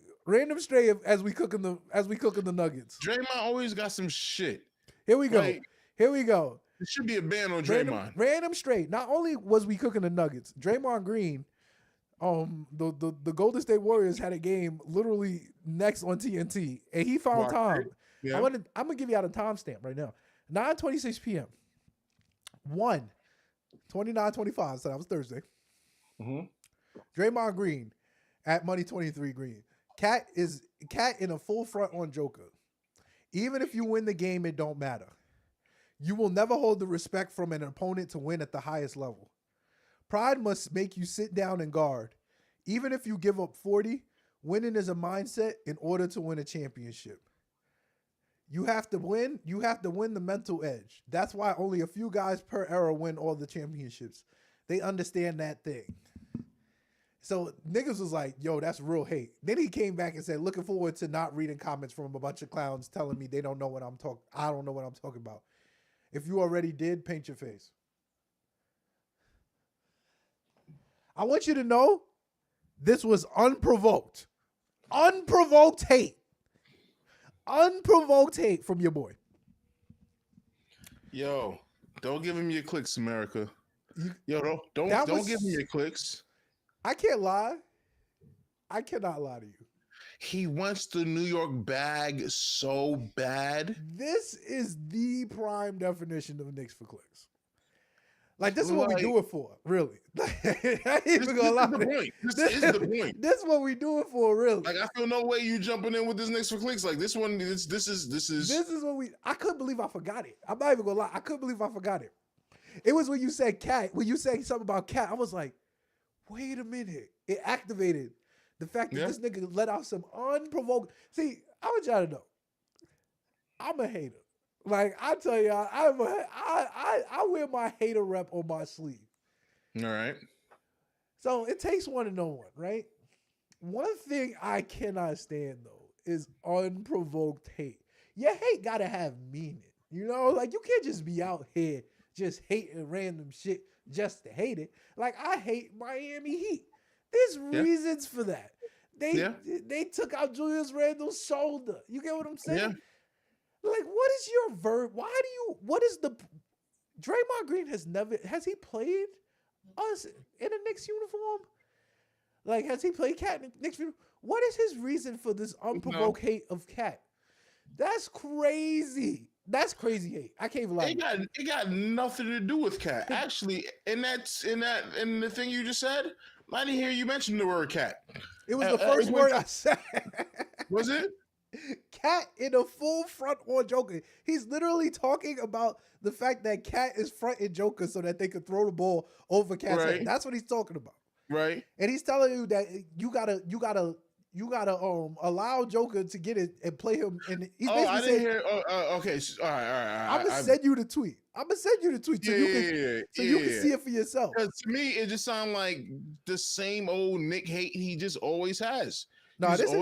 as we cooking the nuggets. Draymond always got some shit. Here we go. Like, Here we go. There should be a ban on Draymond. Random straight. Not only was we cooking the nuggets, Draymond Green, the Golden State Warriors had a game literally next on TNT, and he found time. Yeah. I'm gonna give you out a timestamp right now. 9:26 p.m. 29:25. So that was Thursday. Draymond Green at Money 23 Green. Cat in a full front on Joker. Even if you win the game, it don't matter. You will never hold the respect from an opponent to win at the highest level. Pride must make you sit down and guard. Even if you give up 40, winning is a mindset in order to win a championship. You have to win. You have to win the mental edge. That's why only a few guys per era win all the championships. They understand that thing. So niggas was like, yo, that's real hate. Then he came back and said, looking forward to not reading comments from a bunch of clowns telling me they don't know what I'm talking. I don't know what I'm talking about. If you already did, paint your face. I want you to know this was unprovoked. Unprovoked hate. Unprovoked hate from your boy. Yo, don't give him your clicks, America. Yo, don't give him your clicks. I can't lie. I cannot lie to you. He wants the New York bag so bad. This is the prime definition of Knicks for clicks. Like, this is what we do it for, really. I ain't even gonna lie. This is the point. This is what we do it for, really. Like, I feel no way you jumping in with this Knicks for clicks. Like, this one, this is. This is what we. I couldn't believe I forgot it. I'm not even gonna lie. I couldn't believe I forgot it. It was when you said Cat. When you said something about Cat, I was like, wait a minute. It activated the fact that this nigga let out some unprovoked. See, I want y'all to know, I'm a hater. Like, I tell y'all, I wear my hater rep on my sleeve. All right. So it takes one to know one, right? One thing I cannot stand, though, is unprovoked hate. Your hate gotta have meaning. You know, like, you can't just be out here just hating random shit just to hate it. Like, I hate Miami Heat. There's reasons for that. They took out Julius Randle's shoulder. You get what I'm saying? Yeah. Like, what is your verb? Draymond Green has he played us in a Knicks uniform? Like, has he played Cat in a Knicks uniform? What is his reason for this unprovoked hate of Cat? That's crazy. That's crazy hate. I can't even lie. It got nothing to do with Cat. Actually, in the thing you just said, I didn't hear you mention the word Cat. It was the first word I said. Was it? Cat in a full front on Joker. He's literally talking about the fact that Cat is fronting Joker so that they could throw the ball over Cat's head. That's what he's talking about. Right. And he's telling you that you gotta allow Joker to get it and play him. And he's I didn't hear. Okay. All right. I'm gonna send you the tweet. So you can see it for yourself. Because to me, it just sounds like the same old Nick hate he just always has. No, this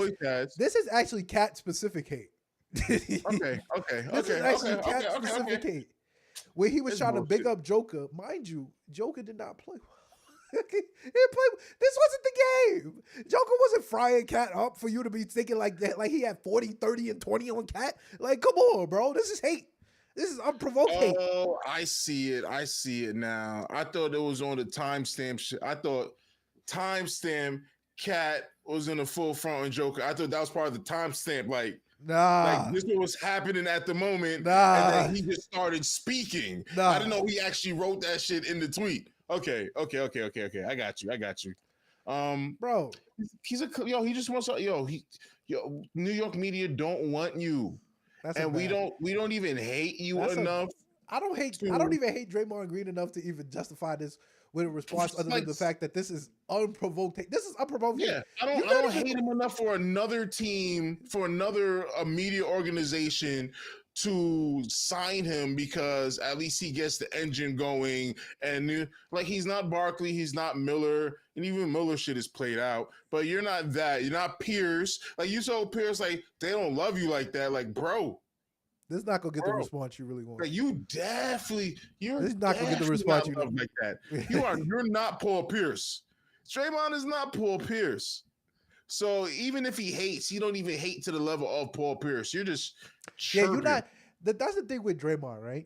is actually Cat specific hate. Okay. This is actually Cat specific hate. Where he was trying to big up Joker. Mind you, Joker did not play. He didn't play. This wasn't the game. Joker wasn't frying Cat up for you to be thinking like that. Like, he had 40, 30, and 20 on Cat. Like, come on, bro. This is hate. This is unprovoked hate. Oh, I see it now. I thought it was on the timestamp shit. I thought timestamp Cat was in a full front on Joker. I thought that was part of the timestamp. Like, like, this was happening at the moment. And then he just started speaking. I didn't know he actually wrote that shit in the tweet. Okay. I got you. Bro, he just wants New York media don't want you. And we don't even hate you enough. I don't even hate Draymond Green enough to even justify this with a response other than the fact that this is unprovoked. This is unprovoked. Yeah, I don't hate him enough for another team, for another media organization to sign him because at least he gets the engine going. And like, he's not Barkley, he's not Miller, and even Miller shit is played out. But you're not that. You're not Pierce. Like, you told Pierce, like, they don't love you like that. Like, bro. This is not gonna get the response you really want. Like, you're not gonna get the response you need like that. You're not Paul Pierce. Draymond is not Paul Pierce. So even if he hates, you don't even hate to the level of Paul Pierce. You're just chirping. You're not. That's the thing with Draymond, right?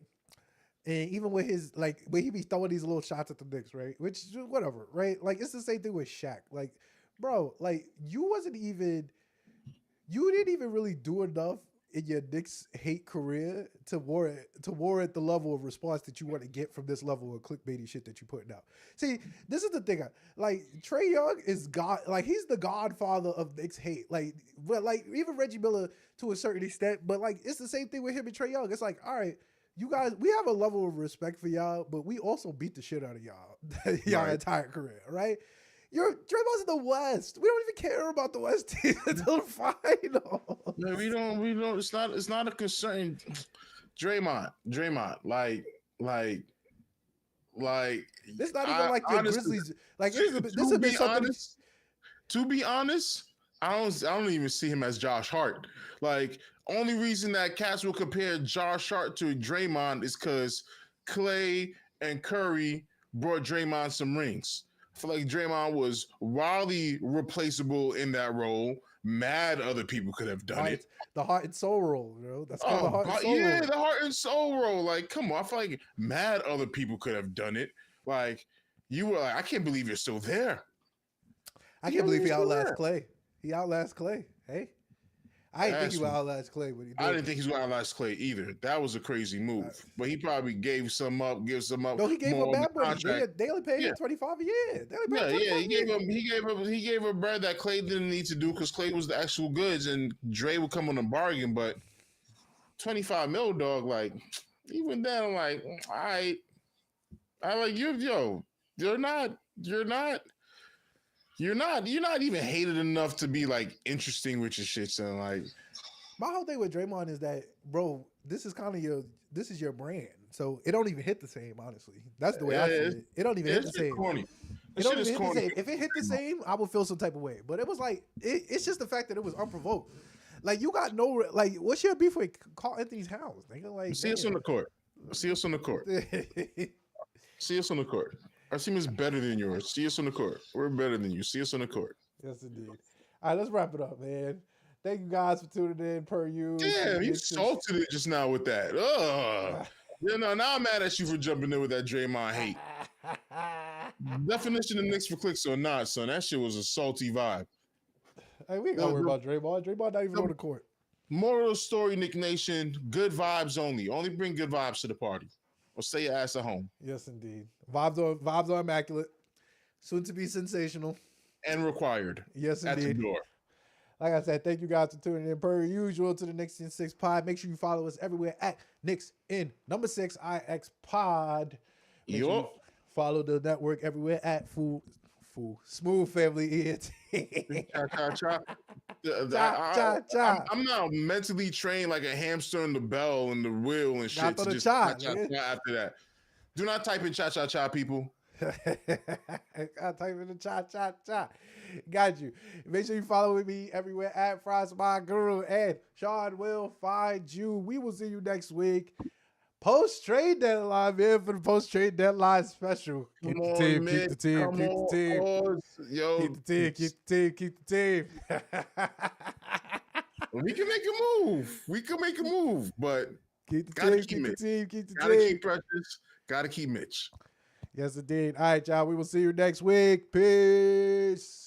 And even with his, like, when he be throwing these little shots at the Knicks, right? Which, whatever, right? Like, it's the same thing with Shaq. Like, bro, like, you didn't even really do enough in your Knicks hate career to warrant the level of response that you want to get from this level of clickbaity shit that you're putting out. See, this is the thing. Like, Trae Young is God. Like, he's the godfather of Knicks hate. Like, well, like, even Reggie Miller to a certain extent. But, like, it's the same thing with him and Trae Young. It's like, all right, you guys, we have a level of respect for y'all, but we also beat the shit out of y'all entire career, right? Draymond's in the West. We don't even care about the West team until the final. No, we don't. It's not a concern. Draymond, like. It's not even like the Grizzlies. Like, this has been something. To be honest, I don't even see him as Josh Hart. Like, only reason that cats will compare Josh Hart to Draymond is because Clay and Curry brought Draymond some rings. I feel like Draymond was wildly replaceable in that role. Mad other people could have done it. The heart and soul role, That's called the heart and soul role. The heart and soul role. Like, come on. I feel like mad other people could have done it. Like, you were like, I can't believe you're still there. I can't believe he outlasts Clay. He outlasts Clay. Hey. I didn't think he would outlast Clay, but he did. I didn't think he was going to outlast Clay either. That was a crazy move. But he probably gave some up. No, he gave him bad money. They only paid him $25 a year. He gave a bread that Clay didn't need to do because Clay was the actual goods and Dre would come on a bargain. But $25 million, dog, like, even then, I'm like, all right. I'm like, you're not even hated enough to be like interesting with your shit, son. Like, my whole thing with Draymond is that, bro, this is your brand, so it don't even hit the same. Honestly, that's the way I see it. It don't even hit the same. Corny. It don't even hit the same. If it hit the same, I would feel some type of way. But it was like it's just the fact that it was unprovoked. Like, you got no what's your beef with Carl Anthony's house? Nigga, like, see us on the court. See us on the court. See us on the court. Our team is better than yours. See us on the court. We're better than you. See us on the court. Yes, indeed. All right, let's wrap it up, man. Thank you guys for tuning in per usual. Damn, you salted it just now with that. Ugh. Now I'm mad at you for jumping in with that Draymond hate. Definition of Knicks for clicks or not, son. That shit was a salty vibe. Hey, we ain't gotta worry about Draymond. Draymond not even on the court. Moral of the story, Knick Nation, good vibes only. Only bring good vibes to the party. Or stay your ass at home. Yes, indeed. Vibes are immaculate. Soon to be sensational. And required. Yes, indeed. At the door. Like I said, thank you guys for tuning in per usual to the Knicks in 6 pod. Make sure you follow us everywhere at Knicks in number 6 IX pod. Make sure you follow the network everywhere at Smooth Family ENT. I'm not mentally trained like a hamster in the bell and the wheel and shit. To just after that. Do not type in cha-cha-cha, people. I type in the cha-cha-cha. Got you. Make sure you follow me everywhere at Fries My Guru, and Sean will find you. We will see you next week. Post-trade deadline, man, for the post-trade deadline special. Keep the team. Keep the team. We can make a move. But keep the team. Gotta keep Precious. Gotta keep Mitch. Yes, indeed. All right, y'all. We will see you next week. Peace.